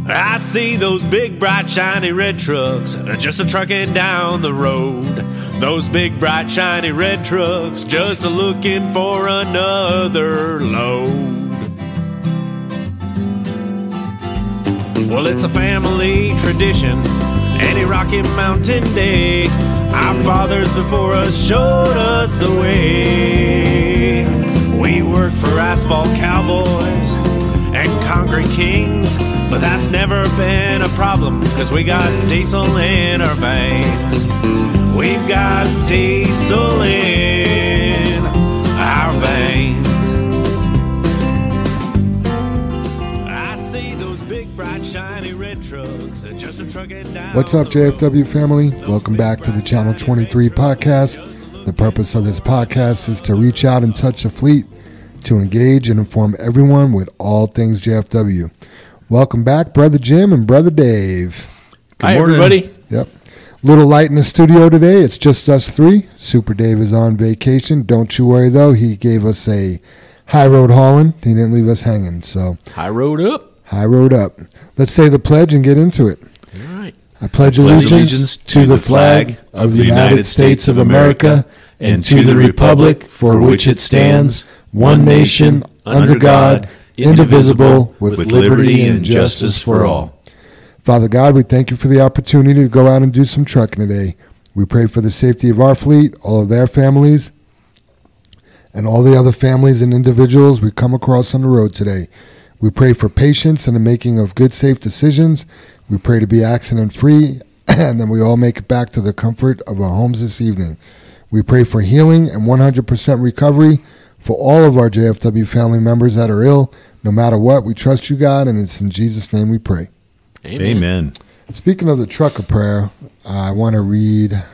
I see those big, bright, shiny red trucks just a-trucking down the road. Those big, bright, shiny red trucks just a-looking for another load. Well, it's a family tradition, any Rocky Mountain day. Our fathers before us showed us the way. We work for asphalt cowboys and concrete kings, but that's never been a problem, cause we got diesel in our veins. We've got diesel in our veins. I see those big, bright, shiny red trucks that just a trucking down. What's up, JFW family? Welcome back to the Channel 23 podcast. The purpose of this podcast is to reach out and touch the fleet, to engage and inform everyone with all things JFW. Welcome back, Brother Jim and Brother Dave. Hi, everybody. Yep. Little light in the studio today. It's just us three. Super Dave is on vacation. Don't you worry, though. He gave us a high road hauling. He didn't leave us hanging. So High road up. high road up. Let's say the pledge and get into it. All right. I pledge allegiance to the flag of the United States of America and to the republic for which it stands, one nation, under God, indivisible, with liberty and justice for all. Father God, we thank you for the opportunity to go out and do some trucking today. We pray for the safety of our fleet, all of their families, and all the other families and individuals we come across on the road today. We pray for patience and the making of good, safe decisions. We pray to be accident-free, and then we all make it back to the comfort of our homes this evening. We pray for healing and 100% recovery for all of our JFW family members that are ill. No matter what, we trust you, God, and it's in Jesus' name we pray. Amen. Speaking of the trucker prayer, I want to read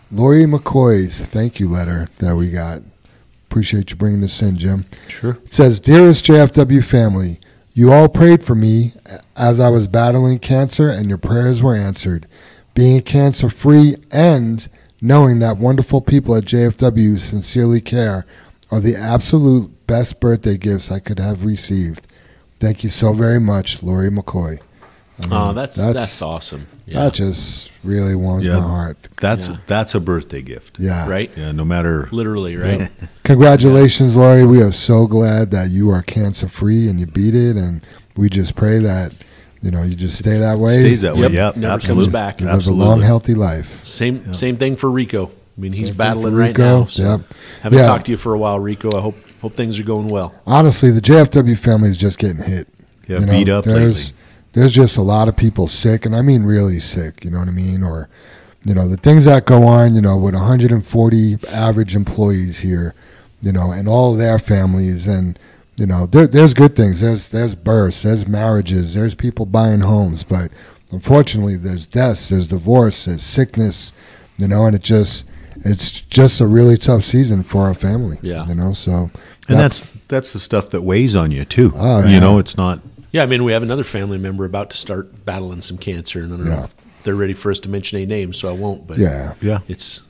Lori McCoy's thank you letter that we got. Appreciate you bringing this in, Jim. Sure. It says, Dearest JFW family, you all prayed for me as I was battling cancer, and your prayers were answered. Being cancer-free and knowing that wonderful people at JFW sincerely care are the absolute best birthday gifts I could have received. Thank you so very much, Lori McCoy. I mean, that's awesome. Yeah. That just really warms my heart. That's a birthday gift. Yeah. Right? Yeah, no matter. Literally, right? Congratulations, Lori. We are so glad that you are cancer-free and you beat it, and we just pray that, you just stay that way. Stays that way, Yep. Never absolutely. comes back. You live a long, healthy life. Same thing for Rico. I mean, he's battling for right Rico. now. So Yep. Haven't Yeah. talked to you for a while, Rico. I hope things are going well. Honestly, the JFW family is just getting hit. Yeah, beat up lately. There's just a lot of people sick, and I mean really sick, you know what I mean? Or, the things that go on, with 140 average employees here, and all of their families, and, there's good things. There's births, there's marriages, there's people buying homes, but unfortunately there's deaths, there's divorce, there's sickness, and it's just a really tough season for our family. Yeah. So. And that's the stuff that weighs on you, too. Oh, yeah. It's not. Yeah, I mean, we have another family member about to start battling some cancer, and I don't know if they're ready for us to mention a name, so I won't. But Yeah. it's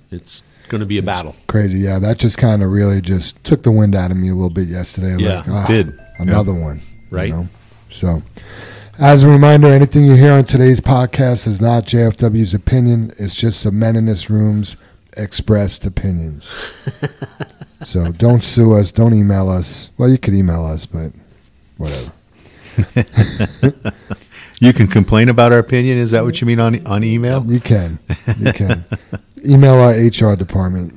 going to be a battle. Crazy, yeah. That just kind of really just took the wind out of me a little bit yesterday. Yeah, did. Another one. Right. So, as a reminder, anything you hear on today's podcast is not JFW's opinion. It's just the men in this room's expressed opinions. So, don't sue us. Don't email us. Well, you could email us, but whatever. You can complain about our opinion. Is that what you mean on email? You can. Email our HR department.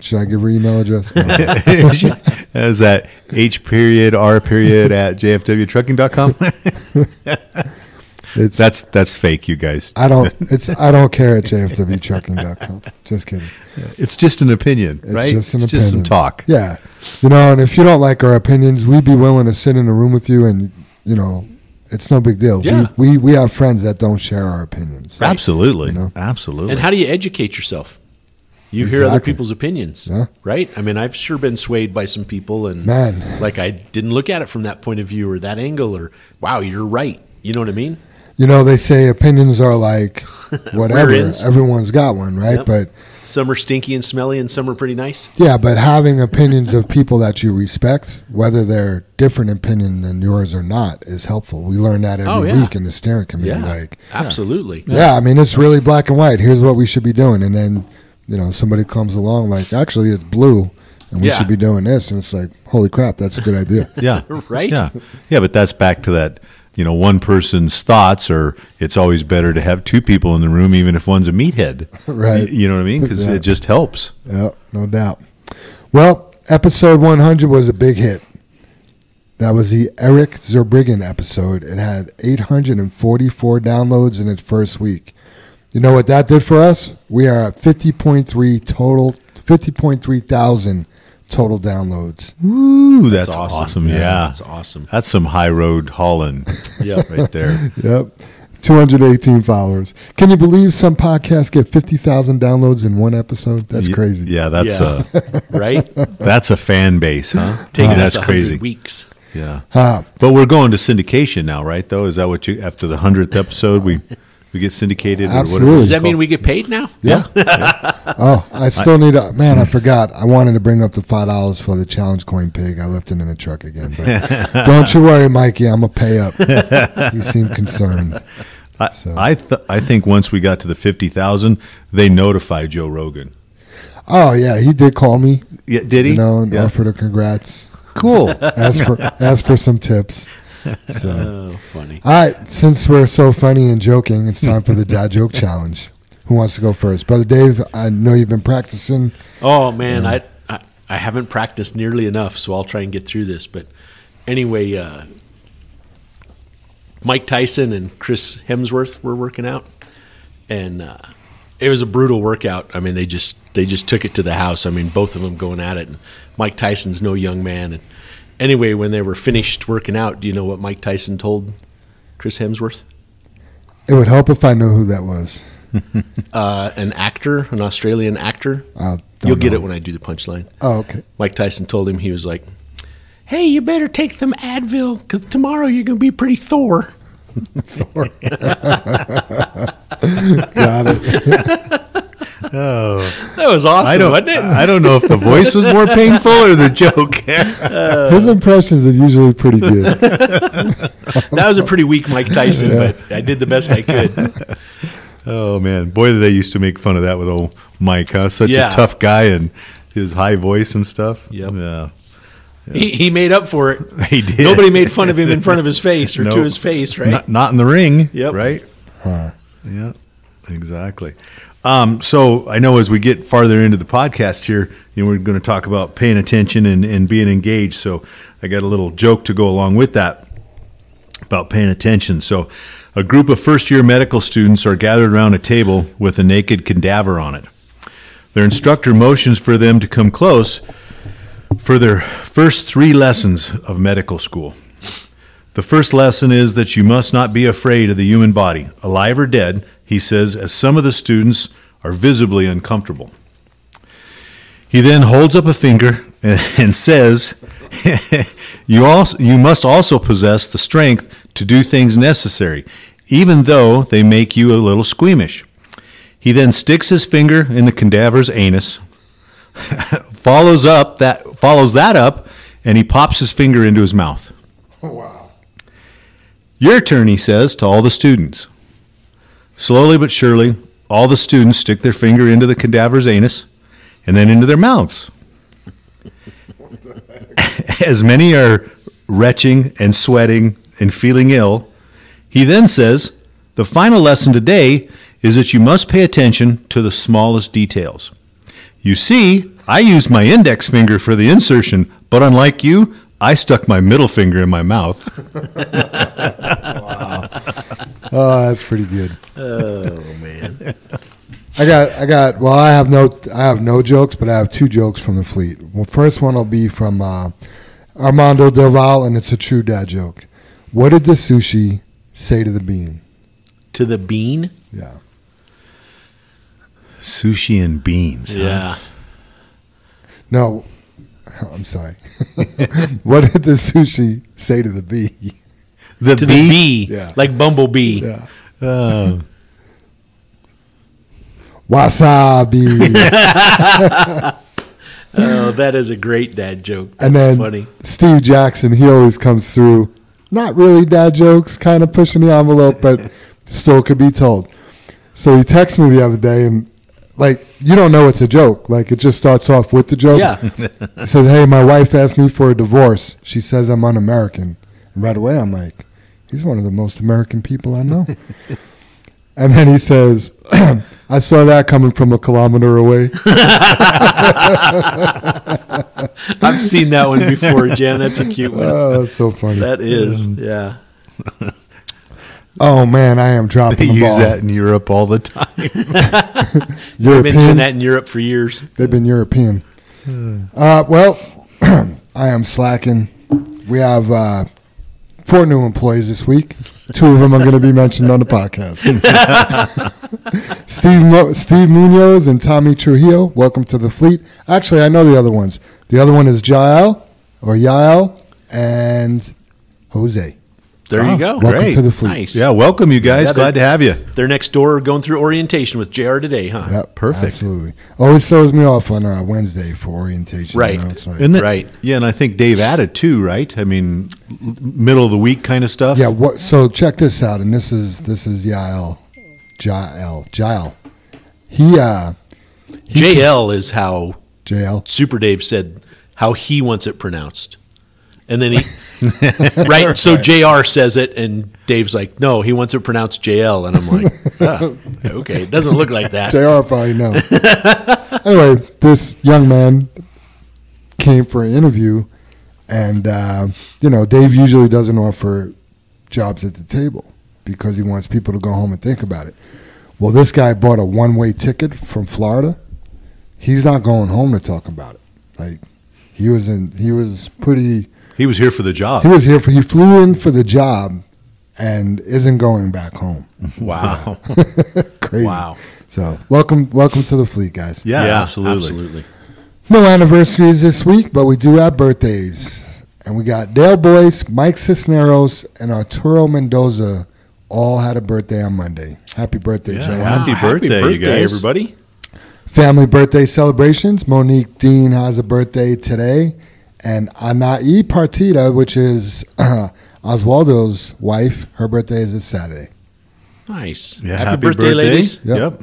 Should I give her email address? No. Is that h.r.at.jfwtrucking.com? That's fake, you guys. I don't care at jfwtrucking.com. Just kidding. It's just an opinion, right? Just it's just some talk. Yeah. And if you don't like our opinions, we'd be willing to sit in a room with you, and, it's no big deal. Yeah. We have friends that don't share our opinions. Right. Absolutely. Absolutely. And how do you educate yourself? You hear other people's opinions, Yeah. right? I mean, I've sure been swayed by some people, and like I didn't look at it from that point of view or that angle, or wow, you're right. You know what I mean? They say opinions are like whatever. Everyone's got one, right? Yep. But Some are stinky and smelly, and some are pretty nice. Yeah, but having opinions of people that you respect, whether they're different opinion than yours or not, is helpful. We learn that every week in the steering committee. Yeah, absolutely. Yeah, I mean, it's really black and white. Here's what we should be doing. And then, somebody comes along like, actually, it's blue, and we should be doing this. And it's like, holy crap, that's a good idea. Yeah. Right? Yeah, but that's back to that, one person's thoughts, or it's always better to have two people in the room, even if one's a meathead. Right. You know what I mean? Because it just helps. Yeah, no doubt. Well, episode 100 was a big hit. That was the Eric Zerbriggen episode. It had 844 downloads in its first week. You know what that did for us? We are at 50.3 thousand total downloads. Ooh, that's awesome. Yeah. That's awesome. That's some high road hauling right there. Yep. 218 followers. Can you believe some podcasts get 50,000 downloads in one episode? That's crazy. Yeah, that's right? That's a fan base, huh? That's crazy. Weeks. Yeah. But we're going to syndication now, right, though? Is that what after the 100th episode, we get syndicated? Absolutely. Or what Does that mean we get paid now? Yeah. Oh, I still need I forgot. I wanted to bring up the $5 for the challenge coin pig. I left it in the truck again. But don't you worry, Mikey. I'm going to pay up. You seem concerned. I think once we got to the 50,000, they notified Joe Rogan. Oh, yeah. He did call me. Yeah, did he? And offered a congrats. Cool. Ask for some tips. So. Oh, funny. All right, since we're so funny and joking, it's time for the dad joke challenge. Who wants to go first? Brother Dave, I know you've been practicing. Oh, man, I haven't practiced nearly enough, so I'll try and get through this. But anyway, Mike Tyson and Chris Hemsworth were working out, and it was a brutal workout. I mean, they just took it to the house. I mean, both of them going at it, and Mike Tyson's no young man. And anyway, when they were finished working out, do you know what Mike Tyson told Chris Hemsworth? It would help if I knew who that was. An actor, an Australian actor. You'll get it when I do the punchline. Oh, okay. Mike Tyson told him, he was like, "Hey, you better take them Advil, because tomorrow you're going to be pretty Thor." Thor. Got it. Oh, that was awesome, wasn't it? I don't know if the voice was more painful or the joke. His impressions are usually pretty good. That was a pretty weak Mike Tyson, but I did the best I could. Oh, man. Boy, they used to make fun of that with old Mike, huh? Such a tough guy and his high voice and stuff. Yep. Yeah. He made up for it. He did. Nobody made fun of him in front of his face or to his face, right? Not in the ring, Yep. right? Yeah, exactly. So I know as we get farther into the podcast here, we're going to talk about paying attention and being engaged. So I got a little joke to go along with that about paying attention. So a group of first-year medical students are gathered around a table with a naked cadaver on it. Their instructor motions for them to come close for their first 3 lessons of medical school. The first lesson is that you must not be afraid of the human body, alive or dead, he says, as some of the students are visibly uncomfortable. He then holds up a finger and says, you must also possess the strength to do things necessary, even though they make you a little squeamish. He then sticks his finger in the cadaver's anus, follows that up, and he pops his finger into his mouth. Oh, wow. Your turn, he says to all the students. Slowly but surely, all the students stick their finger into the cadaver's anus and then into their mouths. As many are retching and sweating and feeling ill, he then says, the final lesson today is that you must pay attention to the smallest details. You see, I used my index finger for the insertion, but unlike you, I stuck my middle finger in my mouth. Wow. Oh, that's pretty good. Oh, man. I have no jokes, but I have 2 jokes from the fleet. Well, first one will be from Armando Del Val, and it's a true dad joke. What did the sushi say to the bean? To the bean? Yeah. Sushi and beans. Yeah. Huh? No, I'm sorry. What did the sushi say to the bee? To the bee, Yeah. like Bumblebee. Yeah. Wasabi. Oh, that is a great dad joke. That's And then funny. Steve Jackson, he always comes through. Not really dad jokes, kind of pushing the envelope, but still could be told. So he texted me the other day, and like, you don't know it's a joke. Like, it just starts off with the joke. Yeah. He says, hey, my wife asked me for a divorce. She says I'm un-American. And right away, I'm like, he's one of the most American people I know. And then he says, I saw that coming from a kilometer away. I've seen that one before, Jan. That's a cute one. Oh, that's so funny. That is, yeah. Oh, man, I am dropping They the use ball. that in Europe all the time. I've been European. doing that in Europe for years. They've been European. Well, I am slacking. We have 4 new employees this week. 2 of them are going to be mentioned on the podcast. Steve Munoz and Tommy Trujillo, welcome to the fleet. Actually, I know the other ones. The other one is Yael and Jose. There you go. Welcome Great. to the fleet. Nice. Yeah, welcome you guys. Yeah, Glad to have you. They're next door going through orientation with JR today, huh? Yep, Perfect. Absolutely. Always throws me off on Wednesday for orientation. Right. It's like, Isn't it? Right. Yeah, and I think Dave added too, right? I mean, middle of the week kind of stuff. yeah. So check this out, and this is Yael. He JL is how JL. Super Dave said how he wants it pronounced. And then he, right? So JR says it, and Dave's like, no, he wants it pronounced JL. And I'm like, okay, it doesn't look like that. JR probably knows. Anyway, this young man came for an interview, and Dave usually doesn't offer jobs at the table because he wants people to go home and think about it. Well, this guy bought a one-way ticket from Florida. He's not going home to talk about it. Like, he was pretty. He was here for the job. He flew in for the job and isn't going back home. Wow. Crazy. Wow. So welcome to the fleet, guys. Yeah, absolutely. No anniversaries this week, but we do have birthdays. And we got Dale Boyce, Mike Cisneros, and Arturo Mendoza all had a birthday on Monday. Happy birthday, Yeah, gentlemen. Happy birthday, you guys. everybody. Family birthday celebrations. Monique Dean has a birthday today. And Anai Partida, which is Oswaldo's wife, her birthday is this Saturday. Nice. Yeah, Happy birthday, ladies. Yep.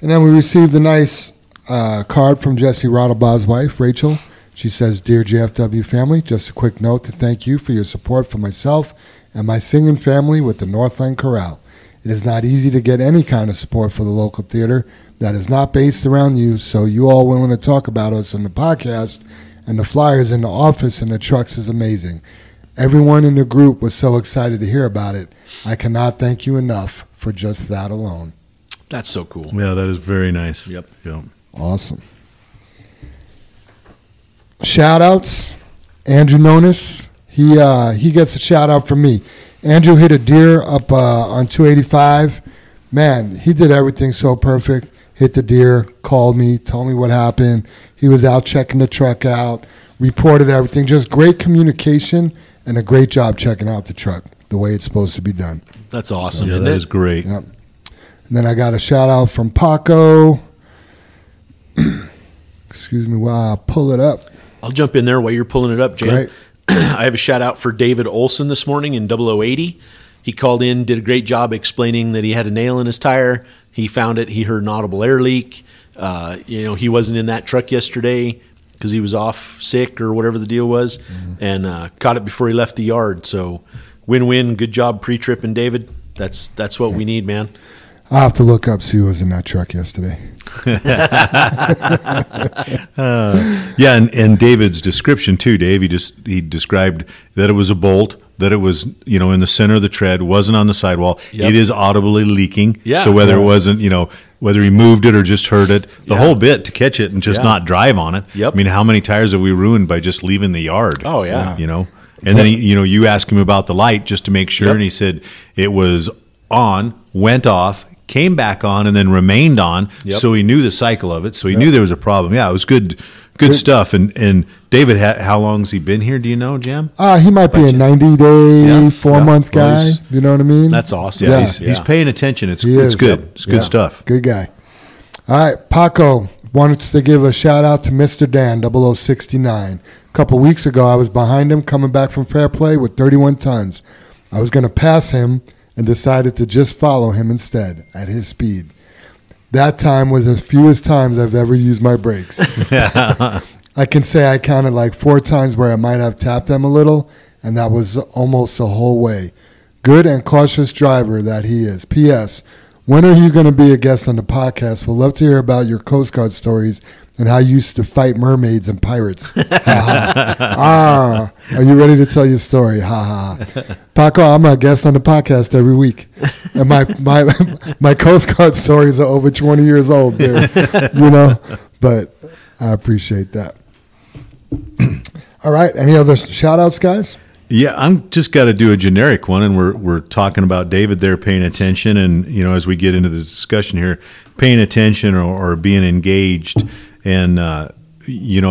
And then we received a nice card from Jesse Rodelbaugh's wife, Rachel. She says, Dear JFW family, just a quick note to thank you for your support for myself and my singing family with the Northland Chorale. It is not easy to get any kind of support for the local theater that is not based around you, so you all willing to talk about us on the podcast and the flyers in the office and the trucks is amazing. Everyone in the group was so excited to hear about it. I cannot thank you enough for just that alone. That's so cool. Yeah, that is very nice. Yep. Awesome. Shout outs. Andrew Nonis. He gets a shout out from me. Andrew hit a deer up on 285. Man, he did everything so perfect. Hit the deer, called me, told me what happened. He was out checking the truck out, reported everything. Just great communication and a great job checking out the truck the way it's supposed to be done. That's awesome. Yeah, isn't that it? is great. Yep. And then I got a shout out from Paco. Excuse me while I pull it up. I'll jump in there while you're pulling it up, Jan. Right. I have a shout out for David Olson this morning in 0080. He called in, did a great job explaining that he had a nail in his tire. He found it. He heard an audible air leak. He wasn't in that truck yesterday because he was off sick or whatever the deal was, and caught it before he left the yard. So win-win. Good job pre-tripping, David. That's what we need, man. I'll have to look up, see who was in that truck yesterday. Yeah, and David's description too, Dave. He described that it was a bolt, that it was in the center of the tread, wasn't on the sidewall. Yep. It is audibly leaking. Yeah. So whether it wasn't, whether he moved it or just heard it, the Yeah. whole bit to catch it and just Yeah. not drive on it. Yep. I mean, how many tires have we ruined by just leaving the yard? Oh, yeah. And then you ask him about the light just to make sure, Yep. and he said it was on, went off, came back on, and then remained on. Yep. So he knew the cycle of it. So he knew there was a problem. Yeah, it was good stuff. And David, how long has he been here? Do you know, Jim? He might be a 90-day, Yeah. 4-month Well, guy. he's- You know what I mean? That's awesome. Yeah, Yeah. he's paying attention. It's He is. good. It's good Yeah. stuff. Good guy. All right, Paco wanted to give a shout out to Mr. Dan 0069. A couple weeks ago, I was behind him coming back from Fair Play with 31 tons. I was going to pass him and decided to just follow him instead at his speed. That time was the fewest times I've ever used my brakes. I can say I counted like 4 times where I might have tapped them a little, and that was almost the whole way. Good and cautious driver that he is. P.S. When are you going to be a guest on the podcast? We'd love to hear about your Coast Guard stories and how you used to fight mermaids and pirates. Are you ready to tell your story? Ha ha. Paco, I'm a guest on the podcast every week. And my Coast Guard stories are over 20 years old there, but I appreciate that. All right. Any other shout outs, guys? Yeah, I'm just got to do a generic one, and we're talking about David there paying attention, and as we get into the discussion here, paying attention or being engaged. And I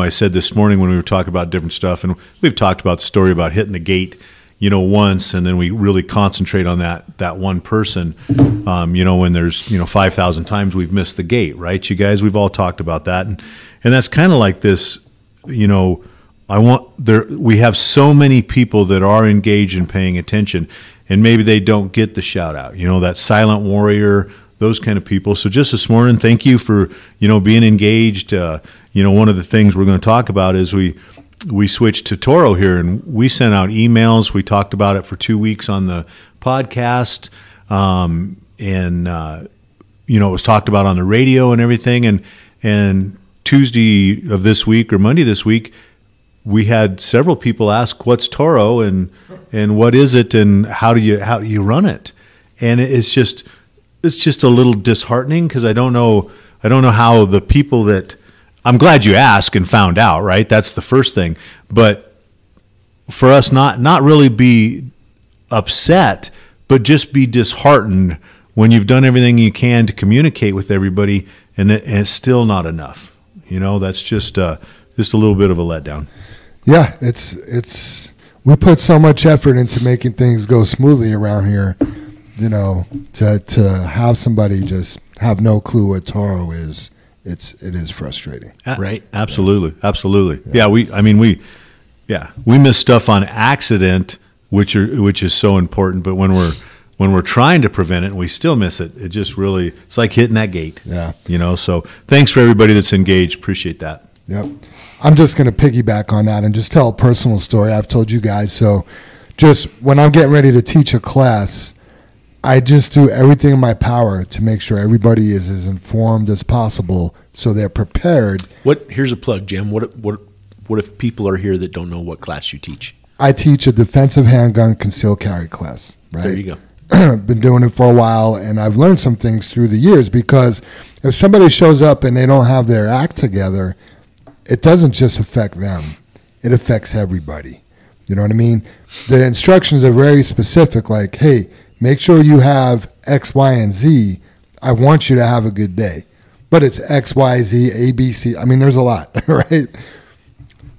said this morning when we were talking about different stuff, and we've talked about the story about hitting the gate, once, and then we really concentrate on that one person. When there's 5,000 times we've missed the gate, right? You guys, we've all talked about that, and that's kind of like this, we have so many people that are engaged in paying attention, and maybe they don't get the shout out, that silent warrior, those kind of people. So just this morning, thank you for, being engaged. One of the things we're going to talk about is we switched to Toro here, and we sent out emails. We talked about it for 2 weeks on the podcast. It was talked about on the radio and everything. And Tuesday of this week or Monday this week, we had several people ask, "What's Toro and what is it and how do you run it?" And it's just a little disheartening because I don't know how the people that I'm glad you asked and found out, right? That's the first thing. But for us not really be upset, but just be disheartened when you've done everything you can to communicate with everybody and it's still not enough. That's just a little bit of a letdown. Yeah, it's we put so much effort into making things go smoothly around here, to have somebody just have no clue what Toro is, it is frustrating. Right? Absolutely. Yeah, we miss stuff on accident, which is so important, but when we're trying to prevent it, we still miss it. It just really, it's like hitting that gate. Yeah. So thanks for everybody that's engaged. Appreciate that. Yep. I'm just going to piggyback on that and just tell a personal story I've told you guys. So just when I'm getting ready to teach a class, I just do everything in my power to make sure everybody is as informed as possible so they're prepared. Here's a plug, Jim. What if people are here that don't know what class you teach? I teach a defensive handgun concealed carry class, right? There you go. Been doing it for a while, and I've learned some things through the years because if somebody shows up and they don't have their act together, it doesn't just affect them. It affects everybody. You know what I mean? The instructions are very specific, like, hey, make sure you have X, Y, and Z. I want you to have a good day. But it's X, Y, Z, A, B, C. I mean, there's a lot, right?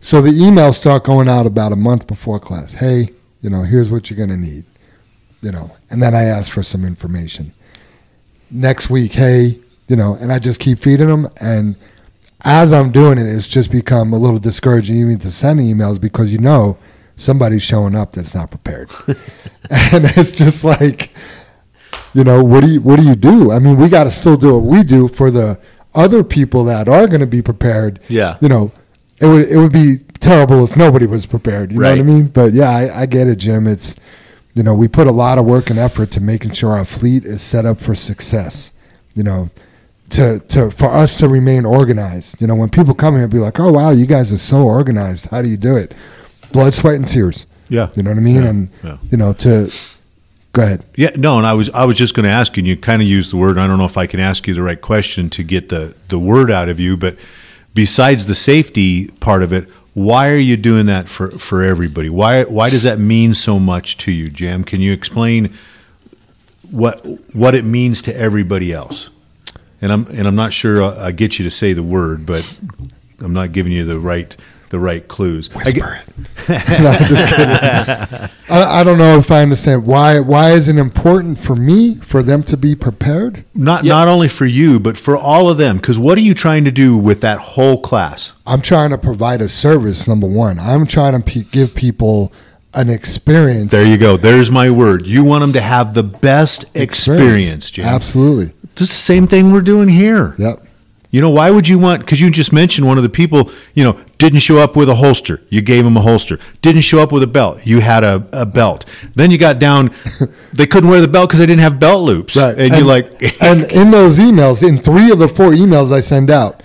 So the emails start going out about a month before class. Hey, here's what you're going to need. And then I ask for some information. Next week, hey, and I just keep feeding them. And as I'm doing it, it's just become a little discouraging even to send emails because somebody's showing up that's not prepared. And it's just like, what do you do? I mean, we got to still do what we do for the other people that are going to be prepared. Yeah. It would be terrible if nobody was prepared. You know what I mean? But yeah, I get it, Jim. It's, we put a lot of work and effort to making sure our fleet is set up for success, for us to remain organized. When people come here and be like, oh, wow, you guys are so organized. How do you do it? Blood, sweat, and tears. Yeah. You know what I mean? Yeah. Go ahead. Yeah, no, and I was just going to ask you, and you kind of used the word, I don't know if I can ask you the right question to get the word out of you, but besides the safety part of it, why are you doing that for everybody? Why does that mean so much to you, Jam? Can you explain what it means to everybody else? And I'm not sure I get you to say the word, but I'm not giving you the right the right clues. Whisper it. No, I'm just kidding. I don't know if I understand why is it important for me for them to be prepared? Not only for you, but for all of them. Because what are you trying to do with that whole class? I'm trying to provide a service, number one. I'm trying to give people an experience. There you go. There's my word. You want them to have the best experience, Jim. Absolutely. This is the same thing we're doing here. Yep. You know, why would you want, because you just mentioned one of the people, didn't show up with a holster. You gave him a holster. Didn't show up with a belt. You had a belt. Then you got down, they couldn't wear the belt because they didn't have belt loops. Right. And you're like. And in those emails, in 3 of the 4 emails I send out,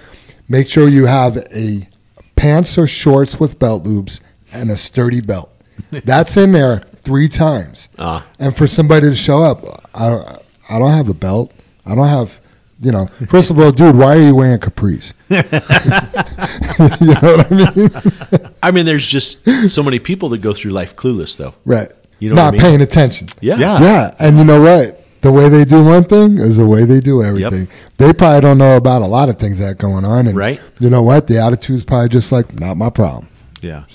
make sure you have a pants or shorts with belt loops and a sturdy belt. That's in there 3 times. And for somebody to show up, I don't have a belt. I don't have, first of all, dude, why are you wearing capris? You know what I mean? I mean, there's just so many people that go through life clueless, though. Right. You know Not what I mean? paying attention. Yeah. Yeah. And you know what? The way they do one thing is the way they do everything. Yep. They probably don't know about a lot of things that are going on. And Right. you know what? The attitude's probably just like, not my problem. Yeah.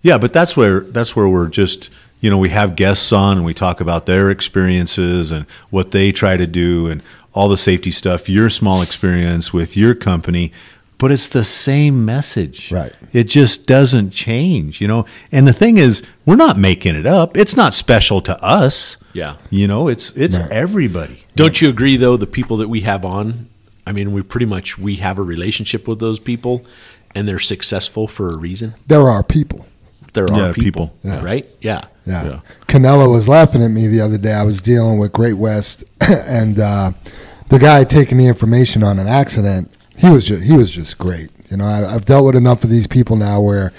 Yeah, but that's where we're just, we have guests on and we talk about their experiences and what they try to do and all the safety stuff, your small experience with your company, but it's the same message. Right. It just doesn't change, And the thing is, we're not making it up. It's not special to us. Yeah. It's Right. everybody. Don't you agree, though, the people that we have on, I mean, we have a relationship with those people, and they're successful for a reason? There are people. There are people, Yeah. right? Yeah. Yeah. Canelo was laughing at me the other day. I was dealing with Great West, and the guy taking the information on an accident, he was just great. I've dealt with enough of these people now where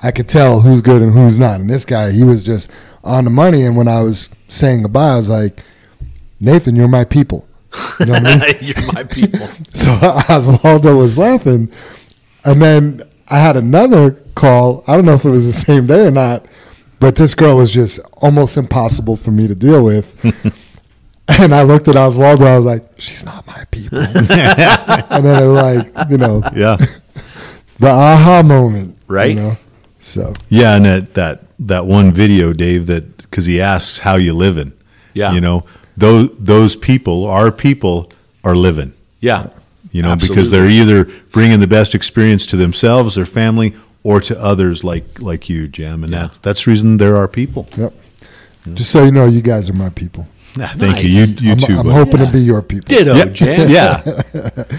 I could tell who's good and who's not. And this guy, he was just on the money. And when I was saying goodbye, I was like, Nathan, you're my people. You know what I mean? You're my people. So Oswaldo was laughing. And then I had another call. I don't know if it was the same day or not, but this girl was just almost impossible for me to deal with. And I looked at Oswaldo. I was like, she's not my people. And then it was like, Yeah. the aha moment. Right. So. Yeah, and that one video, Dave, because he asks how you living. Yeah. Those people, our people, are living. Yeah. Because Absolutely. they're either bringing the best experience to themselves, their family, or to others like you, Jim. And that's the reason they're our people. Yep. Just so you know, you guys are my people. Thank you. Nice. You too. I'm buddy. hoping to be your people. Ditto, Jan. Yeah,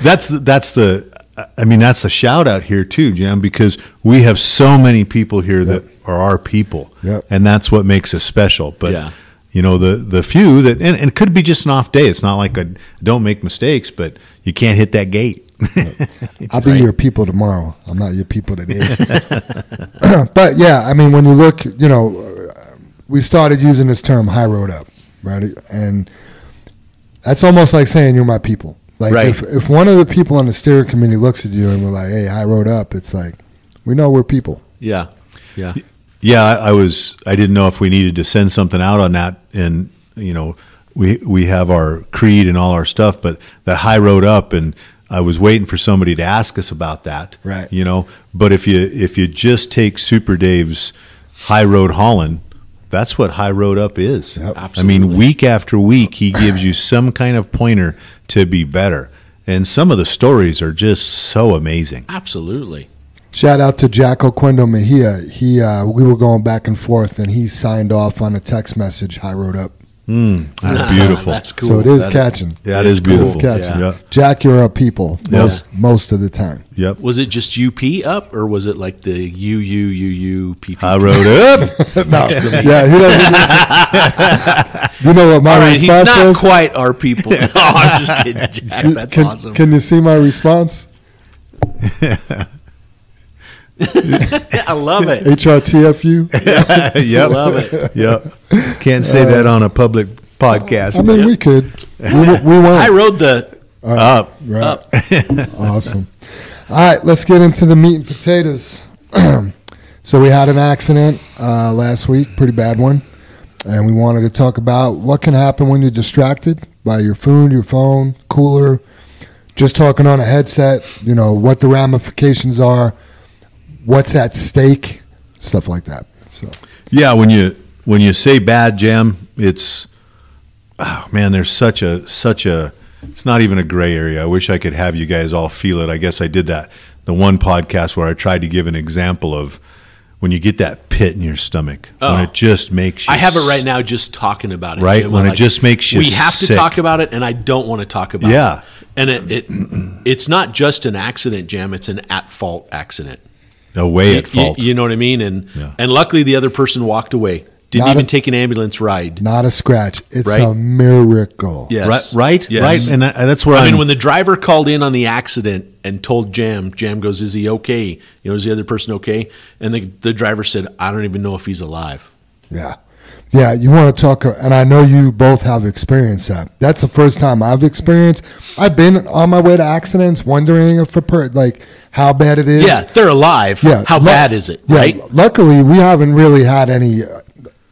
that's the shout out here too, Jim, because we have so many people here that are our people, and that's what makes us special. But the few that and it could be just an off day. It's not like I don't make mistakes, but you can't hit that gate. I'll be your people tomorrow. I'm not your people today. But yeah, I mean, when you look, we started using this term "high road up," right? And that's almost like saying you're my people. Like Right. if one of the people on the steering committee looks at you and we're like, "Hey, high road up," it's like we know we're people. Yeah. Yeah. Yeah, I didn't know if we needed to send something out on that, and we have our creed and all our stuff, but that high road up, and I was waiting for somebody to ask us about that, Right. But if you just take Super Dave's High Road Holland, that's what High Road Up is. Yep. I mean, week after week, he gives you some kind of pointer to be better, and some of the stories are just so amazing. Absolutely. Shout out to Jack Oquendo Mejia. We were going back and forth, and he signed off on a text message, "High road up." That's beautiful. That's cool. So it is catching. That is It beautiful. is catching. Yeah. Jack, you're a people most of the time. Yep. Was it just UP up, or was it like the UUUUPP? High Road Up. No, yeah, he doesn't. You know what my All right, he's response not was? quite our people. No, I'm just kidding, Jack. That's can, awesome. Can you see my response? I love it. HRTFU. Yep. Love it. Yep. Can't say that on a public podcast. I mean, we could. We won't. I rode the Up. Right. up. Awesome. All right, let's get into the meat and potatoes. So we had an accident last week, pretty bad one, and we wanted to talk about what can happen when you're distracted by your food, your phone, cooler, just talking on a headset, what the ramifications are, what's at stake, stuff like that. So Yeah, when you say bad, Jam, it's there's such a it's not even a gray area. I wish I could have you guys all feel it. I guess I did that the one podcast where I tried to give an example of when you get that pit in your stomach, when it just makes you I have it right now just talking about it. Right, Jim. when it just makes you We have to sick. talk about it, and I don't want to talk about Yeah. it. And it's not just an accident, Jam. It's an at-fault accident. away at fault. You know what I mean? And Yeah. and luckily the other person walked away. Didn't Not even a- take an ambulance ride. not a scratch. It's Right. a miracle. Yes. Right, Yes. right, and that's where I I'm, mean, when the driver called in on the accident and told Jam goes, "Is he okay? You know, is the other person okay?" And the driver said, "I don't even know if he's alive." Yeah. Yeah, you want to talk, and I know you both have experienced that. That's the first time I've experienced. I've been on my way to accidents wondering if how bad it is. Yeah, they're alive. Yeah. How bad is it? Yeah, Right? luckily, we haven't really had any.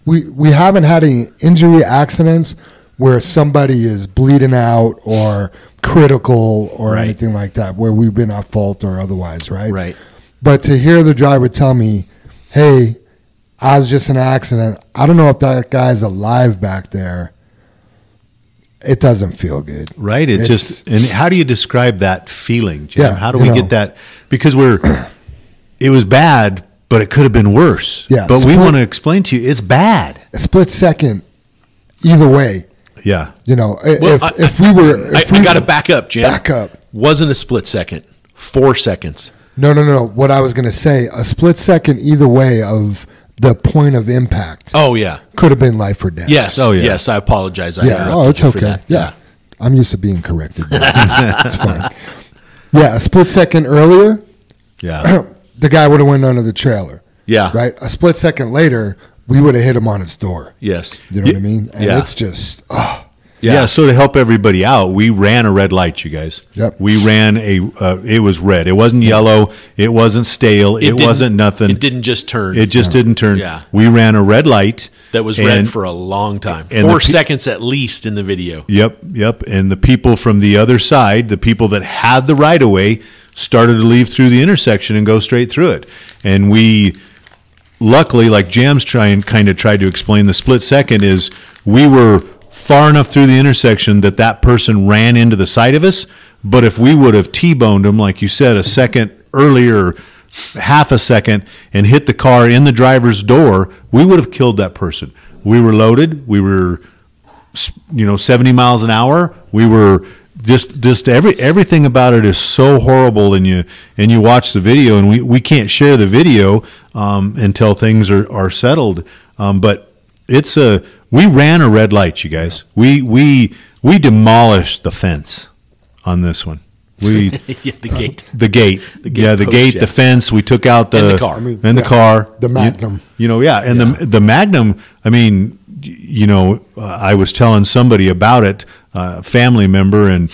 We haven't had any injury accidents where somebody is bleeding out or critical or Right. anything like that, where we've been at fault or otherwise, right? Right. But to hear the driver tell me, "Hey, I was just in an accident. I don't know if that guy's alive back there." It doesn't feel good. right, it's just, and how do you describe that feeling, Jim? Yeah, how do you we know. get that? Because it was bad, but it could have been worse. Yeah, but we split- want to explain to you, it's bad. a split second, either way. Yeah, You know, Well, if we were, I if we got to back up, Jam. back up. Wasn't a split second. 4 seconds. No. What I was going to say, a split second either way of the point of impact Oh yeah. could have been life or death. Yes. Oh, yeah. Yes. I apologize. I Yeah. interrupted Oh, it's you for okay. that. Yeah. I'm used to being corrected. It's fine. Yeah. A split second earlier, yeah, the guy would have went under the trailer. Yeah. Right. A split second later, we would have hit him on his door. Yes. You know what I mean? And Yeah. it's just, yeah. So to help everybody out, we ran a red light, you guys. Yep. We ran it was red. It wasn't yellow. It wasn't stale. It didn't- wasn't nothing. It didn't just turn. It just didn't turn. Yeah. We ran a red light. that was and- red for a long time. and 4 the pe- seconds at least in the video. Yep. And the people from the other side, the people that had the right of way, started to leave through the intersection and go straight through it. And we, luckily, like Jam's tried to explain, the split second is we were far enough through the intersection that person ran into the side of us. But if we would have T-boned him, like you said, a second earlier, half a second, and hit the car in the driver's door, we would have killed that person. We were loaded. We were 70 miles an hour. We were just everything about it is so horrible, and you watch the video, and we can't share the video until things are settled. But we ran a red light, you guys. We demolished the fence on this one. We Yeah, the gate. the gate, gate the post, gate, yeah. the fence. We took out And the car. and the car, the Magnum. The Magnum. I mean, I was telling somebody about it, a family member, and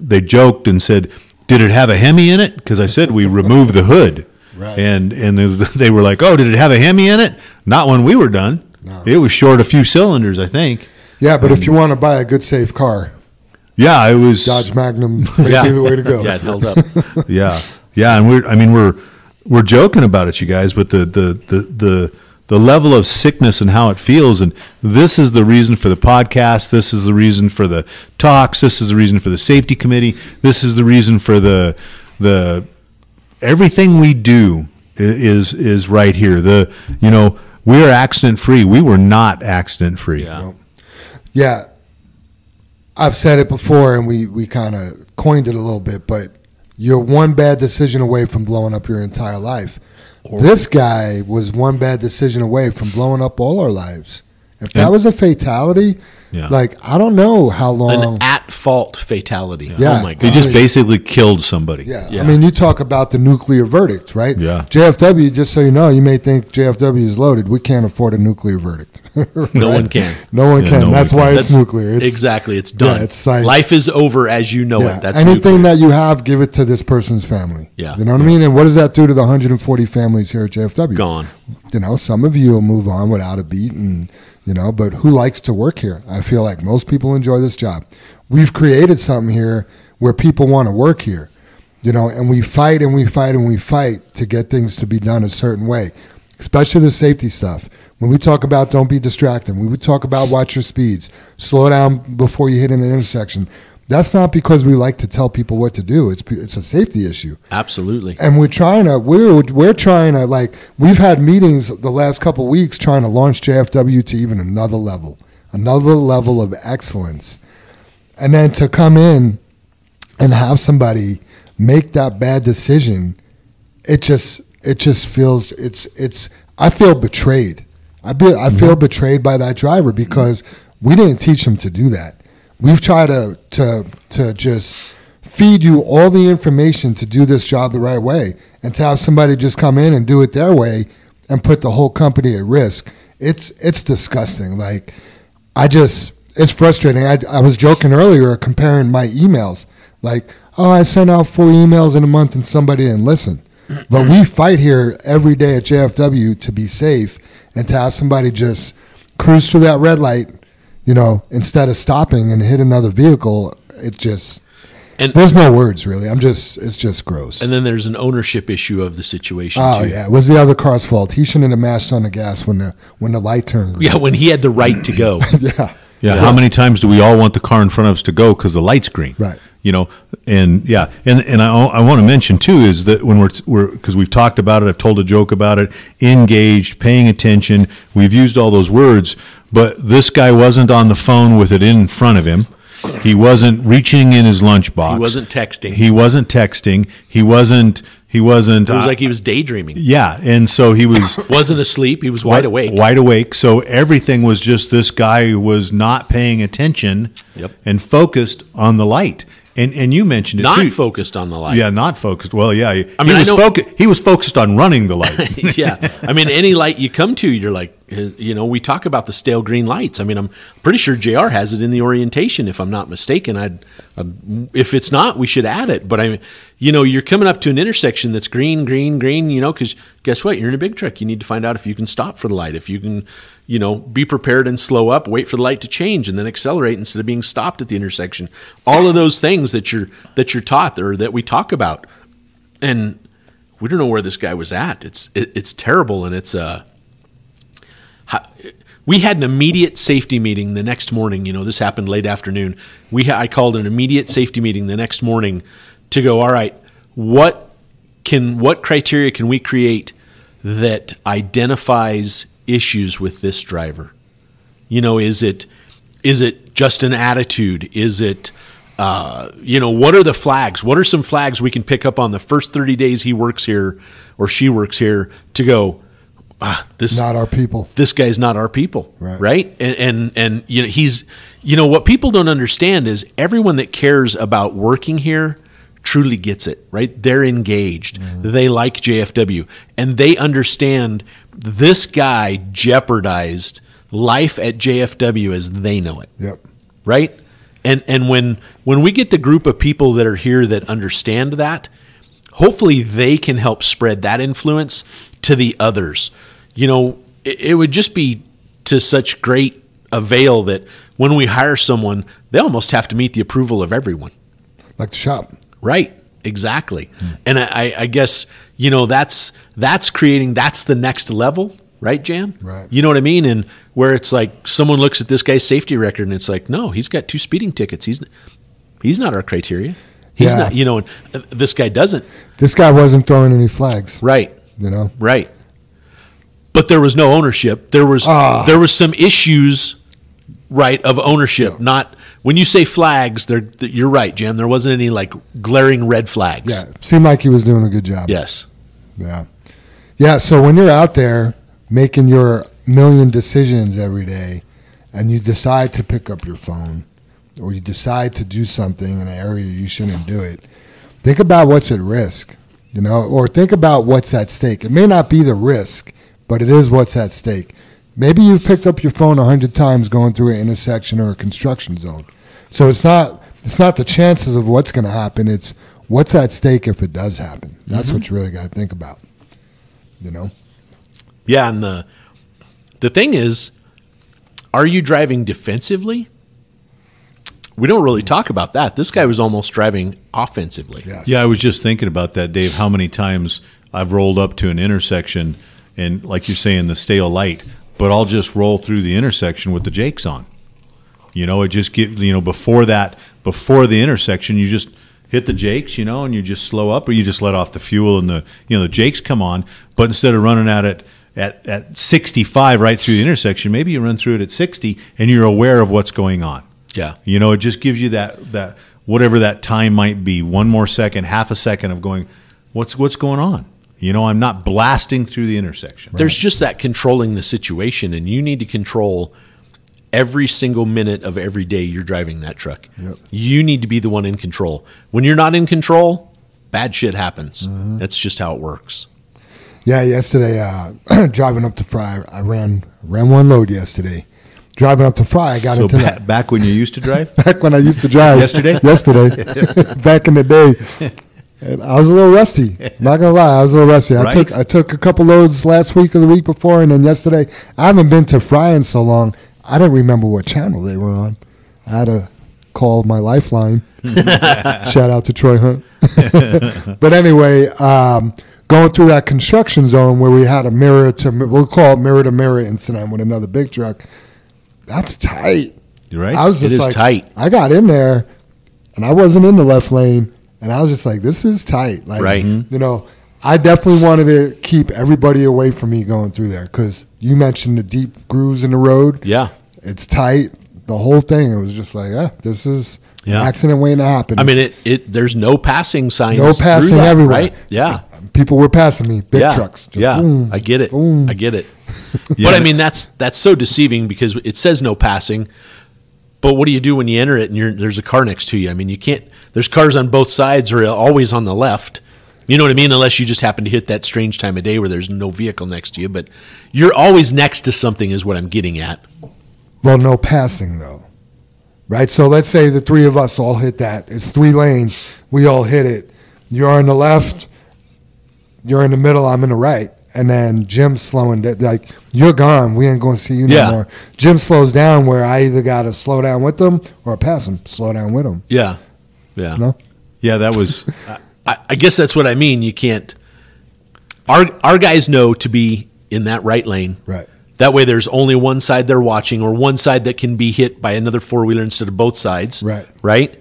they joked and said, "Did it have a Hemi in it?" Because I said we removed the hood, Right. and they were like, "Oh, did it have a Hemi in it?" Not when we were done. No. It was short a few cylinders, I think. yeah, but if you want to buy a good, safe car, Yeah, it was Dodge Magnum may be the way to go. Yeah, it held up. Yeah, and we're joking about it, you guys, but the level of sickness and how it feels, and this is the reason for the podcast. This is the reason for the talks. This is the reason for the safety committee. This is the reason for the everything we do is right here. We are accident free. We were not accident free. Yeah. Yeah, I've said it before, and we kind of coined it a little bit, but you're one bad decision away from blowing up your entire life. This guy was one bad decision away from blowing up all our lives. If that was a fatality, Yeah. I don't know how long. An at-fault fatality. Yeah. Oh my He god. just basically killed somebody. Yeah. Yeah. I mean, you talk about the nuclear verdict, right? Yeah. JFW, just so you know, you may think JFW is loaded. We can't afford a nuclear verdict. No one can. No one Yeah, can. no one That's can. why it's That's- nuclear. It's, exactly. It's done. it's science. Life is over as you know Yeah. it. That's Anything nuclear. that you have, give it to this person's family. Yeah. You know what I mean? And what does that do to the 140 families here at JFW? Gone. Some of you will move on without a beat, and but who likes to work here? I feel like most people enjoy this job. We've created something here where people want to work here. you know, and we fight and we fight and we fight to get things to be done a certain way, especially the safety stuff. When we talk about don't be distracted, we would talk about watch your speeds, slow down before you hit an intersection. That's not because we like to tell people what to do. It's a safety issue. Absolutely. And we're trying to like, we've had meetings the last couple of weeks trying to launch JFW to even another level of excellence. And then to come in and have somebody make that bad decision, it just feels I feel betrayed. I feel betrayed by that driver because we didn't teach him to do that. We've tried to just feed you all the information to do this job the right way, and to have somebody just come in and do it their way and put the whole company at risk. It's disgusting. Like, it's frustrating. I was joking earlier comparing my emails. Like, oh, I sent out 4 emails in a month and somebody didn't listen. But we fight here every day at JFW to be safe, and to have somebody just cruise through that red light, you know, instead of stopping and hit another vehicle, there's no words really. It's just gross. And then there's an ownership issue of the situation. Oh too. yeah, it was the other car's fault. He shouldn't have mashed on the gas when the light turned green. Yeah, when he had the right to go. Yeah. How many times do we all want the car in front of us to go because the light's green? Right. You know, and I want to mention too is that when we're because we've talked about it, I've told a joke about it, engaged, paying attention. We've used all those words, but this guy wasn't on the phone with it in front of him. He wasn't reaching in his lunchbox. He wasn't texting. He wasn't texting. He wasn't. It was like he was daydreaming. Yeah, and so he wasn't asleep. He was wide awake. Wide awake. So everything was just this guy was not paying attention. Yep. And focused on the light. And you mentioned it Not too. focused on the light. Yeah, not focused. Well, yeah. He I was focused on running the light. Yeah. I mean, any light you come to, you're like, you know, we talk about the stale green lights. I mean, I'm pretty sure JR has it in the orientation, if I'm not mistaken. If it's not, we should add it. But you know, you're coming up to an intersection that's green, you know, because guess what? You're in a big truck. You need to find out if you can stop for the light, if you can, you know, be prepared and slow up, wait for the light to change, and then accelerate instead of being stopped at the intersection. All of those things that you're taught or that we talk about, and we don't know where this guy was at. It's terrible, and we had an immediate safety meeting the next morning. You know, this happened late afternoon. I called an immediate safety meeting the next morning to go, all right, what criteria can we create that identifies issues with this driver? You know, is it just an attitude? Is it, you know, what are the flags? What are some flags we can pick up on the first 30 days he works here or she works here to go, this not our people. This guy's not our people, right? And you know, you know, what people don't understand is everyone that cares about working here truly gets it, right? They're engaged. Mm-hmm. They like JFW, and they understand this guy jeopardized life at JFW as they know it. Yep. Right? And when we get the group of people that are here that understand that, hopefully they can help spread that influence to the others. You know, it would just be to such great avail that when we hire someone, they almost have to meet the approval of everyone. Like the shop. Right. Exactly. And I guess, you know, that's the next level, right, Jan? Right. You know what I mean? And where it's like someone looks at this guy's safety record and it's like, no, he's got 2 speeding tickets. He's not our criteria. He's not, you know, and this guy doesn't. This guy wasn't throwing any flags. Right. You know? Right. But there was no ownership. There was some issues, right, of ownership. Yeah. Not when you say flags, you're right, Jim. There wasn't any like glaring red flags. Yeah. Seemed like he was doing a good job. Yes. Yeah. Yeah, so when you're out there making your million decisions every day and you decide to pick up your phone or you decide to do something in an area you shouldn't do it, think about what's at risk, you know, or think about what's at stake. It may not be the risk, but it is what's at stake. Maybe you've picked up your phone 100 times going through an intersection or a construction zone. So it's not the chances of what's going to happen. It's what's at stake if it does happen. That's what you really got to think about, you know? Yeah, and the thing is, are you driving defensively we don't really talk about that. This guy was almost driving offensively. Yes. Yeah, I was just thinking about that, Dave, how many times I've rolled up to an intersection and, like you're saying, the stale light, but I'll just roll through the intersection with the Jakes on. It just before the intersection, you just hit the Jakes, and you just slow up, or you just let off the fuel and the Jakes come on. But instead of running at it at 65 right through the intersection, maybe you run through it at 60 and you're aware of what's going on. Yeah. It just gives you that whatever that time might be, one more second, half a second of going, what's going on? I'm not blasting through the intersection. There's just that controlling the situation, and you need to control every single minute of every day you're driving that truck. Yep. You need to be the one in control. When you're not in control, bad shit happens. That's just how it works. Yeah, yesterday, driving up to Fry, I ran one load yesterday. Driving up to Fry, I got into that. Back when you used to drive? Back when I used to drive. Yesterday? Back in the day. And I was a little rusty. Not gonna lie, I was a little rusty. Right? I took a couple loads last week or the week before, and then yesterday. I haven't been to Fry in so long. I didn't remember what channel they were on. I had to call my lifeline. Shout out to Troy Hunt. But anyway, going through that construction zone where we had we'll call it mirror to mirror incident with another big truck. That's tight. You're right. I was just It is tight. I got in there, and I wasn't in the left lane, and I was just like, this is tight. Like, Right. I definitely wanted to keep everybody away from me going through there because you mentioned the deep grooves in the road. Yeah. It's tight. The whole thing. It was just like, this is an accident waiting to happen. I mean, there's no passing signs. No passing through that, everywhere. Right? Yeah. People were passing me, big trucks. Just Yeah. boom, I get it. boom. I get it. But I mean, that's so deceiving because it says no passing. But what do you do when you enter it and there's a car next to you? I mean, you can't. There's cars on both sides or always on the left. You know what I mean? Unless you just happen to hit that strange time of day where there's no vehicle next to you. But you're always next to something is what I'm getting at. Well, no passing, though. Right? So let's say the three of us all hit that. It's 3 lanes. We all hit it. You're on the left. You're in the middle. I'm in the right. And then Jim's slowing down. Like, you're gone. We ain't going to see you no more. Jim slows down where I either got to slow down with him or pass him. Slow down with him. Yeah. Yeah. No? Yeah, that was... I guess that's what I mean. You can't. Our guys know to be in that right lane. Right. That way there's only one side they're watching or one side that can be hit by another four-wheeler instead of both sides. Right. Right?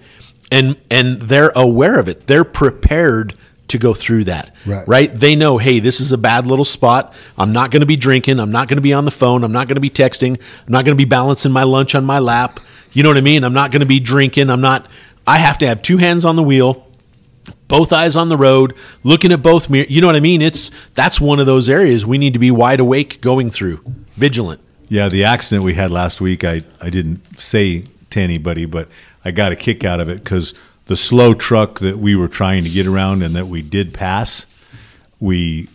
And they're aware of it. They're prepared to go through that. Right? They know, hey, this is a bad little spot. I'm not going to be drinking. I'm not going to be on the phone. I'm not going to be texting. I'm not going to be balancing my lunch on my lap. You know what I mean? I'm not going to be drinking. I have to have 2 hands on the wheel, both eyes on the road, looking at both mirrors. You know what I mean? That's one of those areas we need to be wide awake going through, vigilant. Yeah, the accident we had last week, I didn't say to anybody, but I got a kick out of it because the slow truck that we were trying to get around and that we did pass, we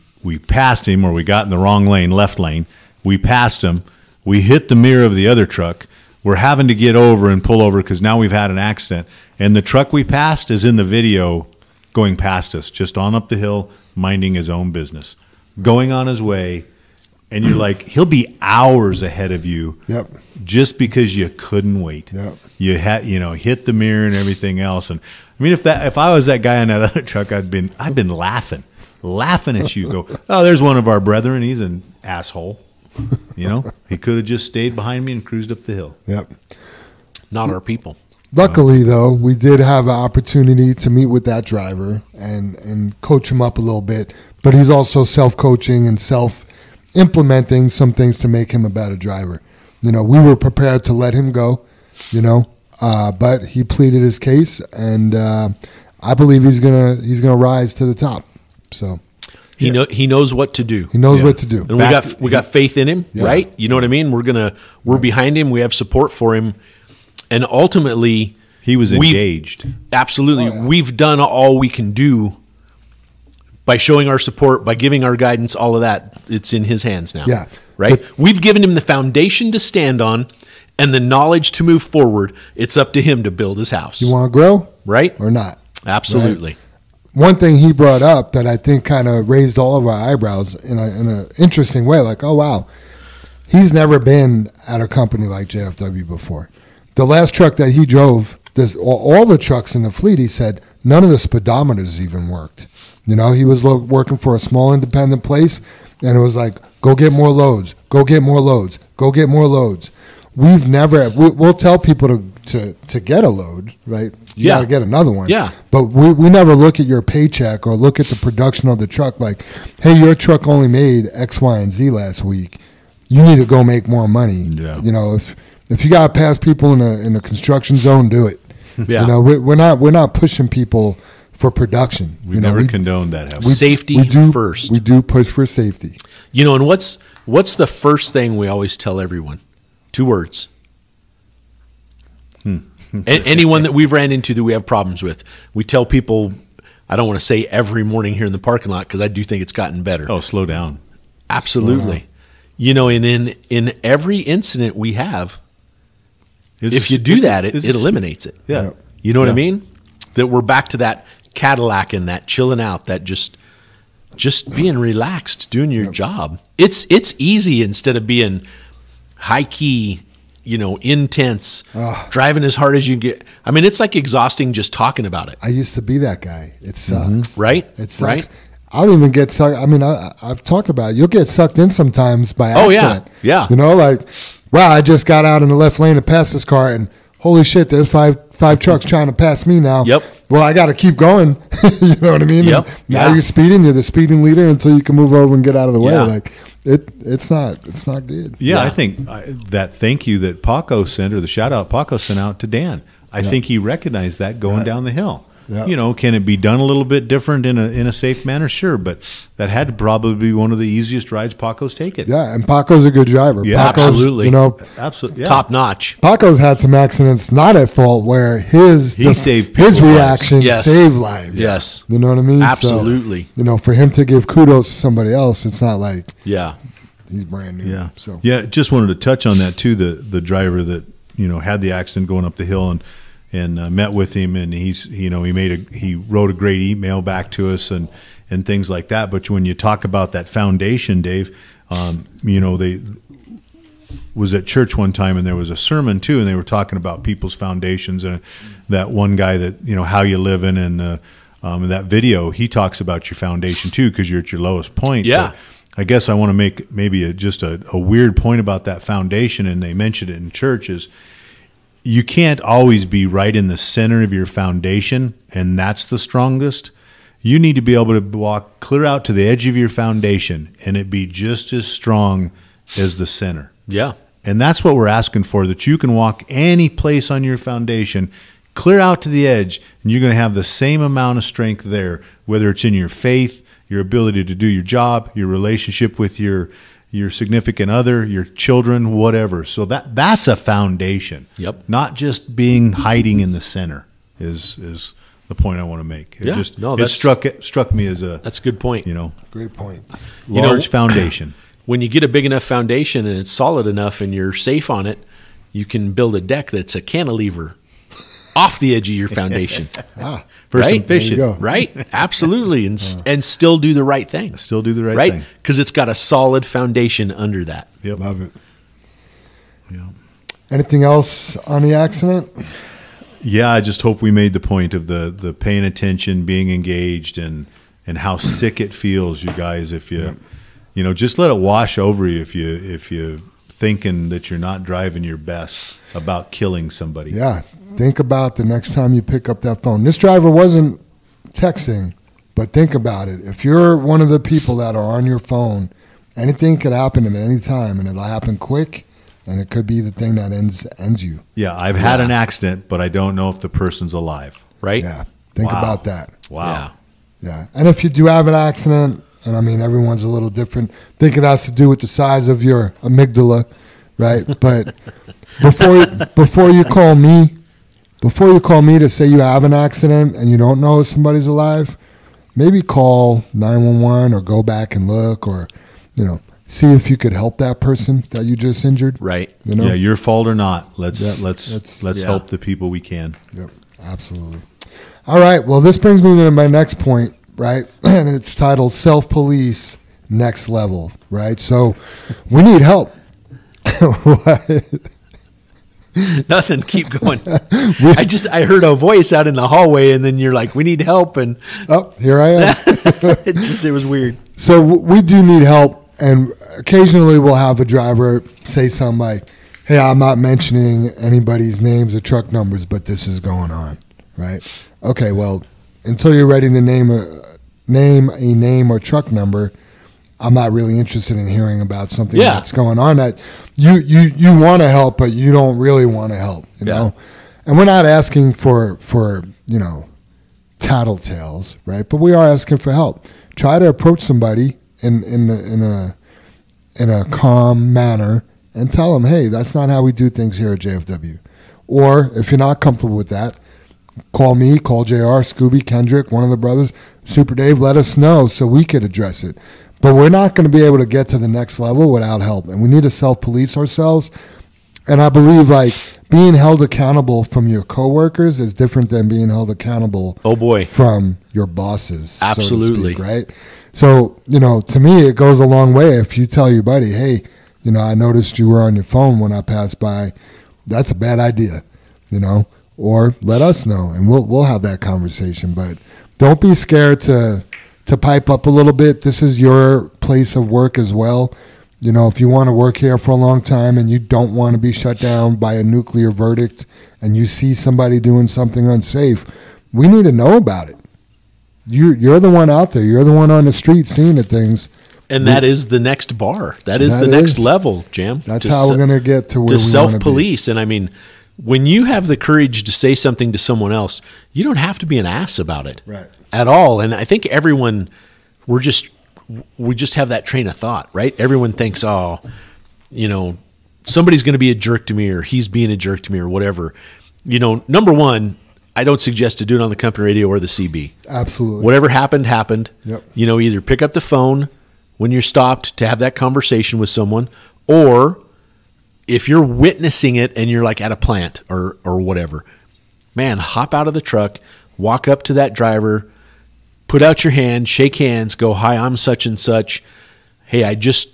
passed him, or we got in the wrong lane, left lane. We passed him. We hit the mirror of the other truck. We're having to get over and pull over because now we've had an accident. And the truck we passed is in the video going past us, just on up the hill, minding his own business, going on his way. And you're like, he'll be hours ahead of you. Yep. Just because you couldn't wait. Yep. You had, hit the mirror and everything else. And I mean, if I was that guy on that other truck, I'd been laughing at you. Go, oh, there's one of our brethren. He's an asshole. He could have just stayed behind me and cruised up the hill. Yep. Not our people. Luckily, though, we did have an opportunity to meet with that driver and coach him up a little bit. But he's also self-coaching and self-implementing some things to make him a better driver. We were prepared to let him go, but he pleaded his case, and I believe he's gonna rise to the top. So he knows what to do. he knows what to do. And we got faith in him, right? You know what I mean? We're behind him. We have support for him. And ultimately, he was engaged. Absolutely. Oh, yeah. We've done all we can do by showing our support, by giving our guidance, all of that. It's in his hands now. Yeah. Right? We've given him the foundation to stand on and the knowledge to move forward. It's up to him to build his house. You want to grow? Right? Or not? Absolutely. Right? One thing he brought up that I think kind of raised all of our eyebrows in an interesting way, like, oh, wow, he's never been at a company like JFW before. The last truck that he drove all the trucks in the fleet, he said, none of the speedometers even worked. You know, he was working for a small independent place, and it was like, go get more loads, go get more loads, go get more loads. We'll tell people to get a load, right? You got to get another one. Yeah. But we never look at your paycheck or look at the production of the truck like, hey, your truck only made X, Y, and Z last week. You need to go make more money. Yeah. You know, if you got to pass people in a construction zone, do it. Yeah. You know, we're not pushing people for production. We've never condoned that. Have we? Safety first. We do push for safety. You know, and what's the first thing we always tell everyone? 2 words. Anyone that we've ran into that we have problems with, we tell people, I don't want to say every morning here in the parking lot because I do think it's gotten better. Oh, slow down. Absolutely. Slow down. You know, and in every incident we have, if you do that, it eliminates it. Yeah. Yep. You know what I Yeah. mean? That we're back to that Cadillac and that chilling out, that just being relaxed, doing your job. It's easy instead of being high key, you know, intense, driving as hard as you get. I mean, it's like exhausting just talking about it, I used to be that guy. It sucks. right? It sucks. Right? I'll even get sucked. I mean, I've talked about it. You'll get sucked in sometimes by accident. Oh, yeah. You know, like, wow, I just got out in the left lane to pass this car, and holy shit, there's five trucks trying to pass me now. Yep. Well, I got to keep going. You know what I mean? Yep. And now Yeah. you're speeding. You're the speeding leader until you can move over and get out of the way. Yeah. Like, it's not good. Yeah, Yeah. I think that thank you that Paco sent, or the shout out Paco sent out to Dan. I think he recognized that going down the hill. Yeah. You know, can it be done a little bit different in a safe manner? Sure, but that had to probably be one of the easiest rides Paco's taken. Yeah, and Paco's a good driver. Yeah, Paco's, absolutely. You know, Absolutely. Yeah. Top notch. Paco's had some accidents not at fault where He saved his people's reaction Yes. saved lives. Yes. You know what I mean? So, Absolutely. you know, for him to give kudos to somebody else, it's not like Yeah. he's brand new. Yeah. So Yeah, just wanted to touch on that too. The driver that, you know, had the accident going up the hill and met with him, and he wrote a great email back to us and things like that. But when you talk about that foundation, Dave, you know, they was at church one time and there was a sermon too, and they were talking about people's foundations, and that one guy that, you know, how you living, and in that video he talks about your foundation too, because you're at your lowest point. Yeah. So I guess I want to make maybe just a weird point about that foundation, and they mentioned it in church, is you can't always be right in the center of your foundation, and that's the strongest. You need to be able to walk clear out to the edge of your foundation, and it be just as strong as the center. Yeah. And that's what we're asking for, that you can walk any place on your foundation, clear out to the edge, and you're going to have the same amount of strength there, whether it's in your faith, your ability to do your job, your relationship with your significant other, your children, whatever. So that's a foundation. Yep. Not just being hiding in the center is the point I want to make. It struck me as That's a good point. you know, great point. large foundation. When you get a big enough foundation and it's solid enough and you're safe on it, you can build a deck that's a cantilever off the edge of your foundation. For some Right? fishing. There you go. Right? Absolutely. And still do the right thing. Still do the right Right? thing. Because it's got a solid foundation under that. Yep. Love it. Yeah. Anything else on the accident? Yeah, I just hope we made the point of the paying attention, being engaged, and how sick it feels, you guys. If you know, just let it wash over you if you thinking that you're not driving your best about killing somebody. Yeah. Think about the next time you pick up that phone. This driver wasn't texting, but think about it. If you're one of the people that are on your phone, anything could happen at any time, and it'll happen quick, and it could be the thing that ends you. Yeah, I've had an accident, but I don't know if the person's alive. Right? Yeah. Think Wow. about that. Wow. Yeah. And if you do have an accident, and I mean, everyone's a little different, think it has to do with the size of your amygdala, right? But before you call me to say you have an accident and you don't know if somebody's alive, maybe call 911 or go back and look, or, you know, see if you could help that person that you just injured. Right. You know? Yeah, your fault or not. Let's Yeah, let's yeah. help the people we can. Yep, absolutely. All right, well, this brings me to my next point, right? And it's titled Self-Police Next Level, right? So we need help. Nothing. Keep going. I heard a voice out in the hallway, and then you're like, "We need help," and Oh, here I am. it was weird. So we do need help, and occasionally we'll have a driver say something like, "Hey, I'm not mentioning anybody's names or truck numbers, but this is going on," right? Okay, well, until you're ready to name a name or truck number, I'm not really interested in hearing about something that's going on that you want to help, but you don't really want to help, you know? And we're not asking for tattletales, right? But we are asking for help. Try to approach somebody in a calm manner and tell them, hey, that's not how we do things here at JFW. Or if you're not comfortable with that, call me, call JR, Scooby, Kendrick, one of the brothers, Super Dave, let us know so we could address it. But we're not going to be able to get to the next level without help. And we need to self-police ourselves. And I believe, like, being held accountable from your coworkers is different than being held accountable from your bosses. Absolutely. So to speak, right? So, to me, it goes a long way if you tell your buddy, hey, I noticed you were on your phone when I passed by. That's a bad idea, or let us know, and we'll have that conversation. But don't be scared to pipe up a little bit. This is your place of work as well. If you want to work here for a long time and you don't want to be shut down by a nuclear verdict and you see somebody doing something unsafe, we need to know about it. You're the one out there. You're the one on the street seeing the things. And that is the next bar. That is the next level, Jam. That's how we're going to get to where we want to be. Self-police. And I mean, when you have the courage to say something to someone else, you don't have to be an ass about it. Right. At all. And I think everyone, we just have that train of thought, right? Everyone thinks, somebody's going to be a jerk to me, or he's being a jerk to me, or whatever. Number one, I don't suggest to do it on the company radio or the CB. Absolutely. Whatever happened. Yep. Either pick up the phone when you're stopped to have that conversation with someone, or if you're witnessing it and you're like at a plant or whatever, man, hop out of the truck, walk up to that driver, put out your hand, shake hands, go, hi, I'm such and such. Hey, I just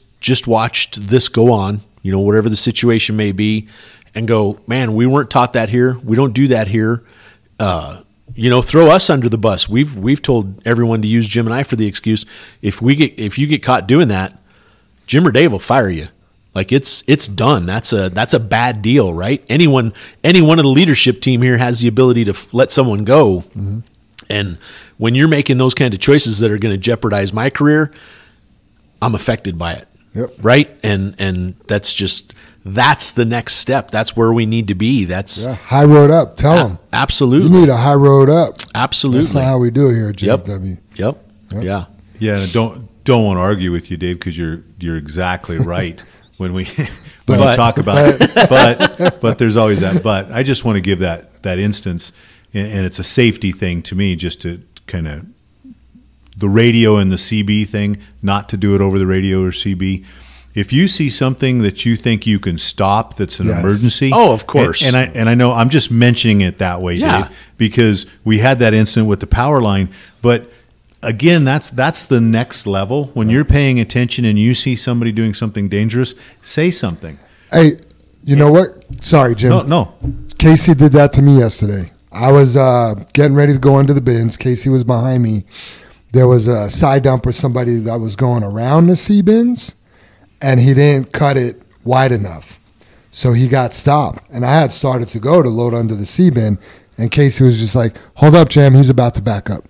watched this go on, whatever the situation may be, and go, man, we weren't taught that here. We don't do that here. Throw us under the bus. We've told everyone to use Jim and I for the excuse. If you get caught doing that, Jim or Dave will fire you. Like it's done. That's a bad deal, right? Any one of the leadership team here has the ability to let someone go. Mm-hmm. And when you're making those kind of choices that are going to jeopardize my career, I'm affected by it. Yep. Right? And that's the next step. That's where we need to be. That's high road up. Tell them. Absolutely. You need a high road up. Absolutely. That's not how we do it here at JFW. Yep. Yeah. Yeah. And don't want to argue with you, Dave, because you're exactly right when we talk about it. But there's always that. But I just want to give that instance, and it's a safety thing to me, just to kind of the radio and the CB thing, not to do it over the radio or CB. If you see something that you think you can stop that's an emergency. Oh, of course. And I know I'm just mentioning it that way, Dave, because we had that incident with the power line. But again, that's the next level. When you're paying attention and you see somebody doing something dangerous, say something. Hey, you know what? Sorry, Jim. No. Casey did that to me yesterday. I was getting ready to go under the bins. Casey was behind me. There was a side dump or somebody that was going around the C bins, and he didn't cut it wide enough. So he got stopped. And I had started to go to load under the C bin, and Casey was just like, hold up, Jam, he's about to back up.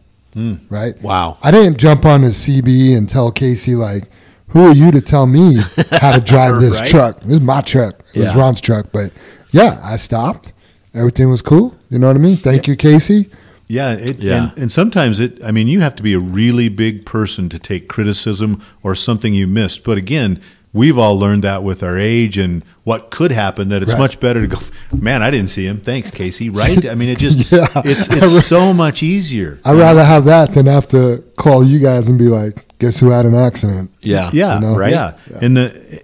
Right? Wow. I didn't jump on the CB and tell Casey, like, who are you to tell me how to drive this truck? This is my truck. It was Ron's truck. But, yeah, I stopped. Everything was cool. You know what I mean? Thank you, Casey. Yeah, and sometimes you have to be a really big person to take criticism or something you missed. But again, we've all learned that with our age and what could happen, that it's much better to go, man, I didn't see him. Thanks, Casey. Right? I mean, it just, it's so much easier. I'd rather have that than have to call you guys and be like, guess who had an accident? Yeah. Right. Yeah. And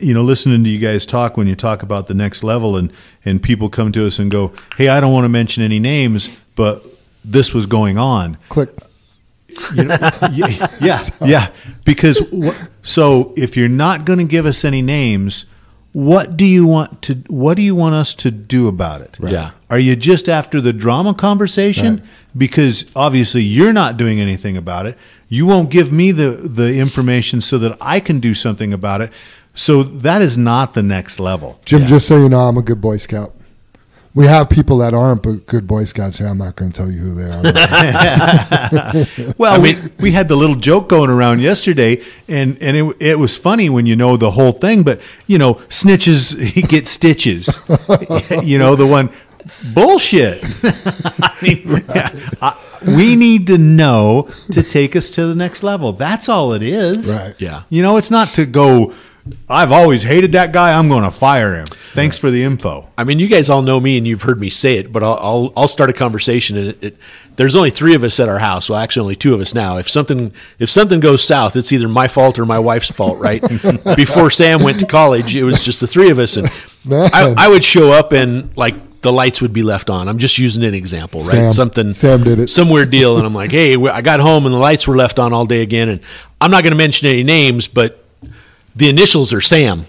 listening to you guys talk, when you talk about the next level and people come to us and go, hey, I don't want to mention any names, but this was going on. Click. Yeah. Because so if you're not going to give us any names, what do you want us to do about it? Right. Yeah. Are you just after the drama conversation? Right. Because obviously you're not doing anything about it. You won't give me the information so that I can do something about it. So that is not the next level. Jim, Yeah. just so you know, I'm a good Boy Scout. We have people that aren't good Boy Scouts here. I'm not going to tell you who they are. Well, we had the little joke going around yesterday, and it was funny when you know the whole thing. But snitches get stitches. The one bullshit. I mean, we need to know to take us to the next level. That's all it is. Right. Yeah. It's not to go, I've always hated that guy, I'm going to fire him. Thanks for the info. I mean, you guys all know me, and you've heard me say it, but I'll start a conversation. And there's only 3 of us at our house. Well, actually, only 2 of us now. If something goes south, it's either my fault or my wife's fault, right? Before Sam went to college, it was just the 3 of us, and I would show up and the lights would be left on. I'm just using an example, right? Sam did it. Some weird deal, and I'm like, hey, I got home and the lights were left on all day again, and I'm not going to mention any names, but the initials are Sam.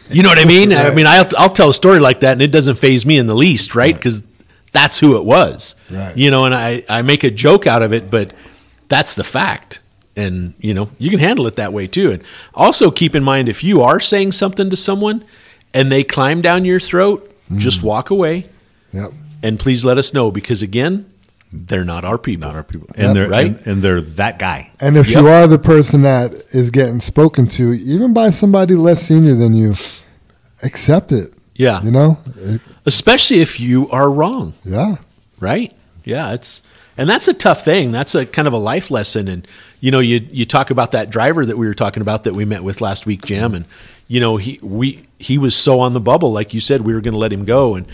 You know what I mean? Right. I mean, I'll tell a story like that, and it doesn't faze me in the least, right? Because that's who it was. Right. And I make a joke out of it, but that's the fact. And, you can handle it that way too. And also keep in mind, if you are saying something to someone and they climb down your throat, just walk away. Yep. And please let us know, because again, they're not our people. Not our people. And they're right. And they're that guy. And if you are the person that is getting spoken to, even by somebody less senior than you, accept it. Yeah. Especially if you are wrong. Yeah. Right? Yeah, and that's a tough thing. That's a kind of a life lesson. And you talk about that driver that we were talking about that we met with last week, Jam, and he was so on the bubble, like you said, we were going to let him go, and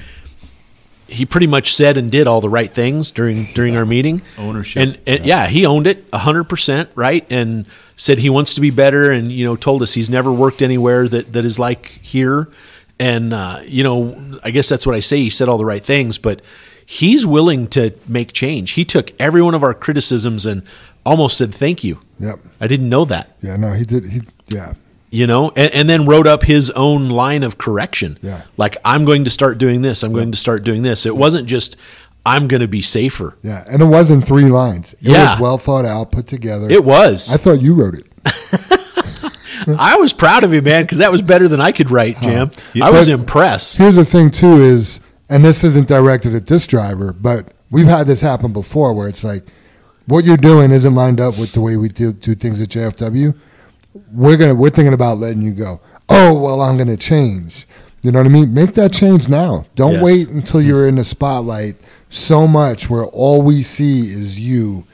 he pretty much said and did all the right things during our meeting. Ownership. And he owned it 100%, right? And said he wants to be better, and told us he's never worked anywhere that is like here. And I guess that's what I say. He said all the right things, but he's willing to make change. He took every one of our criticisms and almost said thank you. Yep. I didn't know that. Yeah, no, he did. And then wrote up his own line of correction. Yeah. Like, I'm going to start doing this. I'm going to start doing this. It wasn't just, I'm going to be safer. Yeah, and it wasn't 3 lines. It Yeah. was well thought out, put together. It was. I thought you wrote it. I was proud of you, man, because that was better than I could write, Jam. I was impressed. Here's the thing, too, is, and this isn't directed at this driver, but we've had this happen before where it's like, what you're doing isn't lined up with the way we do things at JFW. We're thinking about letting you go. Oh, well, I'm going to change. You know what I mean? Make that change now. Don't wait until you're in the spotlight so much where all we see is you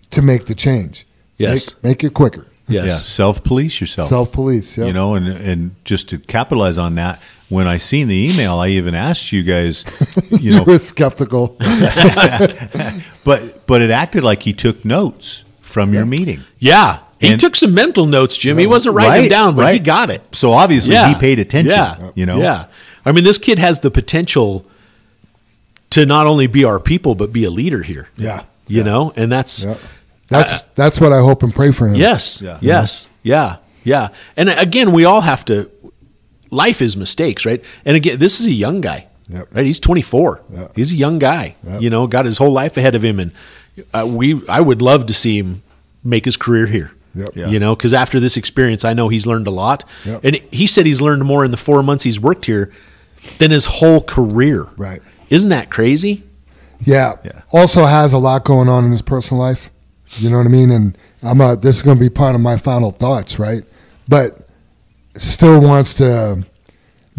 to make the change. Yes. Make it quicker. Yes. Yeah, self-police yourself. Self-police, yeah. And just to capitalize on that, when I seen the email, I even asked you guys, You were skeptical. but it acted like he took notes from your meeting. Yeah. He And- took some mental notes, Jim. He wasn't writing them down, but he got it. So obviously he paid attention. Yeah. Yeah. I mean, this kid has the potential to not only be our people, but be a leader here. Yeah. And that's That's what I hope and pray for him. yes, Yeah. yes, yeah. And again, we all have to. Life is mistakes, right? And again, this is a young guy, Yep. right? He's 24. Yep. He's a young guy. Yep. Got his whole life ahead of him, and I would love to see him make his career here. Yep. Yeah. Because after this experience, I know he's learned a lot. Yep. And he said he's learned more in the 4 months he's worked here than his whole career. Right. Isn't that crazy? Yeah. Yeah. Also has a lot going on in his personal life. You know what I mean? And this is going to be part of my final thoughts, right? But still wants to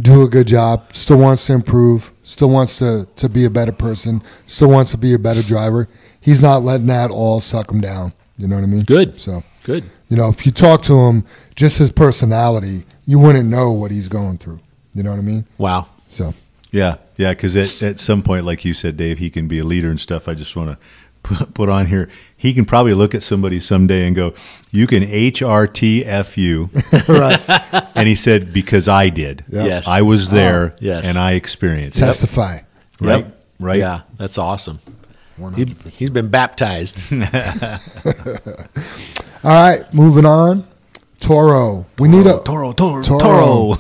do a good job, still wants to improve, still wants to be a better person, still wants to be a better driver. He's not letting that all suck him down. You know what I mean? Good. So, Good. if you talk to him, just his personality, you wouldn't know what he's going through. You know what I mean? Wow. So, Yeah. Because at some point, like you said, Dave, he can be a leader and stuff. I just want to put on here. He can probably look at somebody someday and go, "You can HRTFU." right. And he said, "Because I did. Yeah. Yes. I was there yes. and I experienced it." Testify. Right? Yep. Right? Yeah, that's awesome. 100%. He's been baptized. All right, moving on Toro. We need a Toro.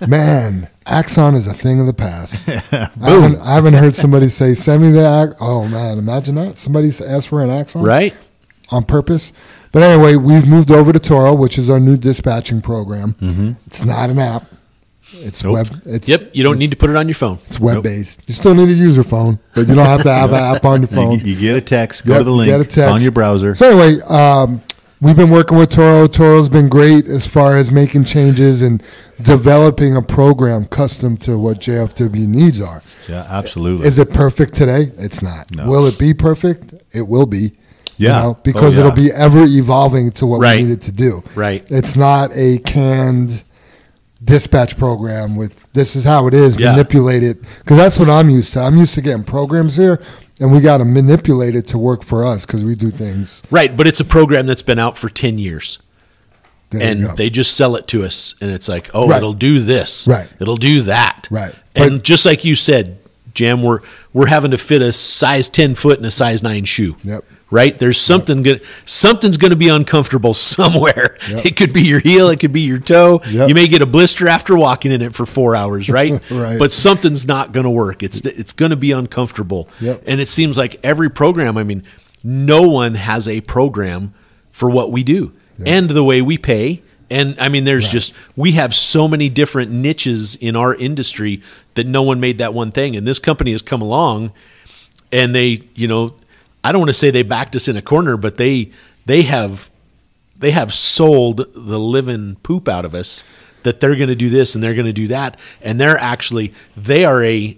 Man, Axon is a thing of the past. I haven't heard somebody say, send me the Oh, man, imagine that. Somebody asked for an Axon. Right. On purpose. But anyway, we've moved over to Toro, which is our new dispatching program. Mm-hmm. It's not an app. It's web. You don't need to put it on your phone. It's web-based. You still need to use your phone, but you don't have to have an app on your phone. You get a text, go to the link, it's on your browser. So anyway, we've been working with Toro. Toro's been great as far as making changes and developing a program custom to what JFW needs are. Yeah, absolutely. Is it perfect today? It's not. No. Will it be perfect? It will be. Yeah. Because it'll be ever evolving to what we need it to do. Right. It's not a canned dispatch program with this is how it is, manipulate it. Because that's what I'm used to. I'm used to getting programs here, and we got to manipulate it to work for us because we do things. Right, but it's a program that's been out for 10 years. And they just sell it to us, and it's like, it'll do this. Right. It'll do that. Right. And just like you said, Jam, we're having to fit a size 10 foot in a size 9 shoe. Yep. Right? There's something's going to be uncomfortable somewhere. Yep. It could be your heel, it could be your toe. Yep. You may get a blister after walking in it for 4 hours, right? Right. But something's not going to work. It's going to be uncomfortable. Yep. And it seems like every program, I mean, no one has a program for what we do and the way we pay. And I mean, there's we have so many different niches in our industry that no one made that one thing. And this company has come along and they, I don't want to say they backed us in a corner, but they have sold the living poop out of us that they're going to do this and they're going to do that. And they are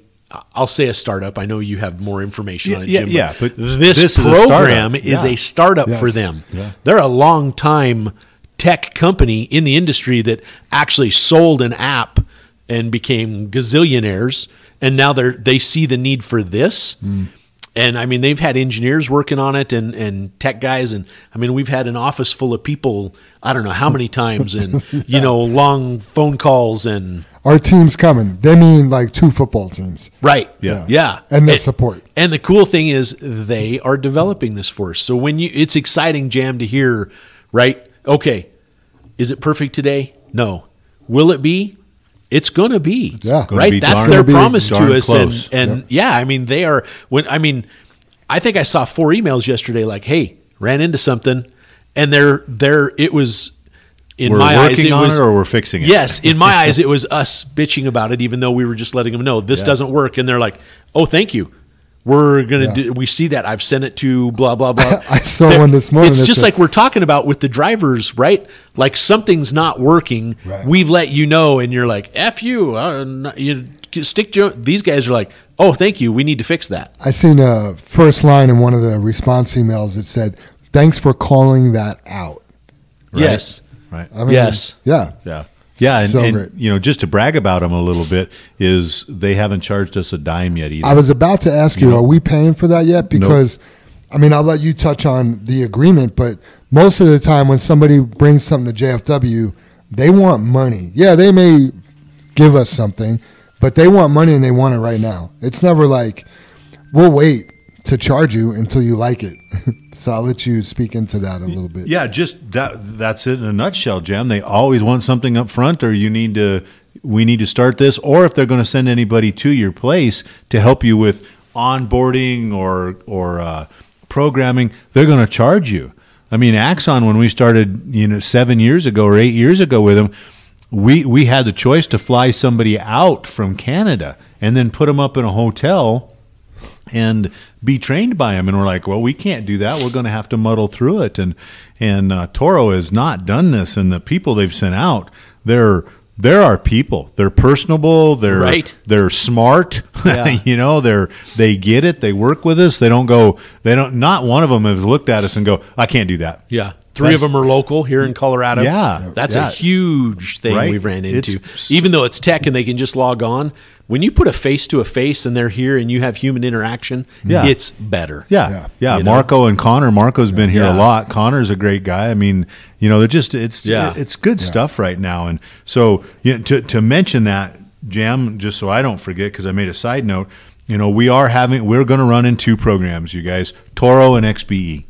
I'll say a startup. I know you have more information on it, Jim. Yeah, but this program is a startup for them. Yeah. They're a long time tech company in the industry that actually sold an app and became gazillionaires. And now they see the need for this. And I mean, they've had engineers working on it and tech guys. And I mean, we've had an office full of people, I don't know how many times, and, long phone calls. And our team's coming. They mean like 2 football teams. Right. Yeah. And the support. And the cool thing is they are developing this for us. So it's exciting, Jam, to hear, right? Okay. Is it perfect today? No. Will it be? It's going to be. Yeah. Right? That's their promise to us. Close. And I mean, they are I think I saw 4 emails yesterday like, hey, ran into something. And it was, in my eyes, it was. Or we're fixing it? Yes. In my eyes, it was us bitching about it, even though we were just letting them know this doesn't work. And they're like, oh, thank you. We're going to we see that. I've sent it to blah, blah, blah. I saw one this morning. It's just like we're talking about with the drivers, right? Like something's not working. Right. We've let you know, and you're like, F you. You stick to these guys are like, oh, thank you. We need to fix that. I seen a first line in one of the response emails that said, thanks for calling that out. Right? Yes. Right. I mean, yes. Yeah. Yeah. Yeah, and just to brag about them a little bit is they haven't charged us a dime yet either. I was about to ask you, are we paying for that yet? Because, I mean, I'll let you touch on the agreement, but most of the time when somebody brings something to JFW, they want money. Yeah, they may give us something, but they want money and they want it right now. It's never like, we'll wait to charge you until you like it. So I'll let you speak into that a little bit. Yeah, just that's it in a nutshell, Jam. They always want something up front, or we need to start this, or if they're going to send anybody to your place to help you with onboarding or programming, they're going to charge you. I mean, Axon, when we started 7 years ago or 8 years ago with them, we had the choice to fly somebody out from Canada and then put them up in a hotel and be trained by him. And we're like, well, we can't do that. We're going to have to muddle through it. And Toro has not done this. And the people they've sent out, they're our people. They're personable. They're smart. Yeah. They get it. They work with us. Not one of them has looked at us and go, I can't do that. Yeah. 3 of them are local here in Colorado. Yeah. That's a huge thing we've ran into. It's, even though it's tech and they can just log on, when you put a face to a face and they're here and you have human interaction, it's better. Yeah. Marco and Connor. Marco's been here a lot. Connor's a great guy. I mean, they're just it's good stuff right now. And so to mention that, Jam, just so I don't forget, because I made a side note, we're going to run in 2 programs, you guys, Toro and XBE.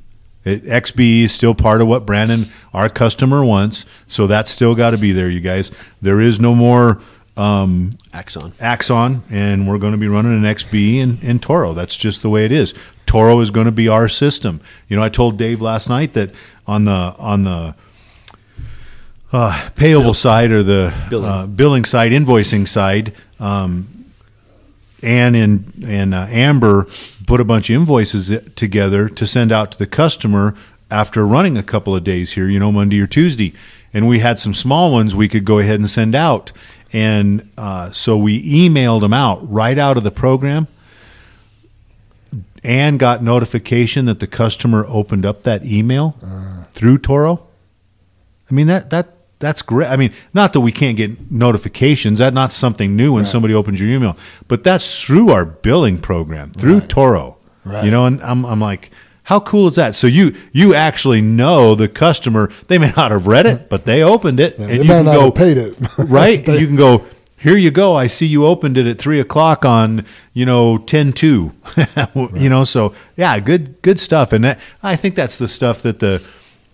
XB is still part of what Brandon, our customer, wants. So that's still got to be there, you guys. There is no more Axon, and we're going to be running an XB and Toro. That's just the way it is. Toro is going to be our system. You know, I told Dave last night that on the payable side or the billing side, invoicing side, Ann and Amber put a bunch of invoices together to send out to the customer after running a couple of days here, you know, Monday or Tuesday. And we had some small ones we could go ahead and send out. And so we emailed them out right out of the program. Ann got notification that the customer opened up that email through Toro. I mean, that's great. I mean, not that we can't get notifications. That's not something new when somebody opens your email. But that's through our billing program, through Toro. Right. You know, and I'm like, how cool is that? So you actually know the customer. They may not have read it, but they opened it. Yeah, and you you may can not go, have paid it. Right? You can go, here you go. I see you opened it at 3:00 on, 10/2. You know, so yeah, good stuff. And I think that's the stuff that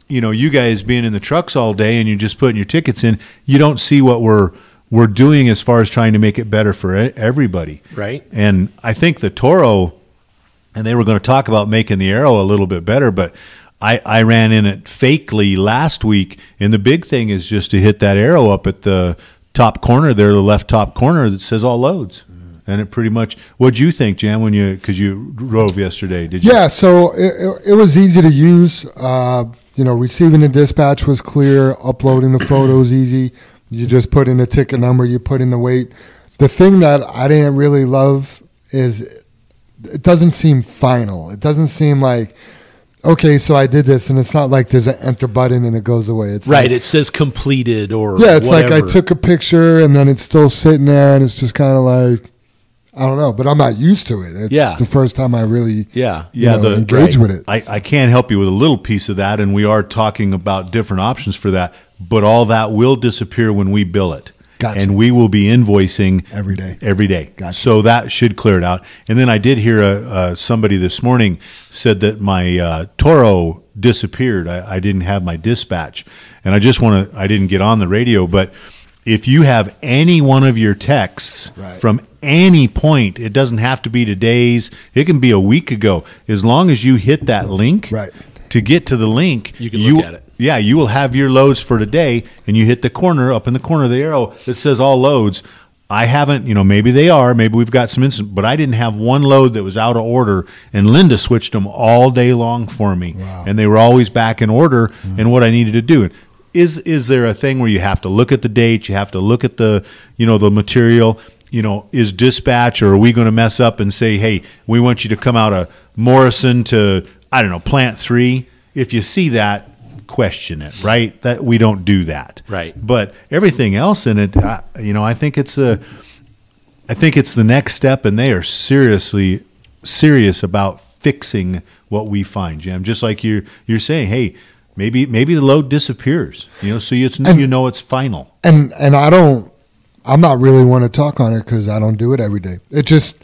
you guys being in the trucks all day and you're just putting your tickets in, you don't see what we're doing as far as trying to make it better for everybody. Right. And I think the Toro, and they were going to talk about making the Arrow a little bit better, but I ran in it fakely last week, and the big thing is just to hit that arrow up at the top corner there, the left top corner that says all loads. And it pretty much, what'd you think, Jan, because you drove yesterday, did you? Yeah, so it was easy to use. Receiving the dispatch was clear, uploading the photos easy. You just put in the ticket number, you put in the weight. The thing that I didn't really love is it doesn't seem final. It doesn't seem like, okay, so I did this, and it's not like there's an enter button and it goes away. It's right. Like, it says completed or it's whatever. like I took a picture and then it's still sitting there, and it's just kind of like, I don't know, but I'm not used to it. It's the first time I really engage with it. I can't help you with a little piece of that, and we are talking about different options for that, but all that will disappear when we bill it. Gotcha. And we will be invoicing every day. Gotcha. So that should clear it out. And then I did hear somebody this morning said that my Toro disappeared. I didn't have my dispatch. And I didn't get on the radio, but if you have any one of your texts from any point, it doesn't have to be today's, it can be a week ago. As long as you hit that link to get to the link, you can look at it. Yeah, you will have your loads for today, and you hit the corner, up in the corner of the arrow that says all loads. I haven't, maybe they are, maybe we've got some instant, but I didn't have one load that was out of order, and Linda switched them all day long for me. Wow. And they were always back in order and what I needed to do. Is there a thing where you have to look at the date, you have to look at the, the material, is dispatch, or are we going to mess up and say, hey, we want you to come out of Morrison to, I don't know, Plant 3? If you see that, question it, right? That we don't do that, right? But everything else in it, I think it's the next step, and they are serious about fixing what we find, Jim. Just like you're saying, hey, maybe the load disappears, so it's final. And I'm not really want to talk on it because I don't do it every day. It just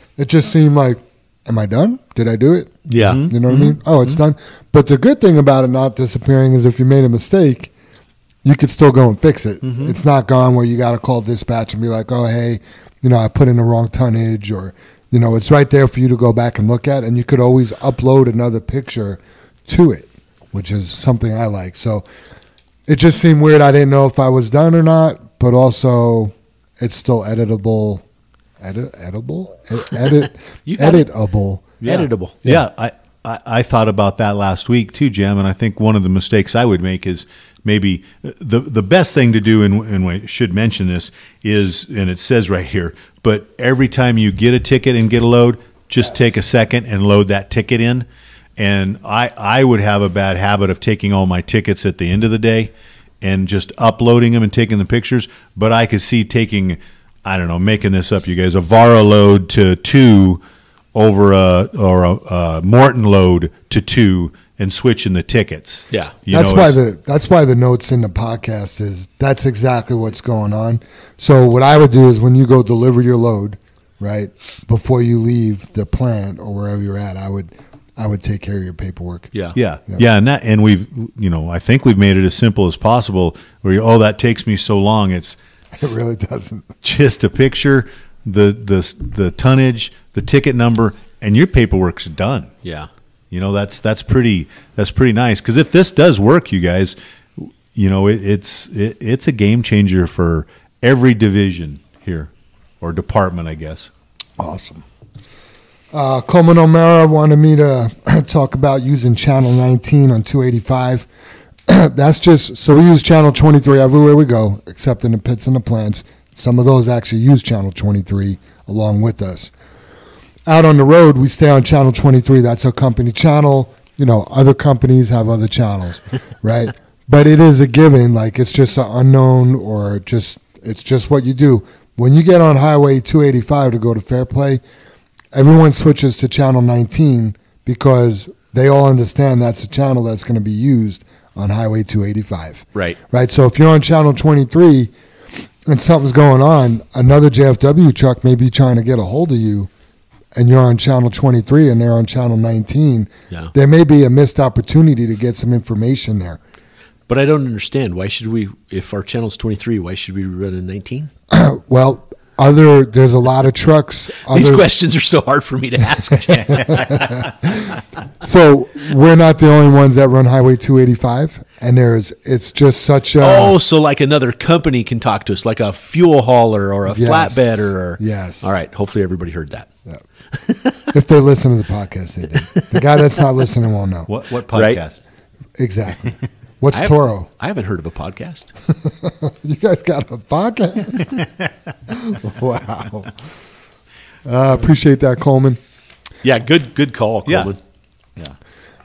seemed like, am I done? Did I do it? Yeah. You know what I mean? Oh, it's done. But the good thing about it not disappearing is if you made a mistake, you could still go and fix it. It's not gone where you got to call dispatch and be like, oh, hey, I put in the wrong tonnage, or, it's right there for you to go back and look at. And you could always upload another picture to it, which is something I like. So it just seemed weird. I didn't know if I was done or not, but also it's still editable. Editable. Yeah. Editable. Yeah, I thought about that last week too, Jim, and I think one of the mistakes I would make is maybe the best thing to do, and I should mention this, is, and it says right here, but every time you get a ticket and get a load, just take a second and load that ticket in. And I would have a bad habit of taking all my tickets at the end of the day and just uploading them and taking the pictures, but I could see taking, I don't know, making this up, you guys, a Vara load to 2 over a Morton load to 2 and switching the tickets. Yeah. That's why the notes in the podcast is that's exactly what's going on. So what I would do is when you go deliver your load, right, before you leave the plant or wherever you're at, I would I would take care of your paperwork. Yeah. Yeah. And we've, I think we've made it as simple as possible where that takes me so long. It really doesn't. Just a picture, the tonnage, the ticket number, and your paperwork's done. Yeah. That's pretty nice. Cause if this does work, you guys, it's a game changer for every division here or department, I guess. Awesome. Coleman O'Mara wanted me to talk about using channel 19 on 285. That's just, so we use channel 23 everywhere we go, except in the pits and the plants. Some of those actually use channel 23 along with us. Out on the road, we stay on channel 23. That's our company channel. Other companies have other channels, right? But it is a given. Like, it's just an unknown, or it's just what you do. When you get on Highway 285 to go to Fairplay, everyone switches to channel 19 because they all understand that's the channel that's going to be used on Highway 285. Right. Right. So if you're on channel 23 and something's going on, another JFW truck may be trying to get a hold of you, and you're on channel 23 and they're on channel 19. Yeah. There may be a missed opportunity to get some information there. But I don't understand. Why should we, if our channel's 23, why should we run a 19? Well, there's a lot of trucks. These questions are so hard for me to ask. So we're not the only ones that run Highway 285, and it's just such a... Oh, so like another company can talk to us, like a fuel hauler or a flatbedder. Or, yes. All right. Hopefully everybody heard that. Yeah. If they listen to the podcast, they did. The guy that's not listening won't know. What podcast? Right? Exactly. What's Toro? I haven't heard of a podcast. You guys got a podcast? Wow. Appreciate that, Coleman. Yeah, good call, Coleman. Yeah.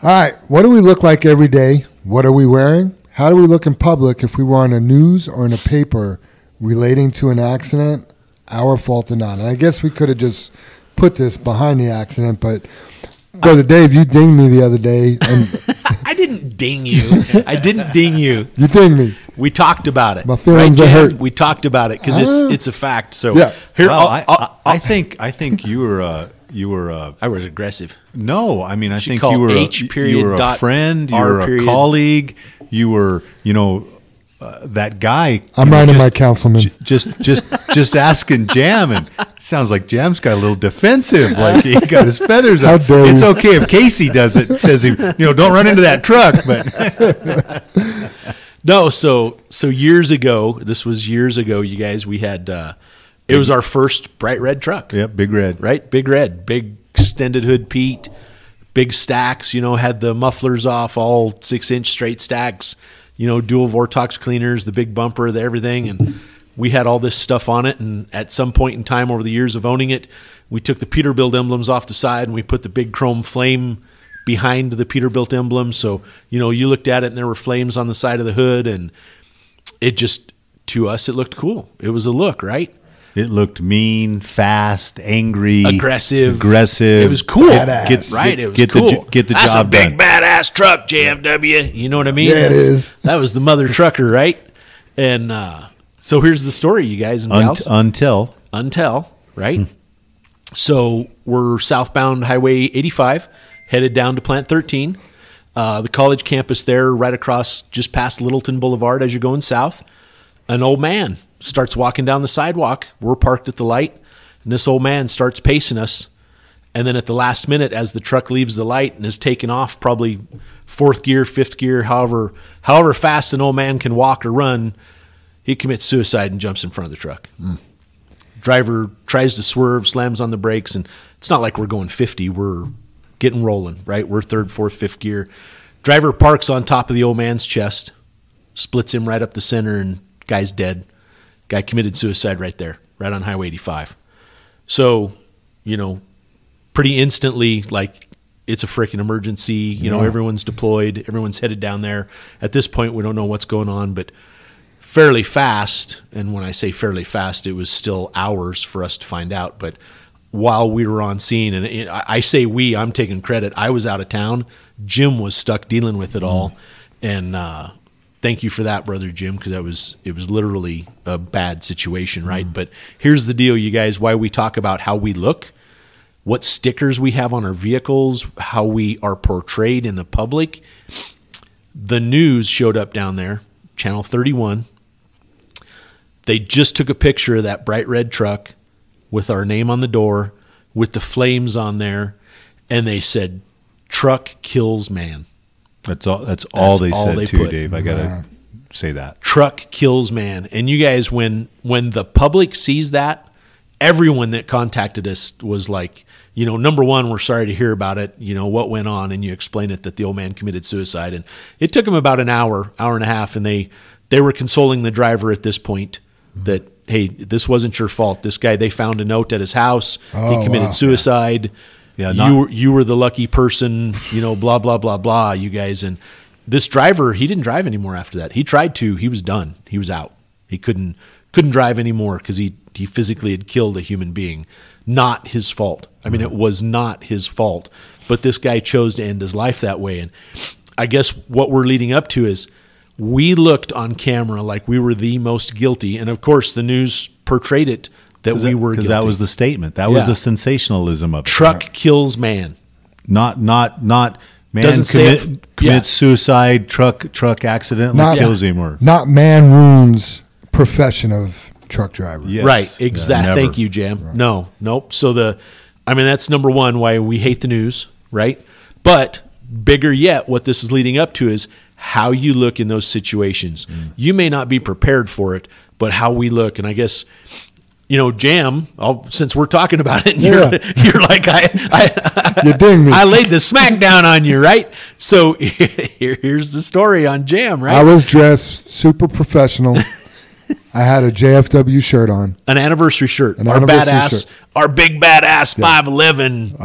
All right. What do we look like every day? What are we wearing? How do we look in public if we were on the news or in a paper relating to an accident, our fault or not? And I guess we could have just put this behind the accident, but Brother Dave, you dinged me the other day. And I didn't ding you. I didn't ding you. You dinged me. We talked about it. My feelings are hurt. We talked about it because it's a fact. So yeah. Here, well, I think you were I was aggressive. No, I mean I think call you were H period you were a dot friend. You R were period. a colleague. You were that guy. I'm writing my councilman. Just asking Jam, and sounds like Jam's got a little defensive, like he got his feathers How up. dare It's you. okay if Casey does it. Says he, don't run into that truck. But No, so years ago, this was years ago, you guys, we had it was our first bright red truck. yep, big red. Right? Big red, big extended hood Pete, big stacks, had the mufflers off, all 6-inch straight stacks, dual Vortox cleaners, the big bumper, the everything. And we had all this stuff on it. And at some point in time over the years of owning it, we took the Peterbilt emblems off the side and we put the big chrome flame behind the Peterbilt emblem. So, you looked at it and there were flames on the side of the hood, and it just, to us, it looked cool. It was a look, right? It looked mean, fast, angry, Aggressive. It was cool. Badass. Right? It was cool. Get the That's job a big done. badass truck, JFW. You know what I mean? Yeah, it is. That was the mother trucker, right? And so here's the story, you guys and gals. Until, right? So we're southbound Highway 85, headed down to Plant 13. The college campus there, right across, just past Littleton Boulevard as you're going south. An old man starts walking down the sidewalk. We're parked at the light, and this old man starts pacing us. And then at the last minute, as the truck leaves the light and is taking off, probably 4th gear, 5th gear, however fast an old man can walk or run, he commits suicide and jumps in front of the truck. Driver tries to swerve, slams on the brakes, and it's not like we're going 50. We're getting rolling, right? We're 3rd, 4th, 5th gear. Driver parks on top of the old man's chest, splits him right up the center, and guy's dead. Guy committed suicide right there, right on Highway 85. So, pretty instantly, like, it's a freaking emergency. Everyone's deployed. Everyone's headed down there. At this point, we don't know what's going on, but fairly fast, and when I say fairly fast, it was still hours for us to find out, but while we were on scene, and I say we, I'm taking credit. I was out of town. Jim was stuck dealing with it all, and thank you for that, Brother Jim, because it was literally a bad situation, right? But here's the deal, you guys, why we talk about how we look. what stickers we have on our vehicles, how we are portrayed in the public. The news showed up down there, Channel 31. They just took a picture of that bright red truck with our name on the door, with the flames on there, and they said, "Truck kills man." That's all they said too, put. Dave. I gotta say that. Truck kills man. And you guys, when the public sees that, everyone that contacted us was like, number one, we're sorry to hear about it. What went on, and you explain it that the old man committed suicide. And it took them about an hour and a half, and they were consoling the driver at this point that, hey, this wasn't your fault. This guy, they found a note at his house. He committed suicide. Yeah, you were the lucky person, blah, blah, blah, blah, you guys. And this driver, he didn't drive anymore after that. He tried to. He was done. He was out. He couldn't drive anymore because he physically had killed a human being. Not his fault. I mean, it was not his fault. But this guy chose to end his life that way. And I guess what we're leading up to is we looked on camera like we were the most guilty. And, of course, the news portrayed it that we were guilty. Because that was the statement. That was the sensationalism of it. Truck kills man. Not man Doesn't commits suicide, truck accidentally kills him. Or not man ruins profession of truck driver. Yes. Right, exactly. Yeah, Thank you, Jam. Right. Nope. So that's number one, why we hate the news, right? But bigger yet, what this is leading up to is how you look in those situations. You may not be prepared for it, but how we look. And I guess, Jam, since we're talking about it, and you're like, you ding me. I laid the smack down on you, right? So here's the story on Jam, right? I was dressed super professional. I had a JFW shirt on. An anniversary shirt. Our big badass 511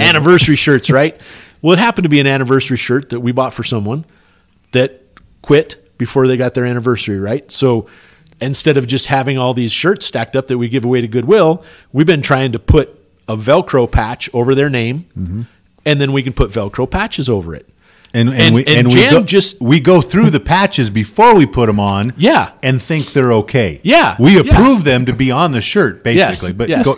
anniversary shirts, right? Well, it happened to be an anniversary shirt that we bought for someone that quit before they got their anniversary, right? So instead of just having all these shirts stacked up that we give away to Goodwill, we've been trying to put a Velcro patch over their name, and then we can put Velcro patches over it. And we go through the patches before we put them on, and think they're okay. Yeah, we approve them to be on the shirt, basically.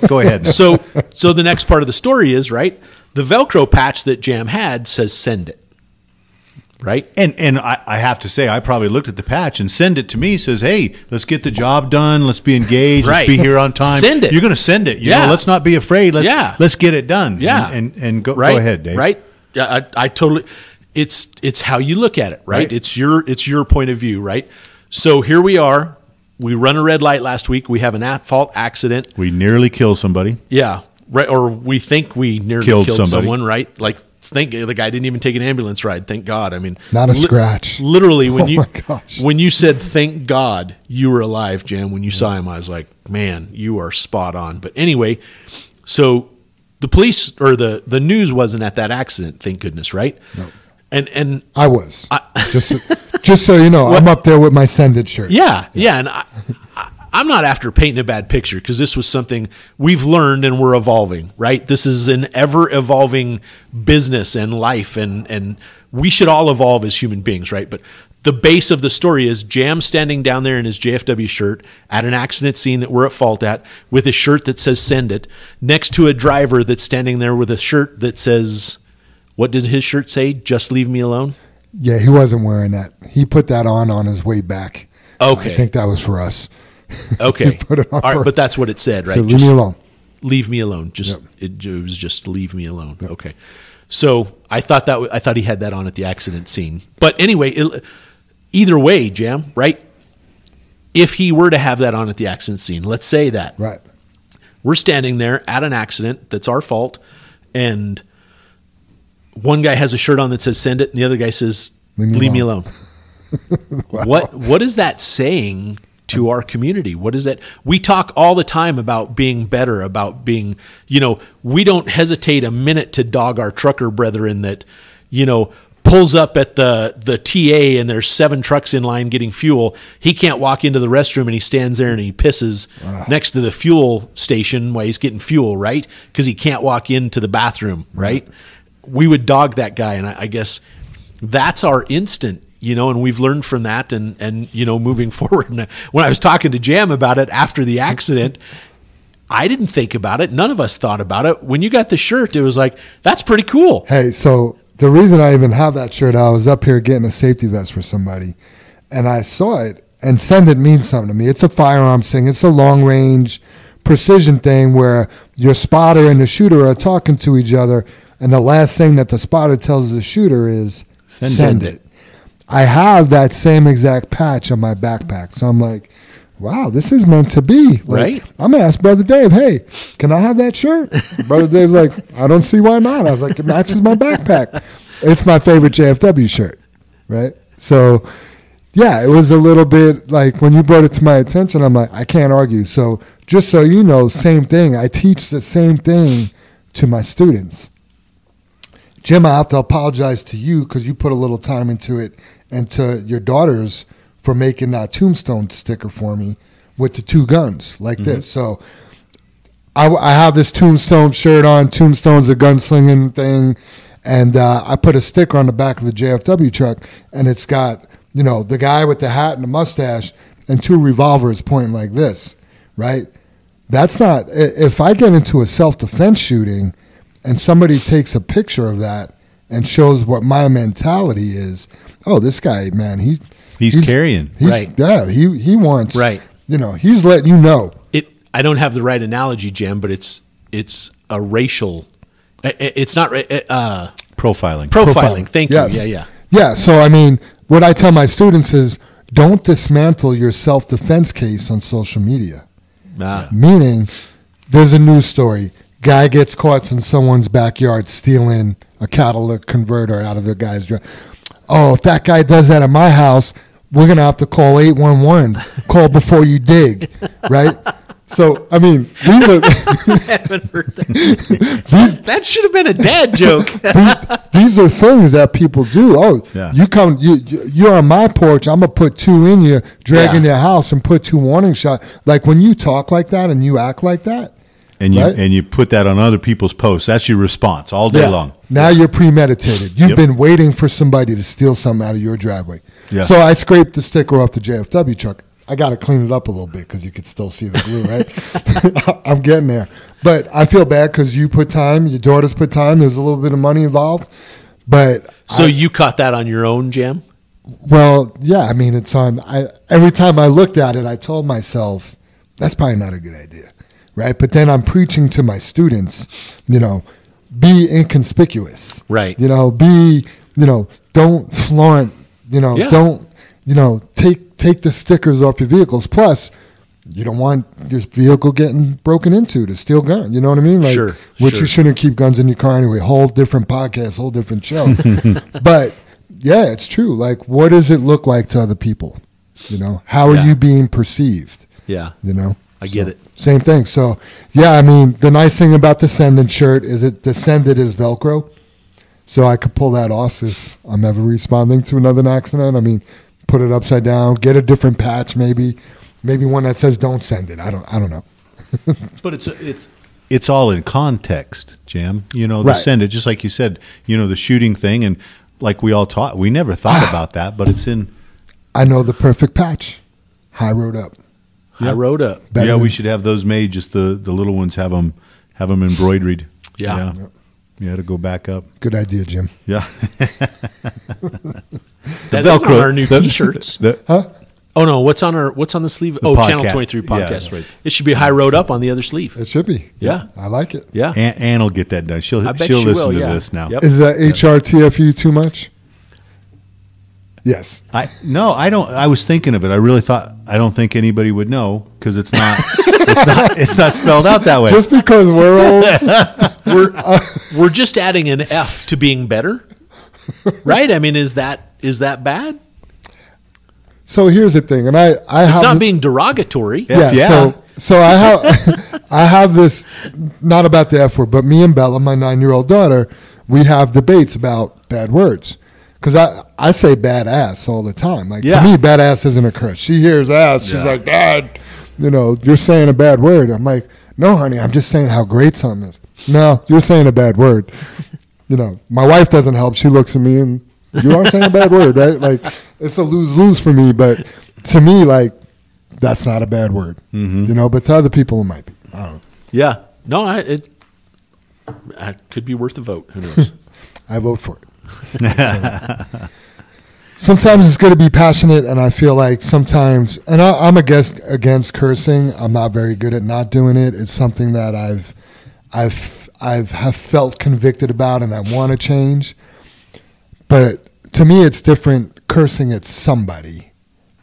Go ahead. Now. So the next part of the story is right. The Velcro patch that Jam had says "Send it." Right. And I have to say, I probably looked at the patch and send it to me. Says, hey, let's get the job done. Let's be engaged. Let's be here on time. Send it. You're going to send it. You know, let's not be afraid. Let's get it done. Yeah. And go ahead, Dave. Right. Yeah. I totally. It's how you look at it. Right. It's your point of view. Right. So here we are. We run a red light last week. We have an at-fault accident. We nearly kill somebody. Yeah. Right. Or we think we nearly killed someone. Right. Like. Thank the guy didn't even take an ambulance ride. Thank God. I mean, not a scratch. Literally, when you said "thank God" you were alive, Jam. When you saw him, I was like, "Man, you are spot on." But anyway, so the police or the news wasn't at that accident. Thank goodness, right? No. And I was just so you know, I'm up there with my "Send It" shirt. Yeah, and I'm not after painting a bad picture because this was something we've learned and we're evolving, right? This is an ever-evolving business and life, and we should all evolve as human beings, right? But the base of the story is Jam standing down there in his JFW shirt at an accident scene that we're at fault at with a shirt that says "Send It," next to a driver that's standing there with a shirt that says, what did his shirt say? "Just leave me alone"? Yeah, he wasn't wearing that. He put that on his way back. Okay. I think that was for us. Okay. All right, but that's what it said, right? So leave me alone. Leave me alone. Just it was just leave me alone. Yep. Okay. So I thought he had that on at the accident scene. But anyway, either way, Jam, right? If he were to have that on at the accident scene, let's say that. Right. We're standing there at an accident that's our fault, and one guy has a shirt on that says "Send It," and the other guy says "Leave me alone." Wow. What is that saying to our community? What is that? We talk all the time about being better, about being, we don't hesitate a minute to dog our trucker brethren that, pulls up at the TA and there's 7 trucks in line getting fuel. He can't walk into the restroom and he stands there and he pisses next to the fuel station while he's getting fuel, right? Because he can't walk into the bathroom, right? We would dog that guy, and I guess that's our instant. And we've learned from that and moving forward. And when I was talking to Jam about it after the accident, I didn't think about it. None of us thought about it. When you got the shirt, it was like, that's pretty cool. Hey, so the reason I even have that shirt, I was up here getting a safety vest for somebody, and I saw it, and send it means something to me. It's a firearms thing. It's a long-range precision thing where your spotter and the shooter are talking to each other, and the last thing that the spotter tells the shooter is, send it. I have that same exact patch on my backpack, so I'm like, wow, this is meant to be. Like, right. I'm going to ask Brother Dave, hey, can I have that shirt? Brother Dave's like, I don't see why not. I was like, it matches my backpack. It's my favorite JFW shirt, right? So, yeah, it was a little bit like when you brought it to my attention, I'm like, I can't argue. So just so you know, same thing. I teach the same thing to my students. Jim, I have to apologize to you because you put a little time into it and to your daughters for making that tombstone sticker for me with the 2 guns like this. So I have this tombstone shirt on. Tombstone's a gunslinging thing. And I put a sticker on the back of the JFW truck, and it's got, you know, the guy with the hat and the mustache and 2 revolvers pointing like this, right? That's not, if I get into a self-defense shooting and somebody takes a picture of that and shows what my mentality is, oh, this guy, man, he's carrying. Right. Yeah, he wants, right. You know, he's letting you know. I don't have the right analogy, Jim, but it's a racial, it's not, Profiling. profiling. Thank Yes. you. Yeah. Yeah, so I mean, what I tell my students is don't dismantle your self-defense case on social media. Meaning, there's a news story. Guy gets caught in someone's backyard stealing a catalytic converter out of their guy's drive. Oh, if that guy does that at my house, we're going to have to call 811. Call before you dig, right? So, I mean, these are I haven't heard that. That should have been a dad joke. these are things that people do. Oh, Yeah. you're on my porch. I'm gonna put 2 in you, drag in your house, and put 2 warning shots. Like when you talk like that and you act like that, And you right? and you put that on other people's posts. That's your response all day long. Now you're premeditated. You've Yep. been waiting for somebody to steal something out of your driveway. Yeah. So I scraped the sticker off the JFW truck. I got to clean it up a little bit because you could still see the glue, right? I'm getting there. But I feel bad because you put time, your daughters put time. There's a little bit of money involved. But So you caught that on your own, Jim? well, yeah, I mean, it's on. Every time I looked at it, I told myself, that's probably not a good idea, right? But then I'm preaching to my students, you know, be inconspicuous. Right. You know, don't flaunt, Yeah. don't, take the stickers off your vehicles. Plus, you don't want your vehicle getting broken into to steal gun. You know what I mean? Like, Sure, which sure. you shouldn't keep guns in your car anyway. Whole different podcast, whole different show. But yeah, it's true. Like, what does it look like to other people? You know, how are Yeah. you being perceived? Yeah. You know, I get So, it. Same thing. So, yeah, I mean, the nice thing about the Sended shirt is the Sended is Velcro. So I could pull that off if I'm ever responding to another accident. I mean, put it upside down, get a different patch, maybe one that says "Don't send it." I don't know. But it's all in context, Jim. You know, the Right. send it, just like you said, the shooting thing, and like we all taught, we never thought about that, but it's in. I know the perfect patch. High Road Up. I rode up. Better yeah, we than- should have those made. Just the little ones have them embroidered. Yeah. Yeah, to go back up. Good idea, Jim. Yeah. That's Velcro. on our new T-shirts. Huh? Oh no, what's on the sleeve? Channel podcast. 23 podcast. Yeah. Right. It should be High Road Up on the other sleeve. It should be. Yeah. I like it. Yeah. Ann will get that done. She'll I bet she'll she listen will, to yeah. this now. Yep. Is that HRTFU too much? Yes. No, I don't. I was thinking of it. I don't think anybody would know because it's not. it's not spelled out that way. Just because we're old. We're just adding an F to being better. Right? I mean, is that bad? So here's the thing, and I It's have not being derogatory. yeah. Yeah. So I have I have this, not about the F word, but me and Bella, my 9-year-old daughter, we have debates about bad words. Because I say badass all the time. Like, Yeah. to me, badass isn't a curse. She hears ass. She's like, Dad, you're saying a bad word. I'm like, no, honey, I'm just saying how great something is. No, you're saying a bad word. My wife doesn't help. She looks at me and you are saying a bad word, right? Like, it's a lose-lose for me. But to me, like, that's not a bad word. But to other people, it might be. I don't know. Yeah. No, it could be worth a vote. Who knows? I vote for it. Sometimes it's good to be passionate, and I feel like sometimes, and I'm against cursing. I'm not very good at not doing it. It's something that I've felt convicted about, and I want to change. But to me, it's different cursing at somebody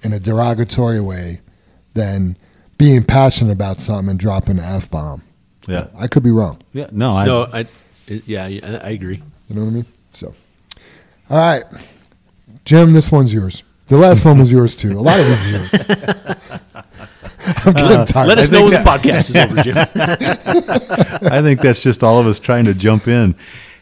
in a derogatory way than being passionate about something and dropping an F-bomb. Yeah. I could be wrong. Yeah. No, I agree. You know what I mean? So, all right. Jim, this one's yours. The last one was yours, too. A lot of these are yours. I'm getting tired. Let us know when the podcast is over, Jim. I think that's just all of us trying to jump in.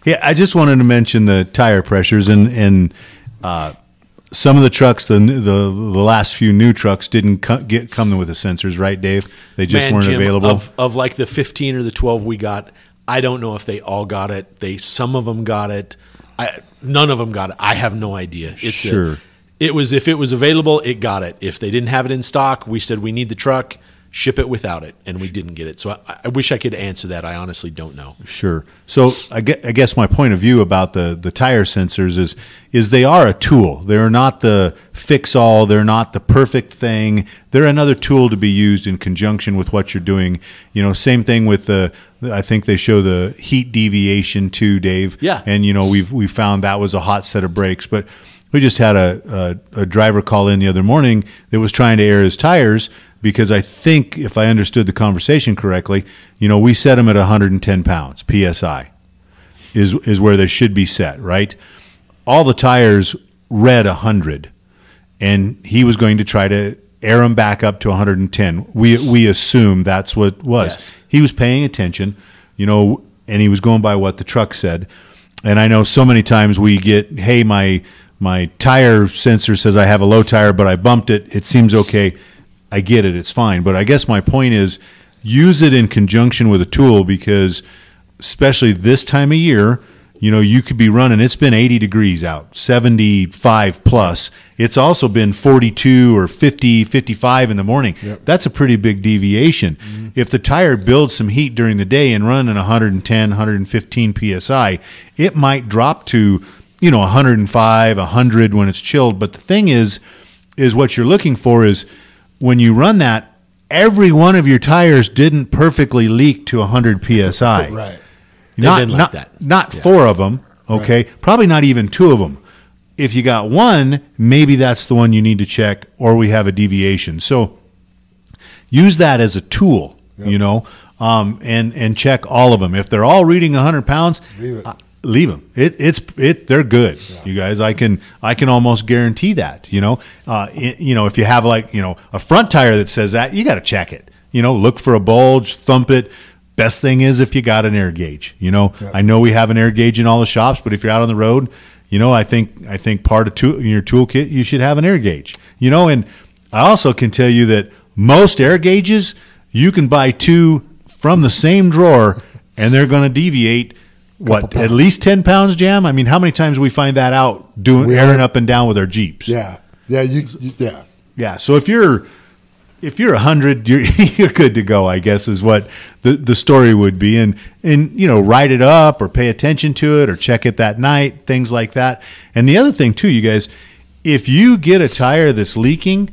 Yeah, I just wanted to mention the tire pressures and some of the trucks, the last few new trucks didn't come with the sensors, right, Dave? They just weren't Jim, available. Of like the 15 or the 12 we got, I don't know if they all got it. Some of them got it. None of them got it. I have no idea. Sure. If it was available, it got it. If they didn't have it in stock, we said we need the truck, ship it without it, and we didn't get it. So I wish I could answer that. I honestly don't know. Sure. So I guess my point of view about the tire sensors is they are a tool. They're not the fix-all. They're not the perfect thing. They're another tool to be used in conjunction with what you're doing. Same thing with I think they show the heat deviation too, Dave. Yeah. And we found that was a hot set of brakes, but we just had a driver call in the other morning that was trying to air his tires because I think, if I understood the conversation correctly, we set them at 110 pounds, PSI, is where they should be set, right? All the tires read 100, and he was going to try to air them back up to 110. We assume that's what it was. Yes. He was paying attention, and he was going by what the truck said. And I know so many times we get, hey, my tire sensor says I have a low tire, but I bumped it. It seems okay. I get it. It's fine. But I guess my point is use it in conjunction with a tool because especially this time of year, you could be running. It's been 80 degrees out, 75 plus. It's also been 42 or 50, 55 in the morning. Yep. That's a pretty big deviation. Mm-hmm. If the tire builds some heat during the day and running 110, 115 PSI, it might drop to 105, 100 when it's chilled. But the thing is what you're looking for is when you run that, every one of your tires didn't perfectly leak to 100 PSI. Right. Not four of them, okay? Right. Probably not even two of them. If you got one, maybe that's the one you need to check or we have a deviation. So use that as a tool, and check all of them. If they're all reading 100 pounds, leave them. They're good, you guys. I can almost guarantee that. If you have a front tire that says that, you got to check it. Look for a bulge, thump it. Best thing is if you got an air gauge. I know we have an air gauge in all the shops, but if you're out on the road, I think part of your toolkit you should have an air gauge. And I also can tell you that most air gauges you can buy two from the same drawer, and they're going to deviate. At least 10 pounds, Jam? I mean, how many times do we find that out airing up and down with our Jeeps? Yeah. Yeah. So if you're 100, you're good to go, I guess, is what the story would be. And write it up or pay attention to it or check it that night, things like that. And the other thing, too, you guys, if you get a tire that's leaking,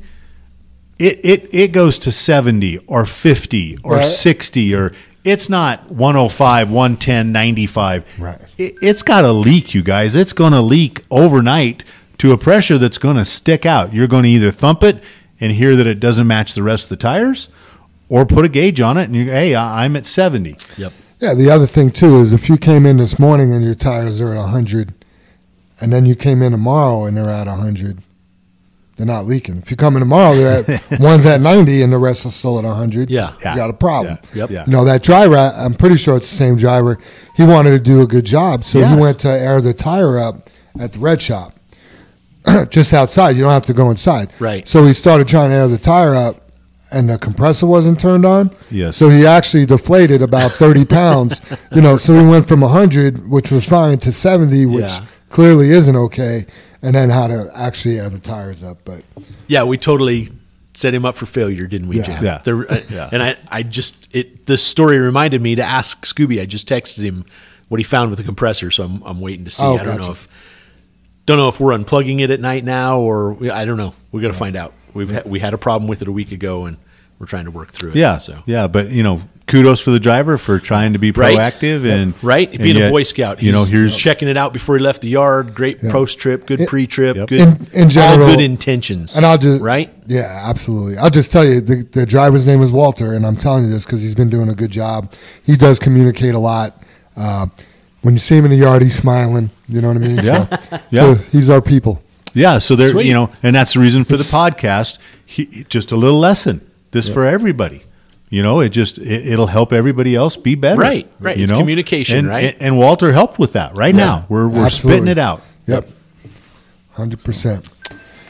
it goes to 70 or 50 or 60 or it's not 105, 110, 95. Right. It's got to leak, you guys. It's going to leak overnight to a pressure that's going to stick out. You're going to either thump it and hear that it doesn't match the rest of the tires or put a gauge on it and hey, I'm at 70. Yep. Yeah, the other thing, too, is if you came in this morning and your tires are at 100 and then you came in tomorrow and they're at 100, they're not leaking. If you come in tomorrow, one's at 90 and the rest is still at 100. Yeah. You got a problem. Yeah. Yep. Yeah. That driver, I'm pretty sure it's the same driver. He wanted to do a good job, so he went to air the tire up at the red shop, just outside. You don't have to go inside. Right. So he started trying to air the tire up, and the compressor wasn't turned on. Yes. So he actually deflated about 30 pounds. So he went from 100, which was fine, to 70, which clearly isn't okay. And then how to actually air the tires up. But yeah, we totally set him up for failure, didn't we, Yeah. Jam? Yeah. And this story reminded me to ask Scooby. I just texted him what he found with the compressor, so I'm waiting to see. Oh, I don't gotcha. know if we're unplugging it at night now, or I don't know. We got to find out. We had a problem with it a week ago, and we're trying to work through it. Yeah. So But kudos for the driver for trying to be Right. proactive and being yet, a Boy Scout. here's checking it out before he left the yard. Great post trip, good pre trip, Yep. good In general- all good intentions. And I'll just right. Yeah, absolutely. I'll just tell you the driver's name is Walter, and I'm telling you this because he's been doing a good job. He does communicate a lot. When you see him in the yard, he's smiling. You know what I mean? Yeah. So, Yeah. so he's our people. Yeah, so there, Sweet. and that's the reason for the podcast. Just a little lesson. This for everybody. It'll help everybody else be better. Right. It's communication, and, right? And Walter helped with that. Right now, we're Absolutely. spitting it out. Yep. 100%.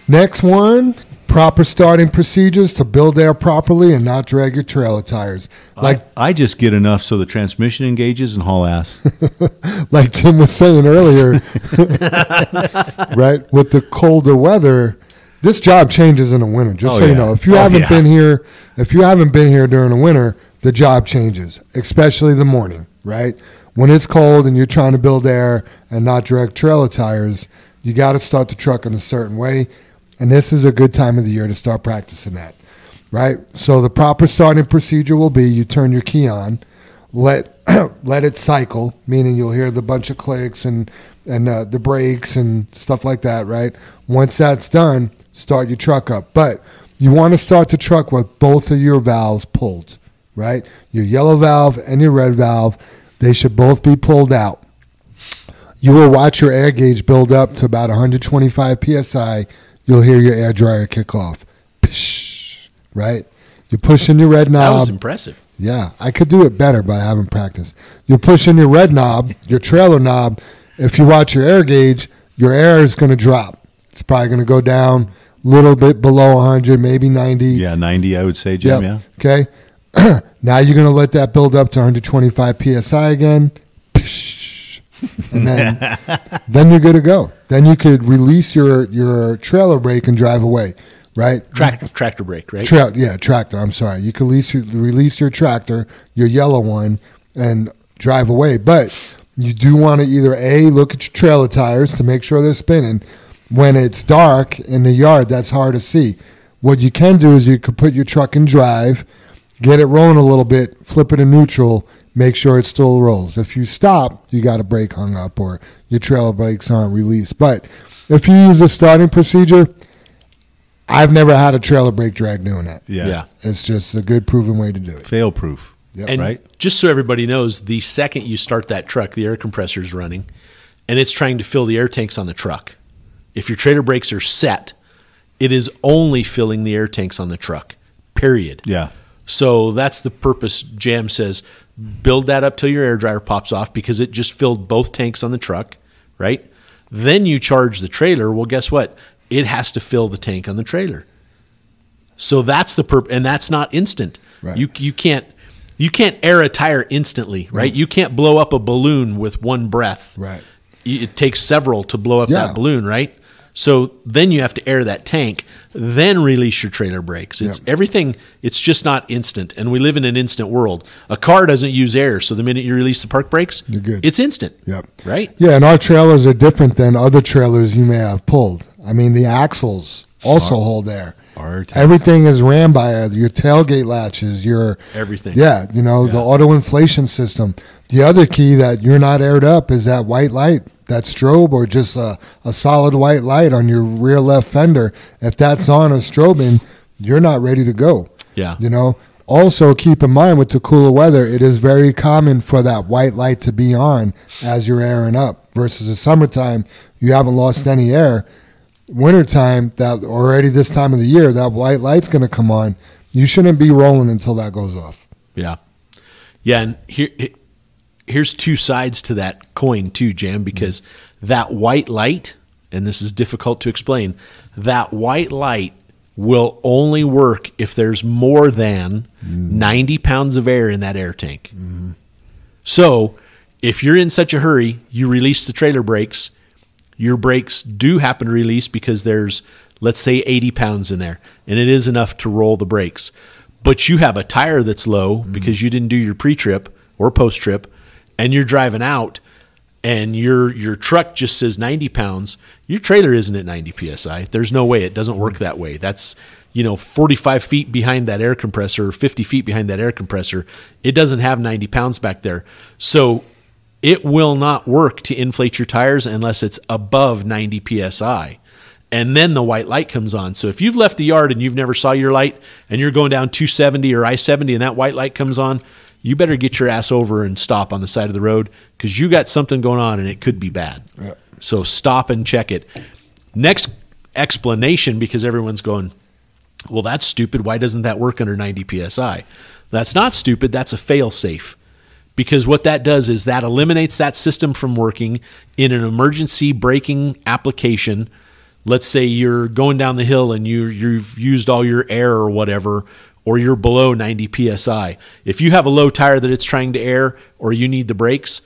Next one, proper starting procedures to build air properly and not drag your trailer tires. I just get enough so the transmission engages and haul ass. Like Jim was saying earlier, right? With the colder weather, this job changes in the winter. Just so you know, if you haven't been here during the winter, the job changes, especially the morning, right? When it's cold and you're trying to build air and not drag trailer tires, you got to start the truck in a certain way, and this is a good time of the year to start practicing that, right? So the proper starting procedure will be you turn your key on, let it cycle, meaning you'll hear the bunch of clicks and the brakes and stuff like that, right? Once that's done, start your truck up. But you want to start the truck with both of your valves pulled, right? Your yellow valve and your red valve, they should both be pulled out. You will watch your air gauge build up to about 125 PSI. You'll hear your air dryer kick off. Psh, right? You're pushing your red knob. That was impressive. Yeah, I could do it better, but I haven't practiced. You're pushing your red knob, your trailer knob. If you watch your air gauge, your air is going to drop. It's probably going to go down a little bit below 100, maybe 90. Yeah, 90, I would say, Jim. Yep. Yeah. Okay. Now you're going to let that build up to 125 PSI again. And then you're good to go. Then you could release your trailer brake and drive away, right? Tractor brake, right? Tractor. I'm sorry. You can release your tractor, your yellow one, and drive away. But you do want to either look at your trailer tires to make sure they're spinning. When it's dark in the yard, that's hard to see. What you can do is you could put your truck in drive, get it rolling a little bit, flip it in neutral, make sure it still rolls. If you stop, you got a brake hung up or your trailer brakes aren't released. But if you use a starting procedure, I've never had a trailer brake drag doing that. Yeah. It's just a good proven way to do it. Fail proof. Yep. And Right. just so everybody knows, the second you start that truck, the air compressor is running, and it's trying to fill the air tanks on the truck. If your trailer brakes are set, it is only filling the air tanks on the truck, period. Yeah. So that's the purpose. Jam says, build that up till your air dryer pops off because it just filled both tanks on the truck, right? Then you charge the trailer. Well, guess what? It has to fill the tank on the trailer. So that's the purpose, and that's not instant. Right. You can't air a tire instantly, right? You can't blow up a balloon with one breath. Right. It takes several to blow up Yeah. that balloon, right? So then you have to air that tank, then release your trailer brakes. It's everything. It's just not instant, and we live in an instant world. A car doesn't use air, so the minute you release the park brakes, You're good. It's instant. Yep. Right. Yeah, and our trailers are different than other trailers you may have pulled. I mean, the axles also hold air. Everything is ran by air. Your tailgate latches, your Everything. Yeah, the auto inflation system. The other key that you're not aired up is that white light, that strobe, or just a solid white light on your rear left fender. If that's on or strobing, you're not ready to go. Yeah. Also, keep in mind with the cooler weather, it is very common for that white light to be on as you're airing up. Versus the summertime, you haven't lost any air. Wintertime, that already this time of the year, that white light's going to come on. You shouldn't be rolling until that goes off. Yeah. Yeah, and here's two sides to that coin too, Jam, because that white light, and this is difficult to explain, that white light will only work if there's more than 90 pounds of air in that air tank. So if you're in such a hurry, you release the trailer brakes, your brakes do happen to release because there's let's say 80 pounds in there, and it is enough to roll the brakes. But you have a tire that's low because you didn't do your pre-trip or post-trip, and you're driving out, and your truck just says 90 pounds, your trailer isn't at 90 PSI. There's no way. It doesn't work that way. That's, 45 feet behind that air compressor, or 50 feet behind that air compressor. It doesn't have 90 pounds back there. So it will not work to inflate your tires unless it's above 90 PSI. And then the white light comes on. So if you've left the yard and you've never saw your light, and you're going down 270 or I-70 and that white light comes on, you better get your ass over and stop on the side of the road, because you got something going on and it could be bad. Yeah. So stop and check it. Next explanation, because everyone's going, well, that's stupid. Why doesn't that work under 90 PSI? That's not stupid. That's a fail-safe. Because what that does is that eliminates that system from working in an emergency braking application. Let's say you're going down the hill and you've used all your air or whatever, or you're below 90 PSI. If you have a low tire that it's trying to air, or you need the brakes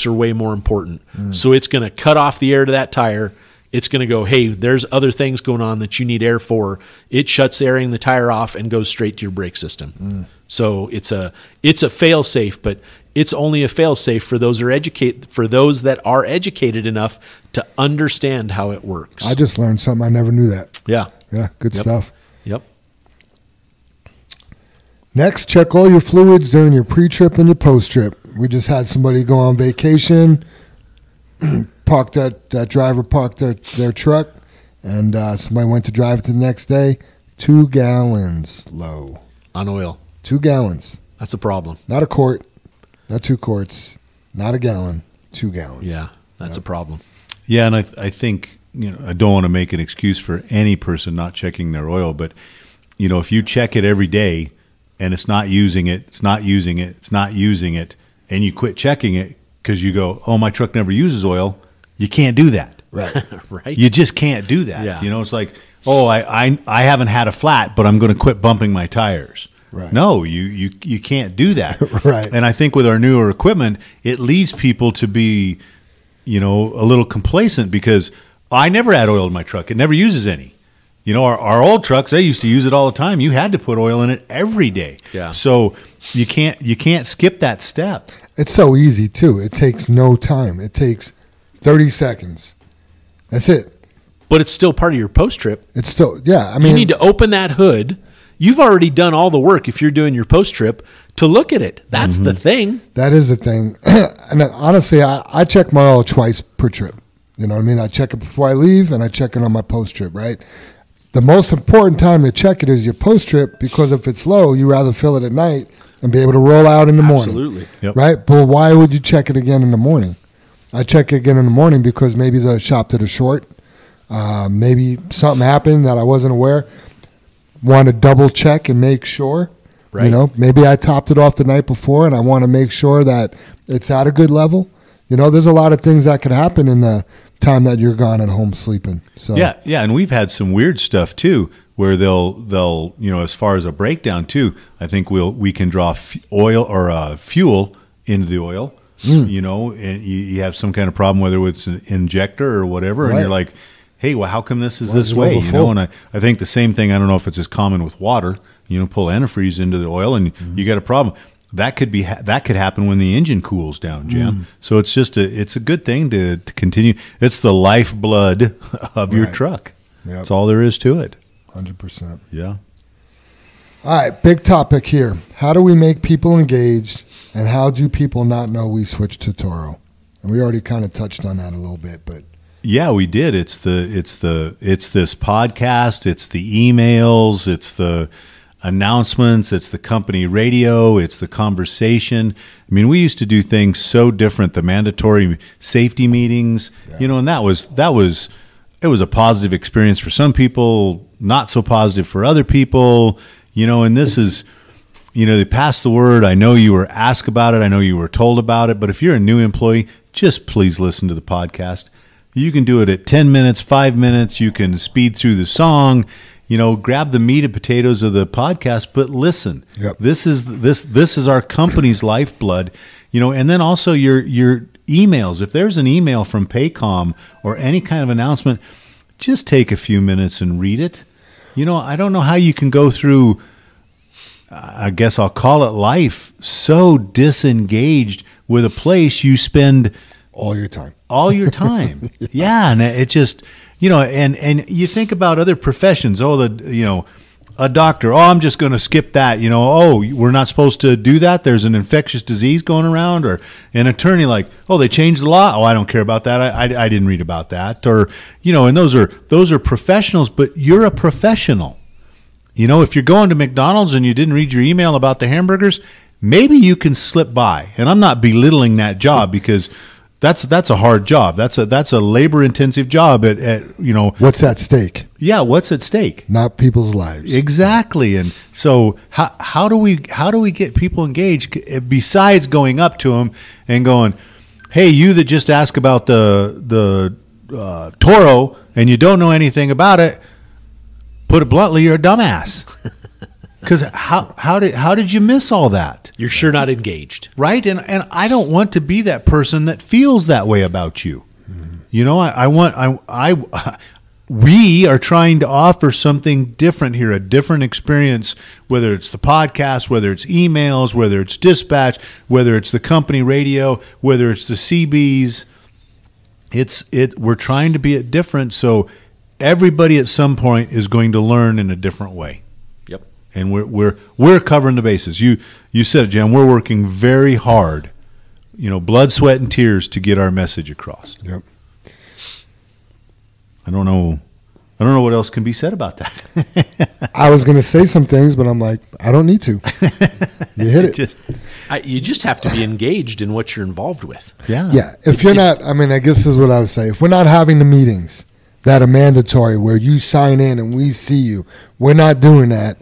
are way more important. So it's going to cut off the air to that tire. It's going to go, hey, there's other things going on that you need air for. It shuts airing the tire off and goes straight to your brake system. So it's a fail-safe, but it's only a fail-safe for those that are educated enough to understand how it works. I just learned something. I never knew that. Yeah. Yeah, good stuff. Yep. Next, check all your fluids during your pre-trip and your post-trip. We just had somebody go on vacation, that driver parked their truck, and somebody went to drive it the next day. 2 gallons low. On oil. 2 gallons. That's a problem. Not a quart, not 2 quarts, not a gallon, 2 gallons. Yeah, that's a problem. Yeah, and I think, I don't want to make an excuse for any person not checking their oil, but, if you check it every day and it's not using it, and you quit checking it because you go, oh, my truck never uses oil, you can't do that. Right. Right. You just can't do that. Yeah. It's like, oh, I haven't had a flat, but I'm going to quit bumping my tires. Right. No, you can't do that. Right. And I think with our newer equipment, it leads people to be, a little complacent, because I never had oil in my truck. It never uses any. Our old trucks, they used to use it all the time. You had to put oil in it every day. Yeah. So you can't skip that step. It's so easy, too. It takes no time. It takes 30 seconds. That's it. But it's still part of your post-trip. It's still, yeah. I mean, you need to open that hood. You've already done all the work, if you're doing your post-trip, to look at it. That's the thing. That is the thing. And honestly, I check my oil twice per trip. You know what I mean? I check it before I leave, and I check it on my post-trip, right? The most important time to check it is your post-trip, because if it's low, you rather fill it at night and be able to roll out in the morning. Absolutely. Yep. Right? But why would you check it again in the morning? I check it again in the morning because maybe the shop did a short. Maybe something happened that I wasn't aware. Want to double check and make sure. Right. Maybe I topped it off the night before, and I want to make sure that it's at a good level. There's a lot of things that could happen in the time that you're gone at home sleeping. So yeah, and we've had some weird stuff too, where they'll as far as a breakdown too. I think we can draw oil or fuel into the oil. And you have some kind of problem, whether it's an injector or whatever, and you're like, hey, well, how come this is this way? And I think the same thing. I don't know if it's as common with water. Pull antifreeze into the oil, and you got a problem. That could happen when the engine cools down, Jim. So it's a good thing to continue. It's the lifeblood of your truck. Yep. That's all there is to it. 100%. Yeah. All right, big topic here. How do we make people engaged, and how do people not know we switched to Toro? And we already kind of touched on that a little bit, but yeah, we did. It's this podcast, it's the emails, it's the announcements, it's the company radio, it's the conversation. I mean, we used to do things so different, the mandatory safety meetings, and it was a positive experience for some people, not so positive for other people, and this is, they pass the word. I know you were asked about it. I know you were told about it, but if you're a new employee, just please listen to the podcast. You can do it at 10 minutes, 5 minutes. You can speed through the song. Grab the meat and potatoes of the podcast, but listen. Yep. This is our company's lifeblood, and then also your emails. If there's an email from Paycom or any kind of announcement, just take a few minutes and read it. You know, I don't know how you can go through, I guess I'll call it life, so disengaged with a place you spend All your time. Yeah. And it just, you know, and you think about other professions. Oh, a doctor. Oh, I'm just going to skip that. You know, oh, we're not supposed to do that. There's an infectious disease going around. Or an attorney, like, oh, they changed the law. Oh, I don't care about that. I didn't read about that. Or, you know, and those are professionals, but you're a professional. You know, if you're going to McDonald's and you didn't read your email about the hamburgers, maybe you can slip by. And I'm not belittling that job, because that's a hard job. That's a labor intensive job at you know. What's at stake? Yeah, what's at stake? Not people's lives. Exactly. And so how do we get people engaged besides going up to them and going, "Hey, you that just asked about the Toro and you don't know anything about it, put it bluntly, you're a dumbass." Because how did you miss all that? You're sure not engaged. Right? And I don't want to be that person that feels that way about you. Mm-hmm. You know, we are trying to offer something different here, a different experience, whether it's the podcast, whether it's emails, whether it's dispatch, whether it's the company radio, whether it's the CBs. We're trying to be it different, so everybody at some point is going to learn in a different way. And we're covering the bases. You said it, Jim. We're working very hard, you know, blood, sweat, and tears to get our message across. Yep. I don't know what else can be said about that. I was going to say some things, but I'm like, I don't need to. You hit it. You just have to be engaged in what you're involved with. Yeah. Yeah. If you're not, I mean, I guess this is what I would say. If we're not having the meetings that are mandatory where you sign in and we see you, we're not doing that.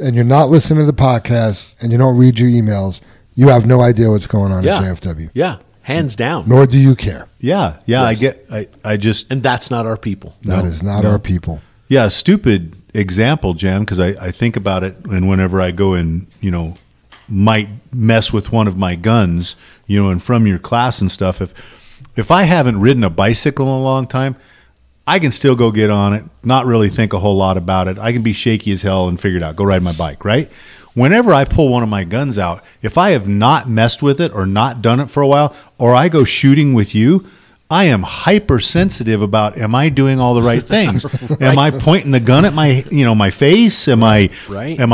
And you're not listening to the podcast, and you don't read your emails, you have no idea what's going on at JFW. Yeah, hands down. Nor do you care. Yeah. Yes. And that's not our people. That is not our people. Yeah, a stupid example, Jam, because I think about it, and whenever I go and, you know, might mess with one of my guns, you know, and from your class and stuff, if I haven't ridden a bicycle in a long time, I can still go get on it, not really think a whole lot about it. I can be shaky as hell and figure it out, go ride my bike, right? Whenever I pull one of my guns out, if I have not messed with it or not done it for a while, or I go shooting with you, I am hypersensitive about, am I doing all the right things? Right. Am I pointing the gun at my face? Am I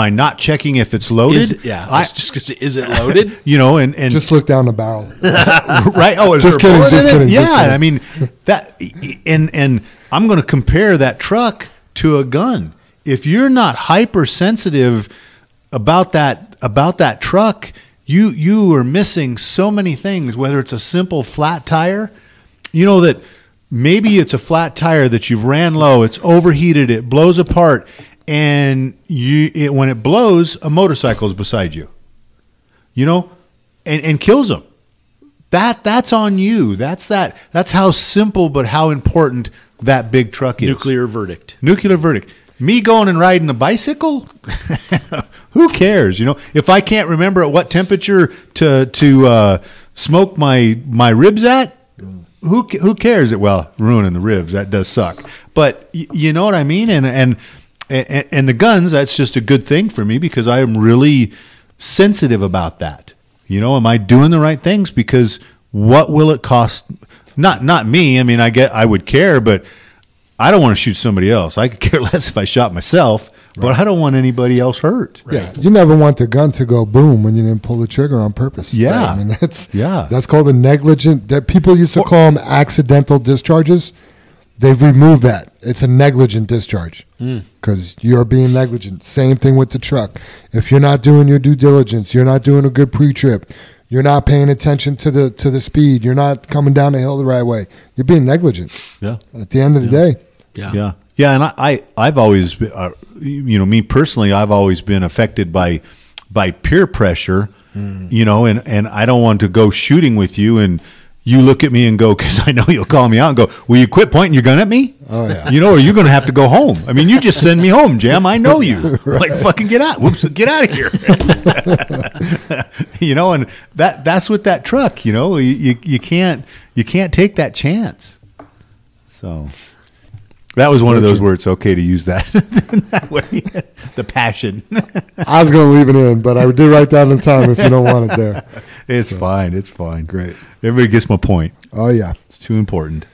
not checking if it's loaded? Is it loaded? You know, and just look down the barrel. Right? Oh, just kidding. Yeah, I mean that, and I'm going to compare that truck to a gun. If you're not hypersensitive about that truck, you are missing so many things. Whether it's a simple flat tire. You know that maybe it's a flat tire that you've ran low, it's overheated, it blows apart, and when it blows, a motorcycle is beside you. You know, and kills them. That's on you. That's how simple but how important that big truck is. Nuclear verdict. Me going and riding a bicycle? Who cares? You know, if I can't remember at what temperature to smoke my ribs at, who cares? Well, ruining the ribs, that does suck. But you know what I mean? And the guns, that's just a good thing for me because I am really sensitive about that. You know, am I doing the right things? Because what will it cost? Not me. I mean, I would care, but I don't want to shoot somebody else. I could care less if I shot myself, but I don't want anybody else hurt. Right. Yeah, you never want the gun to go boom when you didn't pull the trigger on purpose. Yeah, right? I mean that's called a negligent. That people used to call them accidental discharges. They've removed that. It's a negligent discharge because you're being negligent. Same thing with the truck. If you're not doing your due diligence, you're not doing a good pre-trip, you're not paying attention to the speed, you're not coming down the hill the right way, you're being negligent. Yeah. At the end of the day. Yeah. And I've always been, you know, me personally, I've always been affected by peer pressure, you know, and I don't want to go shooting with you and you look at me and go, because I know you'll call me out and go, will you quit pointing your gun at me? Oh, yeah. You know, or you're going to have to go home. I mean, you just send me home, Jam. I know you. Right. Like, fucking get out. Whoops, get out of here. You know, and that's with that truck, you know. You can't take that chance. So... That was one of those where it's okay to use that that way. The passion. I was going to leave it in, but I did write down the time if you don't want it there. It's fine. It's fine. Great. Everybody gets my point. Oh, yeah. It's too important.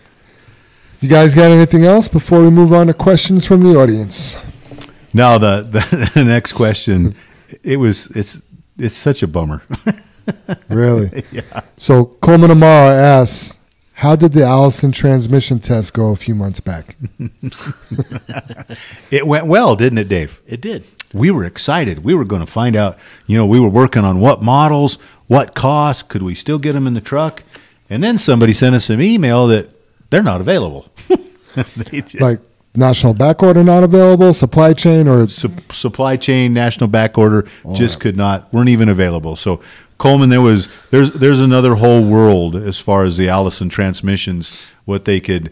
You guys got anything else before we move on to questions from the audience? Now the next question, it's such a bummer. Really? Yeah. So Coleman Amara asks, how did the Allison transmission test go a few months back? It went well, didn't it, Dave? It did. We were excited. We were going to find out, we were working on what models, what cost, could we still get them in the truck? And then somebody sent us an email that they're not available. They just, Like national backorder not available, supply chain, or supply chain, national back order just weren't even available. So Coleman, there's another whole world as far as the Allison transmissions, what they could,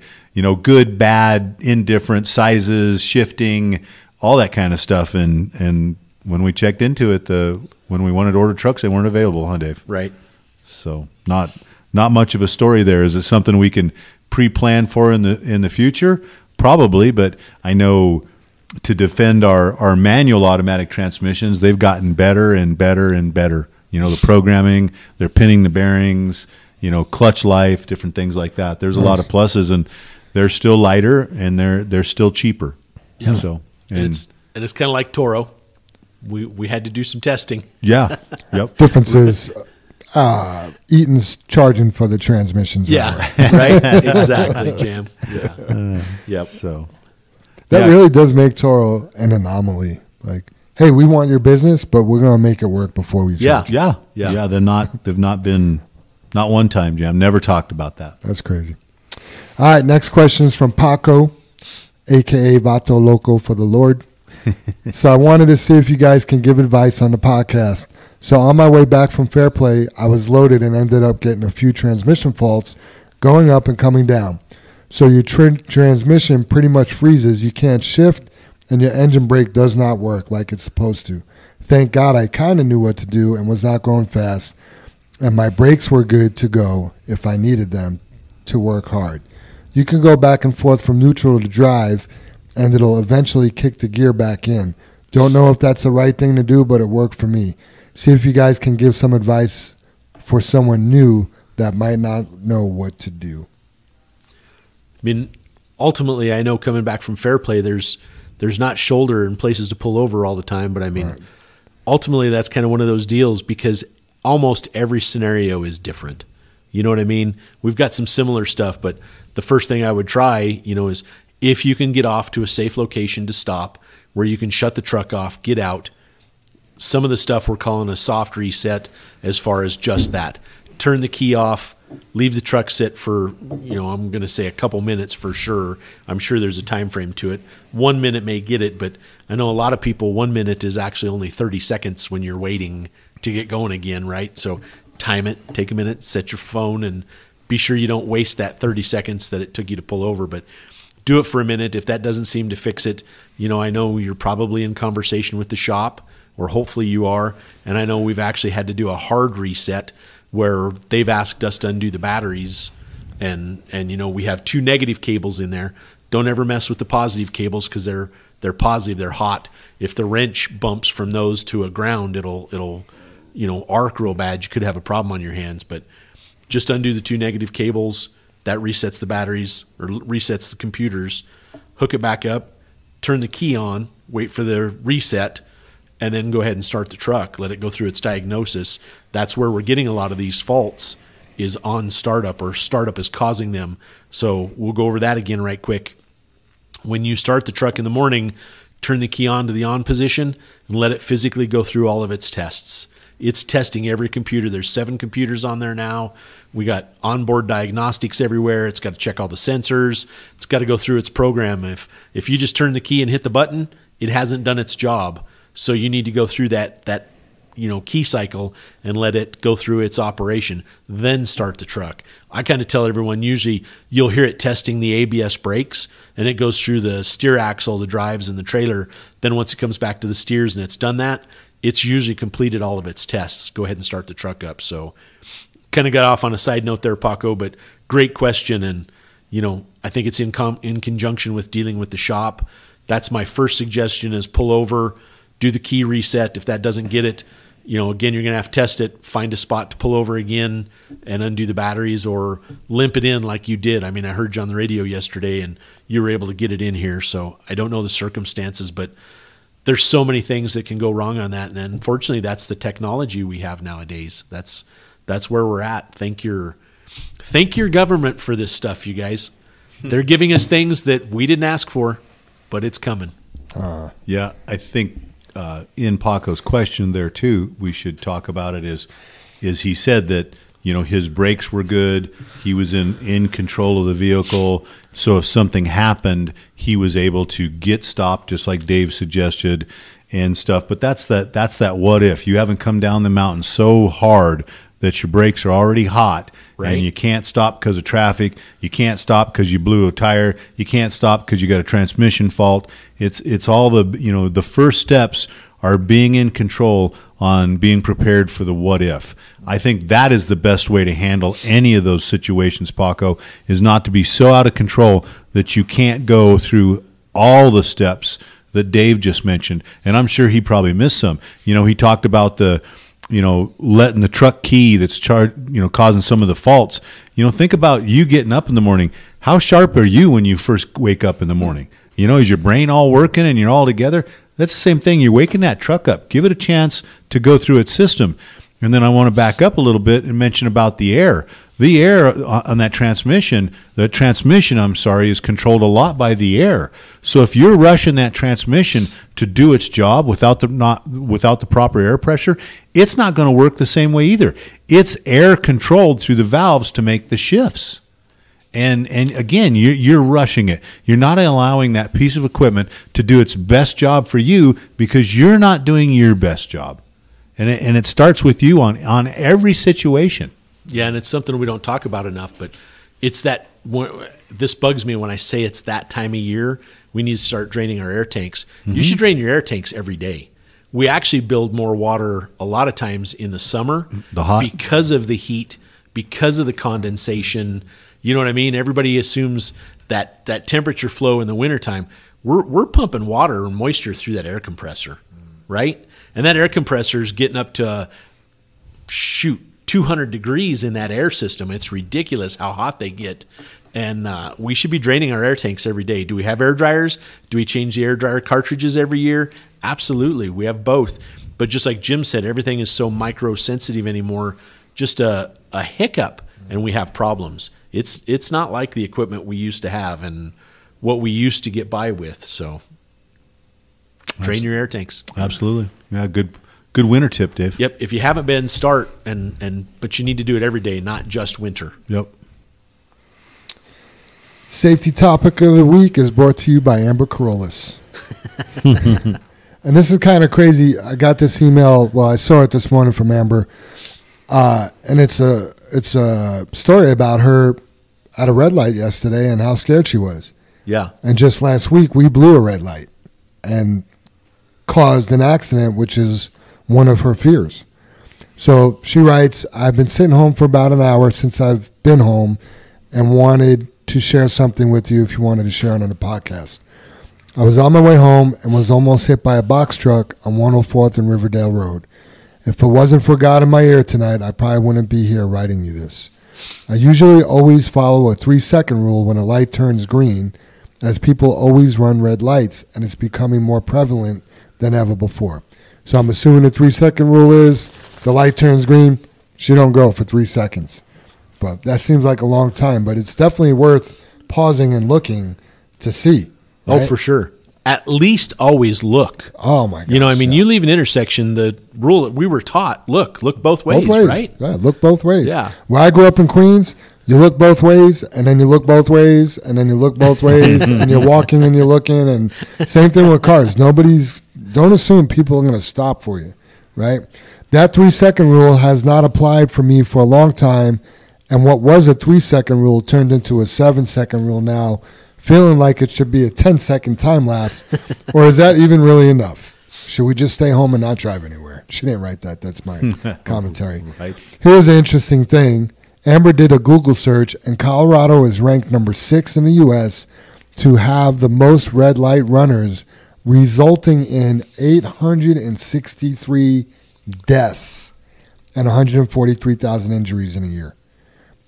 good, bad, indifferent sizes, shifting, all that kind of stuff. And when we checked into it, when we wanted to order trucks, they weren't available, huh, Dave? Right. So not much of a story there. Is it something we can pre-plan for in the future? Probably, but I know to defend our manual automatic transmissions, they've gotten better and better and better. The programming, they're pinning the bearings, clutch life, different things like that. There's a lot of pluses, and they're still lighter and they're still cheaper. Yeah. So And it's kind of like Toro. We had to do some testing. yeah, yep. difference is Eaton's charging for the transmissions. Yeah, right. Exactly, Jam. Yeah. Yep. So That really does make Toro an anomaly. Like, hey, we want your business, but we're going to make it work before we charge. Yeah. yeah. They've not been, not one time, Jam. Never talked about that. That's crazy. All right, next question is from Paco, a.k.a. Vato Loco for the Lord. So I wanted to see if you guys can give advice on the podcast. So on my way back from Fairplay, I was loaded and ended up getting a few transmission faults going up and coming down. So your transmission pretty much freezes. You can't shift, and your engine brake does not work like it's supposed to. Thank God I kind of knew what to do and was not going fast, and my brakes were good to go if I needed them to work hard. You can go back and forth from neutral to drive, and it'll eventually kick the gear back in. Don't know if that's the right thing to do, but it worked for me. See if you guys can give some advice for someone new that might not know what to do. I mean, ultimately, I know coming back from Fairplay, there's not shoulder and places to pull over all the time, but I mean, ultimately, that's kind of one of those deals because almost every scenario is different. You know what I mean? We've got some similar stuff, but the first thing I would try, is if you can get off to a safe location to stop where you can shut the truck off, get out. Some of the stuff we're calling a soft reset as far as just that. Turn the key off, leave the truck sit for, I'm going to say a couple minutes for sure. I'm sure there's a time frame to it. 1 minute may get it, but I know a lot of people, 1 minute is actually only 30 seconds when you're waiting to get going again, right? So time it, take a minute, set your phone, and be sure you don't waste that 30 seconds that it took you to pull over. But do it for a minute. If that doesn't seem to fix it, I know you're probably in conversation with the shop, or hopefully you are. And I know we've actually had to do a hard reset where they've asked us to undo the batteries. And we have 2 negative cables in there. Don't ever mess with the positive cables because they're positive, they're hot. If the wrench bumps from those to a ground, it'll arc real bad. You could have a problem on your hands. But just undo the 2 negative cables. That resets the batteries or resets the computers. Hook it back up, turn the key on, wait for the reset, and then go ahead and start the truck. Let it go through its diagnosis. That's where we're getting a lot of these faults is on startup, or startup is causing them. So we'll go over that again right quick. When you start the truck in the morning, turn the key on to the on position and let it physically go through all of its tests. It's testing every computer. There's 7 computers on there now. We got onboard diagnostics everywhere. It's got to check all the sensors. It's got to go through its program. If you just turn the key and hit the button, it hasn't done its job. So you need to go through that key cycle and let it go through its operation, then start the truck. I kind of tell everyone, usually you'll hear it testing the ABS brakes, and it goes through the steer axle, the drives, and the trailer. Then once it comes back to the steers and it's done that, it's usually completed all of its tests. Go ahead and start the truck up. So kind of got off on a side note there, Paco, but great question. And, I think it's in conjunction with dealing with the shop. That's my first suggestion is pull over, do the key reset. If that doesn't get it, again, you're going to have to test it, find a spot to pull over again and undo the batteries or limp it in like you did. I mean, I heard you on the radio yesterday and you were able to get it in here. So I don't know the circumstances, but there's so many things that can go wrong on that. And unfortunately, that's the technology we have nowadays. That's where we're at. Thank your government for this stuff, you guys. They're giving us things that we didn't ask for, but it's coming. Yeah, I think in Paco's question there too, we should talk about it is he said that, his brakes were good. He was in control of the vehicle. So if something happened, he was able to get stopped just like Dave suggested and stuff. But that's that what if. You haven't come down the mountain so hard that your brakes are already hot, right? And you can't stop because of traffic. You can't stop because you blew a tire. You can't stop because you got a transmission fault. It's all the first steps are being in control on being prepared for the what if. I think that is the best way to handle any of those situations, Paco, is not to be so out of control that you can't go through all the steps that Dave just mentioned. And I'm sure he probably missed some. He talked about letting the truck key that's causing some of the faults. Think about you getting up in the morning. How sharp are you when you first wake up in the morning? Is your brain all working and you're all together? That's the same thing. You're waking that truck up. Give it a chance to go through its system. And then I want to back up a little bit and mention about the air. The air on that transmission, is controlled a lot by the air. So if you're rushing that transmission to do its job without the proper air pressure, it's not going to work the same way either. It's air controlled through the valves to make the shifts. And again, you're rushing it. You're not allowing that piece of equipment to do its best job for you because you're not doing your best job. And it starts with you on every situation. Yeah, and it's something we don't talk about enough, but it's that this bugs me when I say it's that time of year. We need to start draining our air tanks. Mm-hmm. You should drain your air tanks every day. We actually build more water a lot of times in the summer because of the heat, because of the condensation. You know what I mean? Everybody assumes that temperature flow in the wintertime. We're pumping water and moisture through that air compressor, right? And that air compressor is getting up to 200 degrees in that air system. It's ridiculous how hot they get. And we should be draining our air tanks every day. Do we have air dryers? Do we change the air dryer cartridges every year? Absolutely. We have both. But just like Jim said, everything is so micro-sensitive anymore. Just a hiccup, and we have problems. It's not like the equipment we used to have and what we used to get by with. So drain your air tanks. Absolutely. Yeah, good winter tip, Dave. Yep. If you haven't been, start, but you need to do it every day, not just winter. Yep. Safety topic of the week is brought to you by Amber Carolus. And this is kind of crazy. I got this email. Well, I saw it this morning from Amber, and it's a story about her at a red light yesterday and how scared she was. Yeah. And just last week we blew a red light and caused an accident, which is one of her fears. So she writes, I've been sitting home for about an hour since I've been home and wanted to share something with you if you wanted to share it on the podcast. I was on my way home and was almost hit by a box truck on 104th and Riverdale Road. If it wasn't for God in my ear tonight, I probably wouldn't be here writing you this. I usually always follow a 3-second rule when a light turns green, as people always run red lights, and it's becoming more prevalent than ever before. So I'm assuming the 3-second rule is the light turns green, she don't go for 3 seconds. But that seems like a long time, but it's definitely worth pausing and looking to see. Oh, right? for sure. At least always look. Oh, my God. You leave an intersection, the rule that we were taught, look both ways, right? Yeah, look both ways. Yeah. Where I grew up in Queens, you look both ways, and then you look both ways, and then you look both ways, and you're walking and you're looking, and same thing with cars. Don't assume people are going to stop for you, right? That 3-second rule has not applied for me for a long time, and what was a 3-second rule turned into a 7-second rule now, feeling like it should be a 10-second time lapse, or is that even really enough? Should we just stay home and not drive anywhere? She didn't write that. That's my commentary. Right. Here's the interesting thing. Amber did a Google search, and Colorado is ranked number 6 in the U.S. to have the most red light runners, resulting in 863 deaths and 143,000 injuries in a year.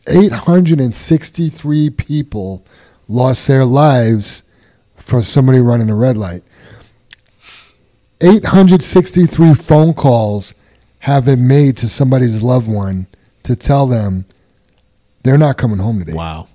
863 people lost their lives for somebody running a red light. 863 phone calls have been made to somebody's loved one to tell them they're not coming home today. Wow.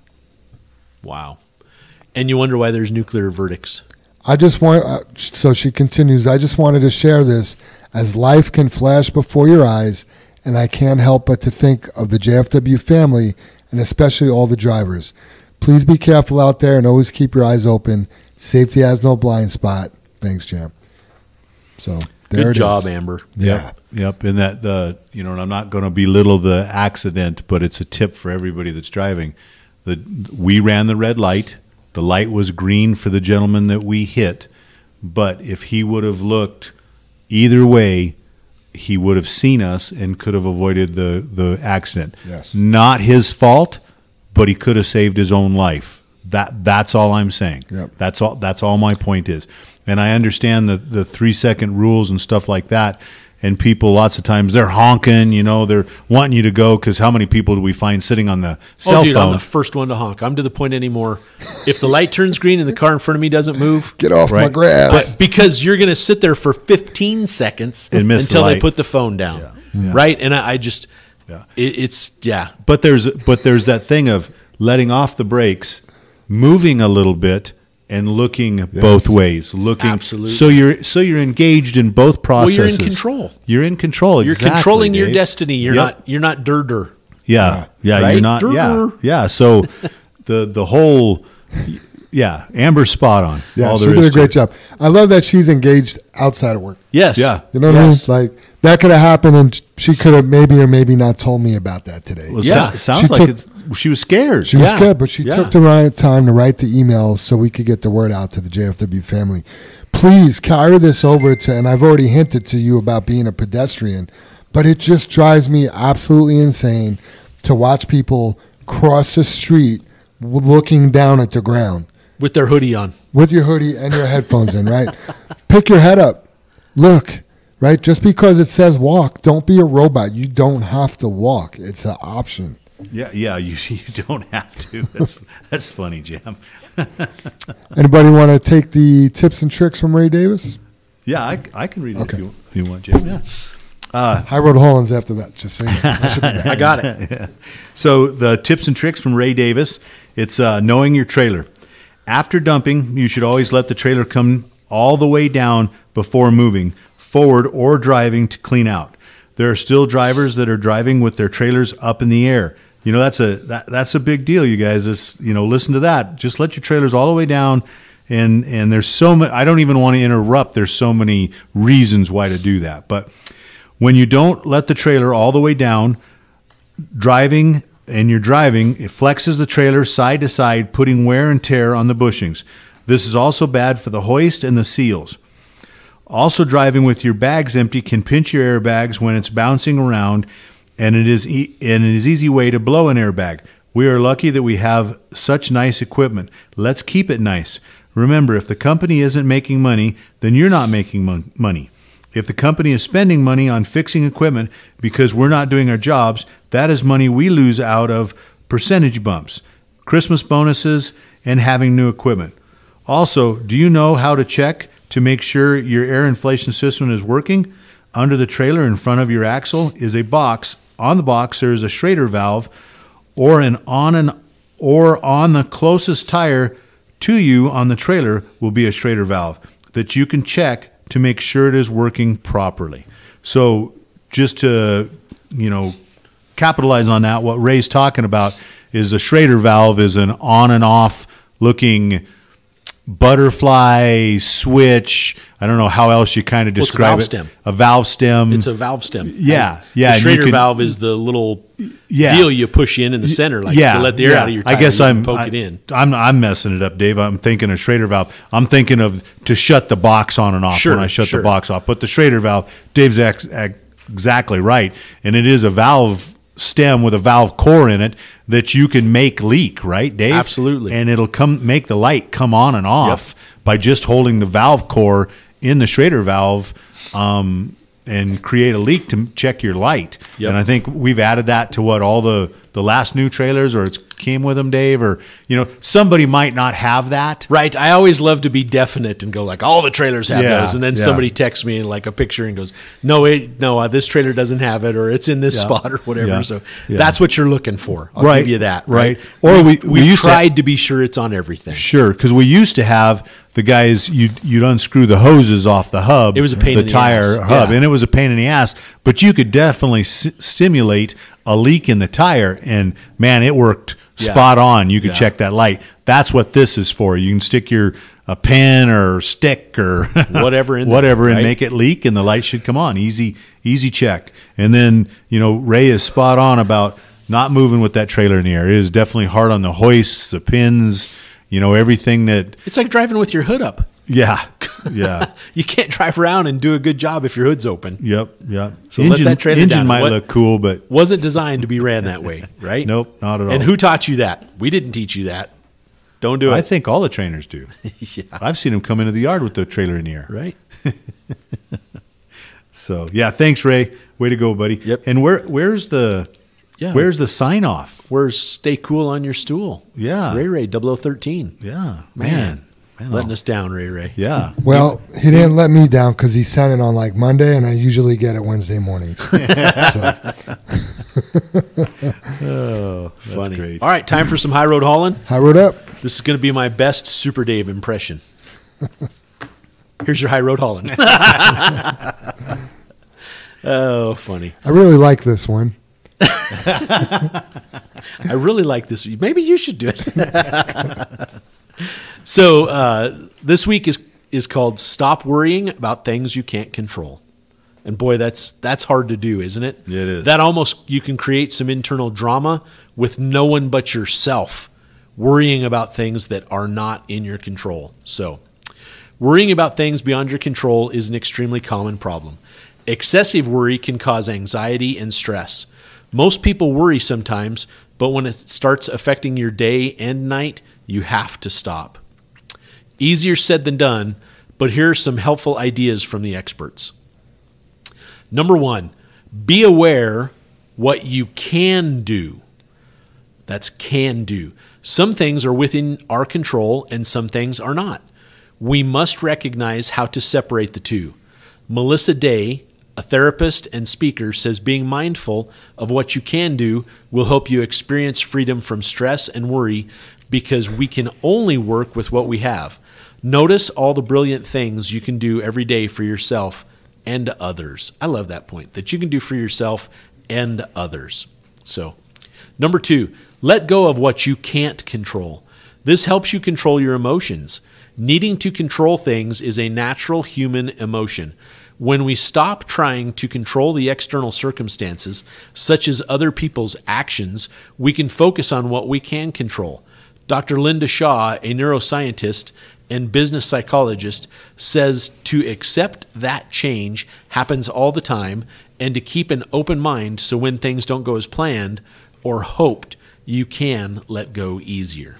And you wonder why there's nuclear verdicts. I just want, so she continues, I just wanted to share this as life can flash before your eyes, and I can't help but to think of the JFW family and especially all the drivers. Please be careful out there and always keep your eyes open. Safety has no blind spot. Thanks, Jam. So there Good it job, is. Amber. Yeah. Yep. And that and I'm not going to belittle the accident, but it's a tip for everybody that's driving. We ran the red light. The light was green for the gentleman that we hit, but if he would have looked either way, he would have seen us and could have avoided the accident. Yes. Not his fault, but he could have saved his own life. That's all I'm saying. Yep. That's all my point is. And I understand the 3-second rules and stuff like that. And people, lots of times, they're honking, they're wanting you to go, because how many people do we find sitting on the cell Dude, phone? I'm the first one to honk. I'm to the point anymore. If the light turns green and the car in front of me doesn't move, Get off my Right. grass. but because you're going to sit there for 15 seconds And miss the until they light. put the phone down, Yeah. right? And I just, Yeah. it's But there's that thing of letting off the brakes, moving a little bit, and looking both ways. Absolutely. So you're engaged in both processes. you're in control. You're in control. You're Exactly, controlling your Dave. destiny. You're Yep. not dur. Yeah. You're Right? not. Yeah. Durr. Yeah. So the whole. Yeah. Amber's spot on. Yeah, All she there did is a to great it. job. I love that she's engaged outside of work. Yes. Yeah. You know what Yes. I mean? Like, that could have happened, and she could have maybe or maybe not told me about that today. Well, Yeah. sounds She like took- she was scared. She was Yeah. scared, but she Yeah. took the right time to write the email so we could get the word out to the JFW family. Please carry this over to, and I've already hinted to you about being a pedestrian, but it just drives me absolutely insane to watch people cross the street looking down at the ground With their hoodie on. with your hoodie and your headphones in, right? Pick your head up. Look, right? Just because it says walk, don't be a robot. You don't have to walk. It's an option. Yeah. You don't have to. That's funny, Jam. Anybody want to take the tips and tricks from Ray Davis? Yeah, I can read it Okay. if you want, Jam. Yeah. I wrote Hollins after that. Just so you know. I should be back. I got it. So the tips and tricks from Ray Davis, it's knowing your trailer. After dumping, you should always let the trailer come all the way down before moving forward or driving to clean out. There are still drivers that are driving with their trailers up in the air. That's a big deal, you guys. Listen to that. Just let your trailers all the way down, and there's so many. I don't even want to interrupt. There's so many reasons why to do that. But when you don't let the trailer all the way down, driving, it flexes the trailer side to side, putting wear and tear on the bushings. This is also bad for the hoist and the seals. Also, driving with your bags empty can pinch your airbags when it's bouncing around, and it is an easy way to blow an airbag. We are lucky that we have such nice equipment. Let's keep it nice. Remember, if the company isn't making money, then you're not making money. If the company is spending money on fixing equipment because we're not doing our jobs, that is money we lose out of percentage bumps, Christmas bonuses, and having new equipment. Also, do you know how to check to make sure your air inflation system is working? Under the trailer in front of your axle is a box. On the box, there is a Schrader valve, or on the closest tire to you on the trailer will be a Schrader valve that you can check to make sure it is working properly. So just to, capitalize on that, what Ray's talking about is a Schrader valve is an on and off looking butterfly switch. I don't know how else you kind of Well, it's a describe valve it. stem. A valve stem. It's a valve stem. Yeah, The yeah, and you Schrader can- valve is the little Yeah. deal you push in the center, like to let the air out of your tire. I guess you can poke it in. I'm messing it up, Dave. I'm thinking of Schrader valve. I'm thinking of to shut the box on and off Sure, when I shut sure. the box off. But the Schrader valve, Dave's exactly right, and it is a valve stem with a valve core in it that you can make leak, right, Dave? Absolutely. And it'll make the light come on and off by just holding the valve core in the Schrader valve and create a leak to check your light. Yep. And I think we've added that to all the last new trailers, or it's came with them, Dave, or somebody might not have that. Right. I always love to be definite and go like, all the trailers have Yeah, those, and then yeah. somebody texts me like a picture and goes, no, this trailer doesn't have it, or it's in this spot or whatever. Yeah. So Yeah. that's what you're looking for. I'll Right, give you that. right. Right. Or we we've used to- tried to be sure it's on everything. Sure, because we used to have the guys, you'd unscrew the hoses off the hub. It was a pain the in the tire ass. hub, Yeah. and it was a pain in the ass. But you could definitely simulate a leak in the tire, and man, it worked Yeah. spot on. You could Yeah. check that light. That's what this is for. You can stick a pen or stick or Whatever in there, whatever, and right? make it leak, and the light should come on. Easy check. And then Ray is spot on about not moving with that trailer in the air. It is definitely hard on the hoists, the pins, everything that. It's like driving with your hood up. Yeah. You can't drive around and do a good job if your hood's open. Yep. So let that trailer engine down. might What- look cool, but Wasn't designed to be ran that way, right? nope, not at all. And who taught you that? We didn't teach you that. Don't do I it. think all the trainers do. Yeah. I've seen them come into the yard with the trailer in the air. Right. So yeah, thanks, Ray. Way to go, buddy. Yep. And where's the Yeah. where's the sign off? Where's Stay Cool on Your Stool? Yeah. Ray 0013. Yeah, Man. man. Letting us down, Ray. Yeah. Well, he didn't let me down because he sent it on like Monday, and I usually get it Wednesday mornings. So, Oh, that's Funny. great. All right, time for some High Road Hauling. I wrote up. This is going to be my best Super Dave impression. Here's your High Road Hauling. Oh, funny. I really like this one. I really like this. Maybe you should do it. So this week is called Stop Worrying About Things You Can't Control. And boy, that's hard to do, isn't it? It is. That almost, you can create some internal drama with no one but yourself worrying about things that are not in your control. So worrying about things beyond your control is an extremely common problem. Excessive worry can cause anxiety and stress. Most people worry sometimes, but when it starts affecting your day and night, you have to stop. Easier said than done, but here are some helpful ideas from the experts. Number one, be aware what you can do. That's can do. Some things are within our control and some things are not. We must recognize how to separate the two. Melissa Day, a therapist and speaker, says being mindful of what you can do will help you experience freedom from stress and worry because we can only work with what we have. Notice all the brilliant things you can do every day for yourself and others. I love that point, that you can do for yourself and others. So, number two, let go of what you can't control. This helps you control your emotions. Needing to control things is a natural human emotion. When we stop trying to control the external circumstances, such as other people's actions, we can focus on what we can control. Dr. Linda Shaw, a neuroscientist and business psychologist, says to accept that change happens all the time and to keep an open mind so when things don't go as planned or hoped, you can let go easier.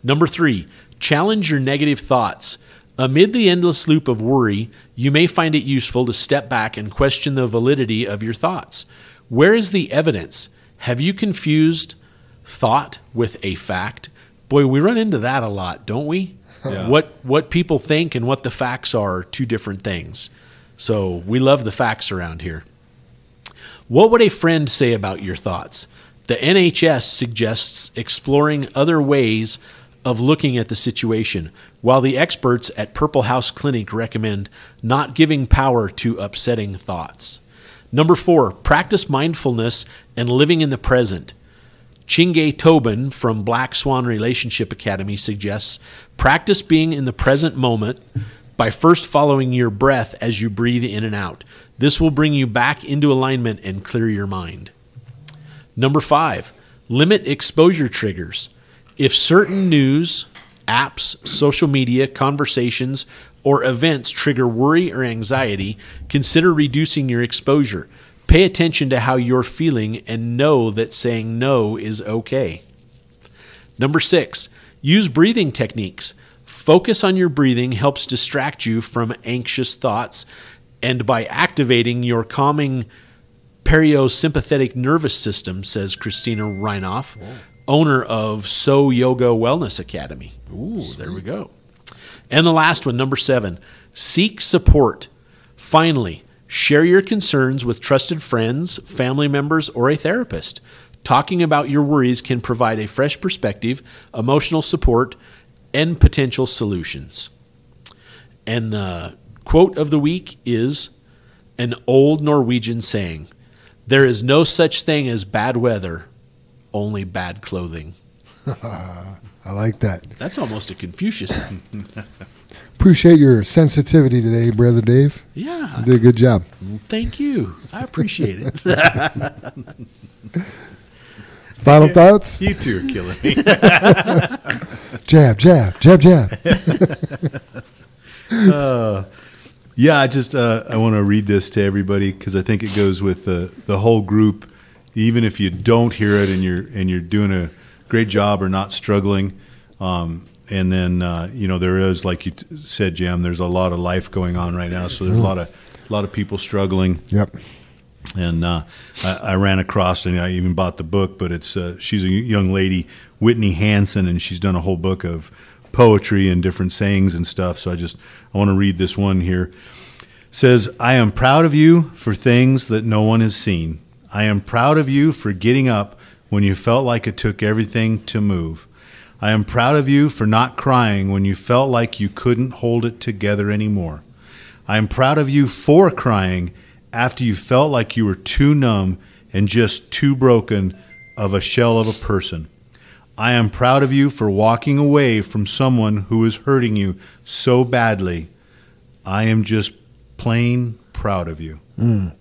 Number three, challenge your negative thoughts. Amid the endless loop of worry, you may find it useful to step back and question the validity of your thoughts. Where is the evidence? Have you confused thought with a fact? Boy, we run into that a lot, don't we? Yeah. What people think and what the facts are two different things. So we love the facts around here. What would a friend say about your thoughts? The NHS suggests exploring other ways of looking at the situation, while the experts at Purple House Clinic recommend not giving power to upsetting thoughts. Number four, practice mindfulness and living in the present. Chingay Tobin from Black Swan Relationship Academy suggests practice being in the present moment by first following your breath as you breathe in and out. This will bring you back into alignment and clear your mind. Number five, limit exposure triggers. If certain news, apps, social media, conversations, or events trigger worry or anxiety, consider reducing your exposure. Pay attention to how you're feeling and know that saying no is okay. Number 6, use breathing techniques. Focus on your breathing helps distract you from anxious thoughts, and by activating your calming parasympathetic nervous system, says Christina Reinoff, owner of So Yoga Wellness Academy. Ooh, there we go. And the last one, number 7, seek support. Finally, share your concerns with trusted friends, family members, or a therapist. Talking about your worries can provide a fresh perspective, emotional support, and potential solutions. And the quote of the week is an old Norwegian saying, "There is no such thing as bad weather, only bad clothing." I like that. That's almost a Confucius. Appreciate your sensitivity today, Brother Dave. Yeah. You did a good job. Thank you. I appreciate it. Final thoughts? You two are killing me. Jab, jab, jab, jab. Yeah, I want to read this to everybody because I think it goes with the whole group. Even if you don't hear it and you're doing a great job or not struggling, and then there is, like you said, Jam, there's a lot of life going on right now, so there's a lot of people struggling. Yep. And I ran across, and I even bought the book, but it's she's a young lady, Whitney Hansen, and she's done a whole book of poetry and different sayings and stuff. So I want to read this one here. It says, "I am proud of you for things that no one has seen. I am proud of you for getting up when you felt like it took everything to move. I am proud of you for not crying when you felt like you couldn't hold it together anymore. I am proud of you for crying after you felt like you were too numb and just too broken of a shell of a person. I am proud of you for walking away from someone who is hurting you so badly. I am just plain proud of you." And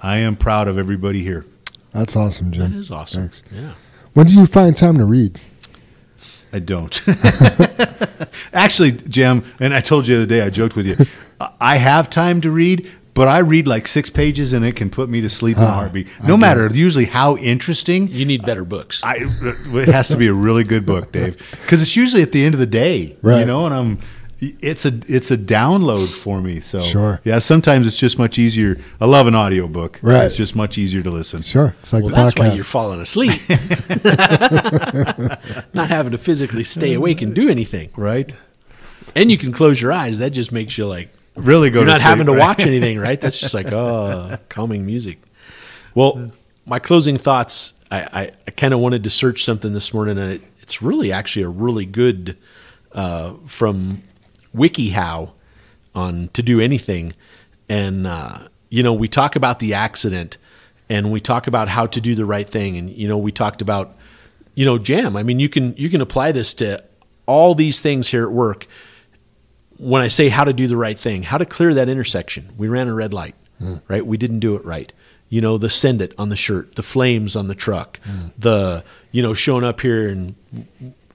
I am proud of everybody here. That's awesome, Jim. That is awesome. Thanks. Yeah. When do you find time to read? I don't. Actually, Jim, and I told you the other day, I joked with you, I have time to read, but I read like 6 pages and it can put me to sleep in a heartbeat. No matter usually how interesting. You need better books. It has to be a really good book, Dave, because it's usually at the end of the day, right. And it's a download for me. So Sure. Yeah, sometimes it's just much easier. I love an audiobook. Right. It's just much easier to listen. Sure. It's like Well, the that's podcast. why you're falling asleep. Not having to physically stay awake and do anything. Right? And you can close your eyes. That just makes you like, Really go you're to not sleep, having to right? watch anything, right? That's just like, calming music. Well, my closing thoughts, I kind of wanted to search something this morning, and it's really actually a really good from WikiHow on To Do Anything. And, we talk about the accident, and we talk about how to do the right thing. And, we talked about, Jam. I mean, you can apply this to all these things here at work. When I say how to do the right thing, how to clear that intersection. We ran a red light, right? We didn't do it right. The send it on the shirt, the flames on the truck, the, showing up here and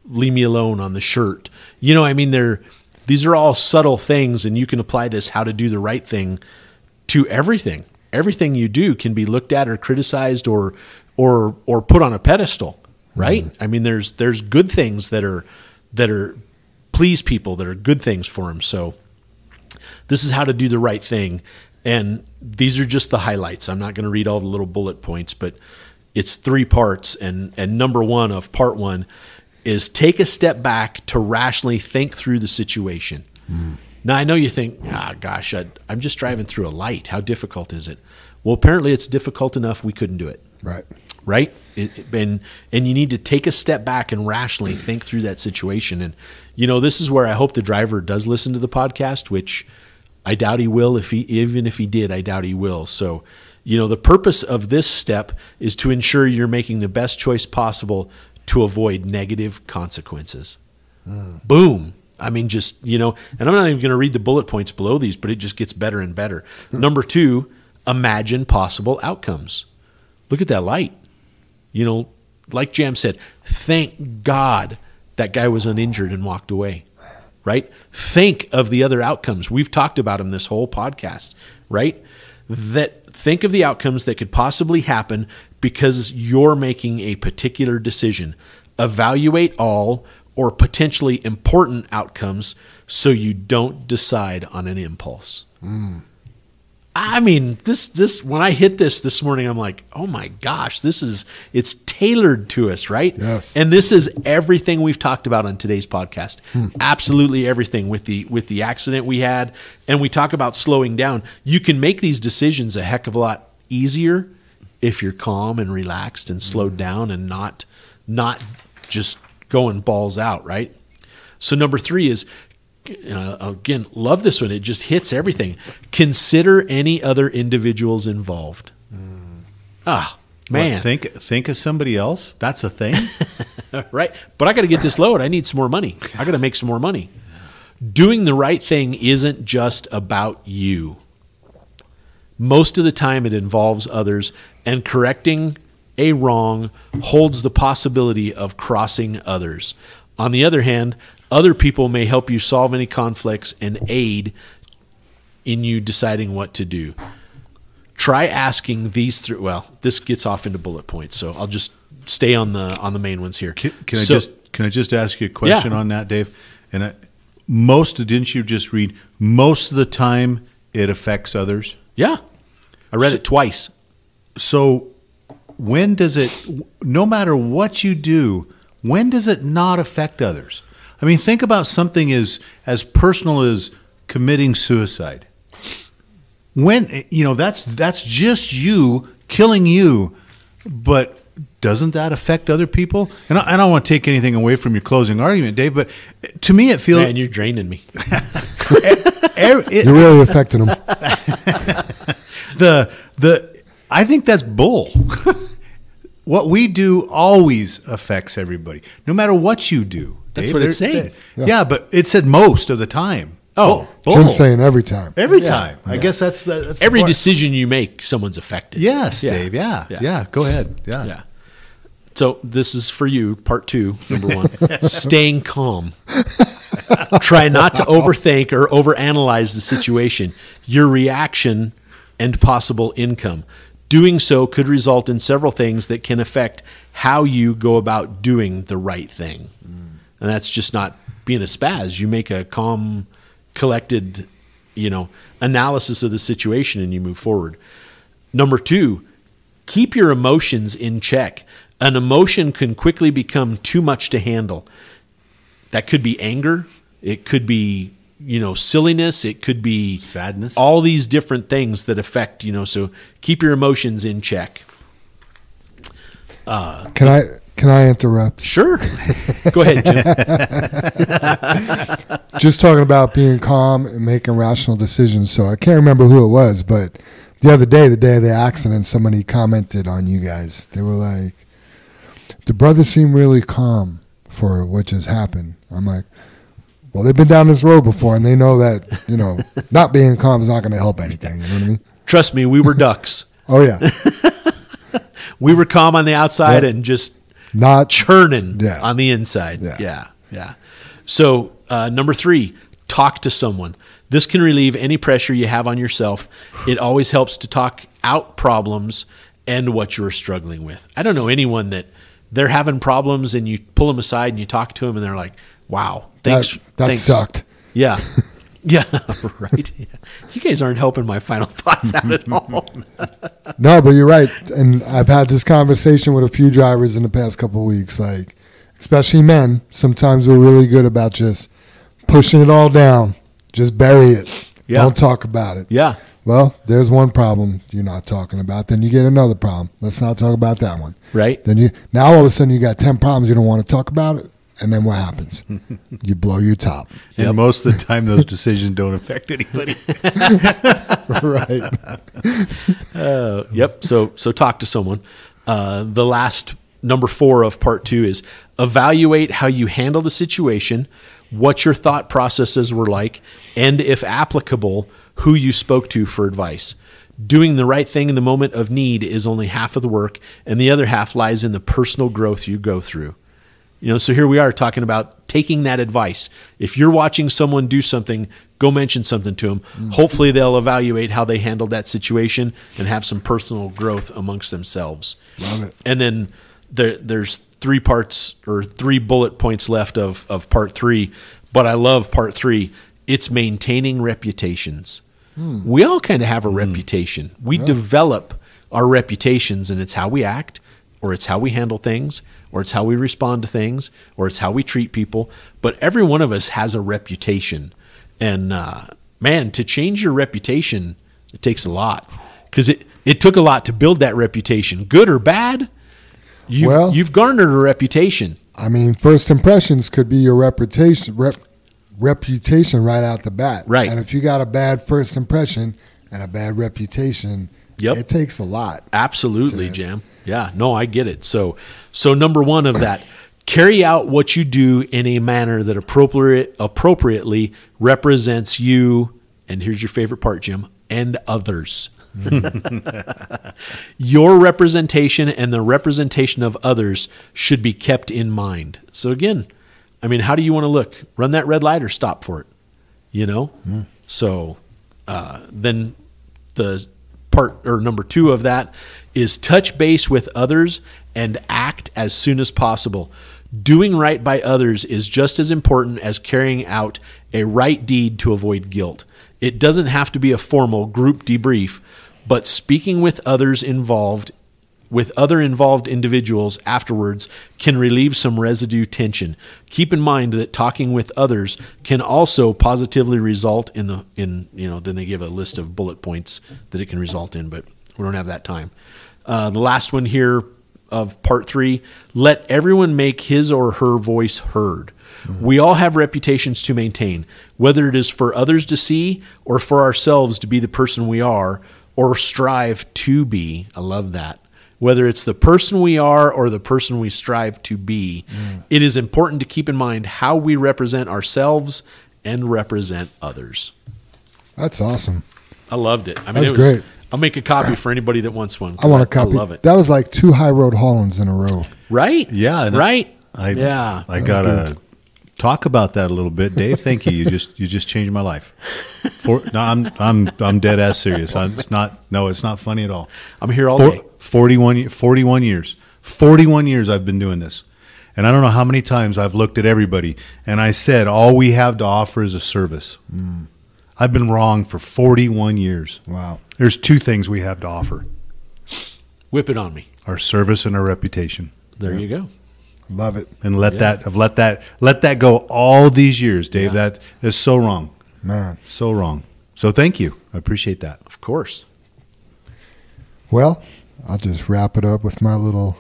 leave me alone on the shirt. These are all subtle things, and you can apply this how to do the right thing to everything. Everything you do can be looked at or criticized or put on a pedestal, right? I mean, there's good things that are please people, that are good things for them. So this is how to do the right thing. And these are just the highlights. I'm not going to read all the little bullet points, but it's 3 parts. And number 1 of part 1 is take a step back to rationally think through the situation. Now, I know you think, gosh, I'm just driving through a light. How difficult is it? Well, apparently it's difficult enough we couldn't do it. Right? And you need to take a step back and rationally think through that situation. And, this is where I hope the driver does listen to the podcast, which I doubt he will. Even if he did, I doubt he will. So, the purpose of this step is to ensure you're making the best choice possible to avoid negative consequences. Boom. I mean, just, and I'm not even going to read the bullet points below these, but it just gets better and better. Number 2, imagine possible outcomes. Look at that light. Like Jam said, thank God that guy was uninjured and walked away, right? Think of the other outcomes. We've talked about them this whole podcast, right? That Think of the outcomes that could possibly happen because you're making a particular decision. Evaluate all or potentially important outcomes so you don't decide on an impulse. I mean, this when I hit this morning, I'm like, oh my gosh, it's tailored to us, right? Yes. And this is everything we've talked about on today's podcast. Absolutely everything with the accident we had. And we talk about slowing down. You can make these decisions a heck of a lot easier if you're calm and relaxed and slowed down and not just going balls out, right? So number 3 is, again, love this one. It just hits everything. Consider any other individuals involved. Ah, man. What, think of somebody else? That's a thing? Right? But I got to get this load. I need some more money. I got to make some more money. Doing the right thing isn't just about you. Most of the time it involves others, and correcting a wrong holds the possibility of crossing others. On the other hand, other people may help you solve any conflicts and aid in you deciding what to do. Try asking these three. Well, this gets off into bullet points, so I'll just stay on the main ones here. Can I just ask you a question on that, Dave? And didn't you just read most of the time it affects others? Yeah, I read it twice. So when does it? No matter what you do, when does it not affect others? I mean, think about something as personal as committing suicide. When that's just you killing you, but doesn't that affect other people? And I don't want to take anything away from your closing argument, Dave, but to me it feels. Man, you're draining me. You're really affecting them. I think that's bull. What we do always affects everybody, no matter what you do. That's Dave. what it's saying. Yeah, but it said most of the time. Oh, bull. Jim's saying every time. Every time. I guess that's every the part. decision you make, someone's affected. Yes, Dave. Yeah. Go ahead. Yeah. So this is for you, part 2, number 1. Staying calm. Try not to overthink or overanalyze the situation, your reaction, and possible income. Doing so could result in several things that can affect how you go about doing the right thing. And that's just not being a spaz. You make a calm, collected, analysis of the situation and you move forward. Number 2, keep your emotions in check. An emotion can quickly become too much to handle. That could be anger. It could be, silliness. It could be sadness. All these different things that affect, so keep your emotions in check. Can I interrupt? Sure. Go ahead, Jim. Just talking about being calm and making rational decisions. So I can't remember who it was, but the other day, the day of the accident, somebody commented on you guys. They were like, the brothers seem really calm for what just happened. I'm like, well, they've been down this road before, and they know that, not being calm is not going to help anything. You know what I mean? Trust me, we were ducks. Oh, yeah. We were calm on the outside and just not churning on the inside. Yeah. So number 3, talk to someone. This can relieve any pressure you have on yourself. It always helps to talk out problems and what you're struggling with. I don't know anyone that they're having problems and you pull them aside and you talk to them and they're like, wow, thanks. That sucked. Yeah. Yeah, right. Yeah. You guys aren't helping my final thoughts out at all. No, but you're right. And I've had this conversation with a few drivers in the past couple of weeks, like, especially men. Sometimes we're really good about just pushing it all down. Just bury it. Yeah. Don't talk about it. Yeah. Well, there's one problem you're not talking about. Then you get another problem. Let's not talk about that one. Right. Then now all of a sudden you got 10 problems you don't want to talk about it. And then what happens? You blow your top. And most of the time, those decisions don't affect anybody. Right. Yep. So talk to someone. The last number 4 of part 2 is evaluate how you handle the situation, what your thought processes were like, and if applicable, who you spoke to for advice. Doing the right thing in the moment of need is only half of the work, and the other half lies in the personal growth you go through. So here we are talking about taking that advice. If you're watching someone do something, go mention something to them. Hopefully they'll evaluate how they handled that situation and have some personal growth amongst themselves. Love it. And then there's 3 parts or 3 bullet points left of part 3, but I love part 3. It's maintaining reputations. We all kind of have a reputation. We develop our reputations, and it's how we act, or it's how we handle things, or it's how we respond to things, or it's how we treat people. But every one of us has a reputation. And, man, to change your reputation, it takes a lot. Because it took a lot to build that reputation. Good or bad, you've garnered a reputation. I mean, first impressions could be your reputation right out the bat. Right. And if you got a bad first impression and a bad reputation, it takes a lot. Absolutely, Jam. Yeah, no, I get it. So number 1 of that, carry out what you do in a manner that appropriately represents you, and here's your favorite part, Jim, and others. Your representation and the representation of others should be kept in mind. So again, I mean, how do you want to look? Run that red light or stop for it? So then the part or number 2 of that is touch base with others and act as soon as possible. Doing right by others is just as important as carrying out a right deed to avoid guilt. It doesn't have to be a formal group debrief, but speaking with other involved individuals afterwards can relieve some residue tension. Keep in mind that talking with others can also positively result then they give a list of bullet points that it can result in, but we don't have that time. The last one here of part 3, let everyone make his or her voice heard. We all have reputations to maintain, whether it is for others to see or for ourselves to be the person we are or strive to be. I love that. Whether it's the person we are or the person we strive to be, it is important to keep in mind how we represent ourselves and represent others. That's awesome. I loved it. I mean, That's great. I'll make a copy for anybody that wants one. I want a copy. I love it. That was like 2 High Road Hollands in a row. Right? Yeah. Right? I got to talk about that a little bit. Dave, thank you. You just changed my life. I'm dead ass serious. It's not funny at all. I'm here all day. 41 years. 41 years I've been doing this. And I don't know how many times I've looked at everybody and I said, all we have to offer is a service. I've been wrong for 41 years. Wow. There's 2 things we have to offer. Whip it on me. Our service and our reputation. There you go. Love it. And let that go all these years, Dave. Yeah. That is so wrong. Man. So wrong. So thank you. I appreciate that. Of course. Well, I'll just wrap it up with my little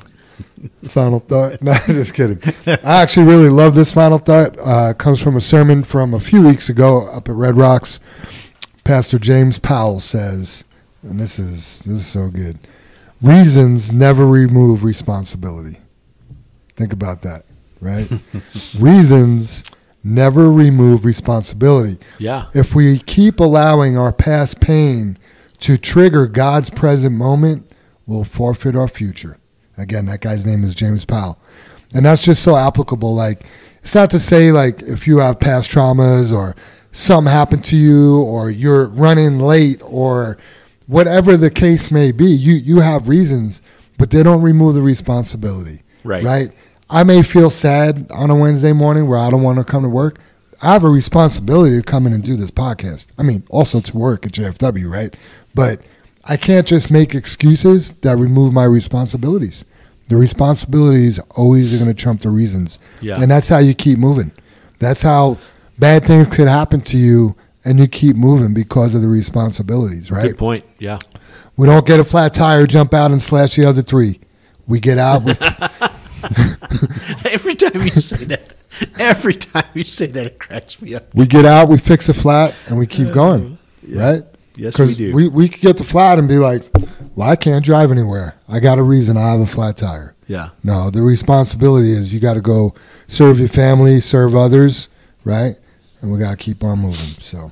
final thought. No, just kidding. I actually really love this final thought. It comes from a sermon from a few weeks ago up at Red Rocks. Pastor James Powell says, and this is so good, reasons never remove responsibility. Think about that, right? Reasons never remove responsibility. Yeah. If we keep allowing our past pain to trigger God's present moment, we'll forfeit our future. Again, that guy's name is James Powell. And that's just so applicable. Like, it's not to say, like, if you have past traumas or something happened to you or you're running late or whatever the case may be, you have reasons, but they don't remove the responsibility. Right? I may feel sad on a Wednesday morning where I don't want to come to work. I have a responsibility to come in and do this podcast. I mean, also to work at JFW, right? But I can't just make excuses that remove my responsibilities. The responsibilities always are going to trump the reasons. Yeah. And that's how you keep moving. That's how bad things could happen to you and you keep moving because of the responsibilities, right? Good point. Yeah. We don't get a flat tire, jump out and slash the other 3. We get out with... Every time you say that, it cracks me up. We get out, we fix a flat, and we keep going, right? Yes, we do. We could get the flat and be like, well, I can't drive anywhere. I got a reason. I have a flat tire. Yeah. No, the responsibility is you got to go serve your family, serve others, right? And we got to keep on moving. So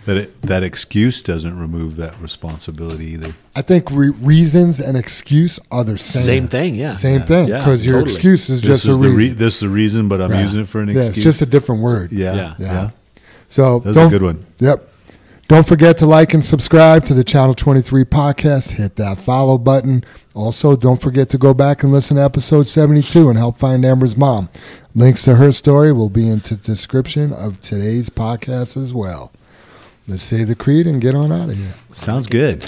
that excuse doesn't remove that responsibility either. I think reasons and excuse are the same. Same thing, yeah. Same thing, Yeah, because your totally. excuse is just a reason. This is the reason, but I'm Right. using it for an Yeah, excuse. it's just a different word. Yeah. So That's a good one. Yep. Don't forget to like and subscribe to the Channel 23 podcast. Hit that follow button. Also, don't forget to go back and listen to episode 72 and help find Amber's mom. Links to her story will be in the description of today's podcast as well. Let's say the creed and get on out of here. Sounds good.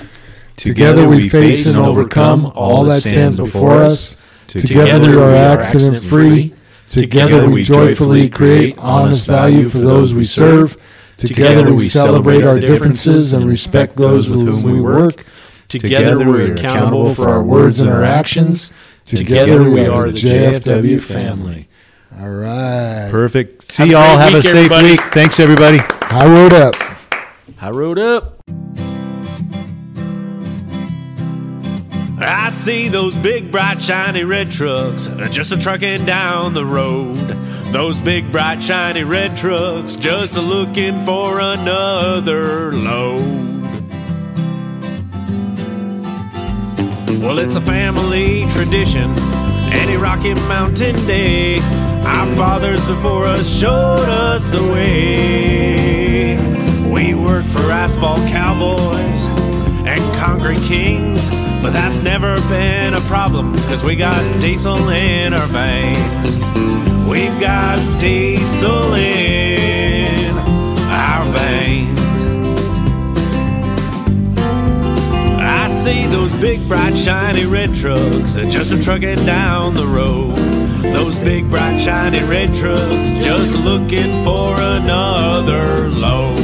Together we face and overcome all that stands before us. Together we are accident-free. Together we joyfully create honest value for those we serve. Together we celebrate our differences and respect those with whom we work. Together we're accountable for our words and our actions. Together we are the JFW family. All right. Perfect. See Have a y'all. great Have a week, safe everybody. week. Thanks, everybody. I wrote up. I rode up. I see those big, bright, shiny red trucks just a trucking down the road. Those big, bright, shiny red trucks just a looking for another load. Well, it's a family tradition, any Rocky Mountain day. Our fathers before us showed us the way. We work for asphalt cowboys and concrete kings, but that's never been a problem, cause we got diesel in our veins. We've got diesel in our veins. I see those big, bright, shiny red trucks just a trucking down the road. Those big, bright, shiny red trucks just looking for another load.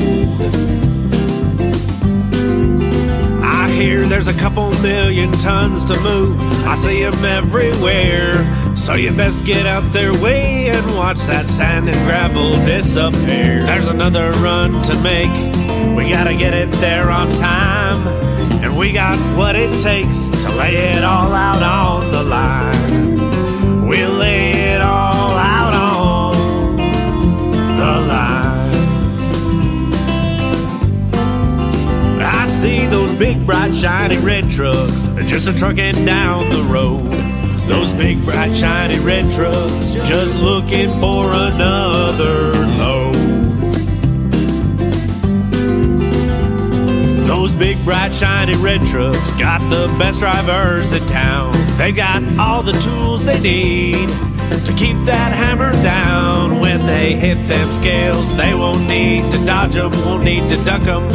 I hear there's a couple million tons to move. I see them everywhere. So you best get out their way and watch that sand and gravel disappear. There's another run to make. We gotta get it there on time. And we got what it takes to lay it all out on the line. We'll lay it all out on the line. I see those big, bright, shiny red trucks just a trucking down the road. Those big, bright, shiny red trucks just looking for another load. Those big, bright, shiny red trucks got the best drivers in town. They got all the tools they need to keep that hammer down. When they hit them scales, they won't need to dodge them, won't need to duck them.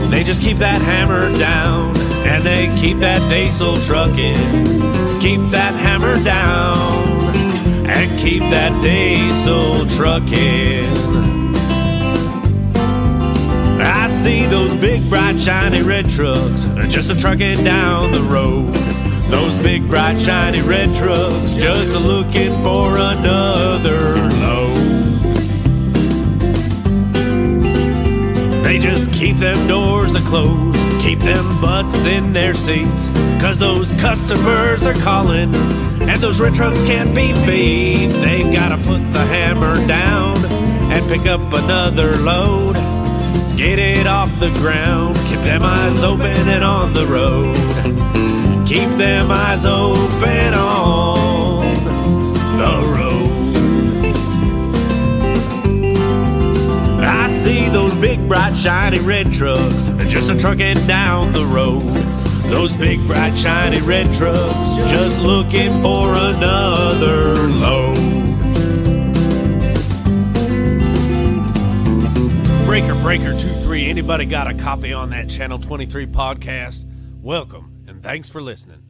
They just keep that hammer down, and they keep that diesel trucking. Keep that hammer down, and keep that diesel trucking. I see those big, bright, shiny red trucks just a trucking down the road. Those big, bright, shiny red trucks just a looking for another load. They just keep them doors closed, keep them butts in their seats, cause those customers are calling, and those red trucks can't be beat. They've gotta put the hammer down and pick up another load. Get it off the ground, keep them eyes open and on the road. Keep them eyes open on the road. I see those big, bright, shiny red trucks just a trucking down the road. Those big, bright, shiny red trucks just looking for another load. Breaker 23, anybody got a copy on that Channel 23 podcast? Welcome, and thanks for listening.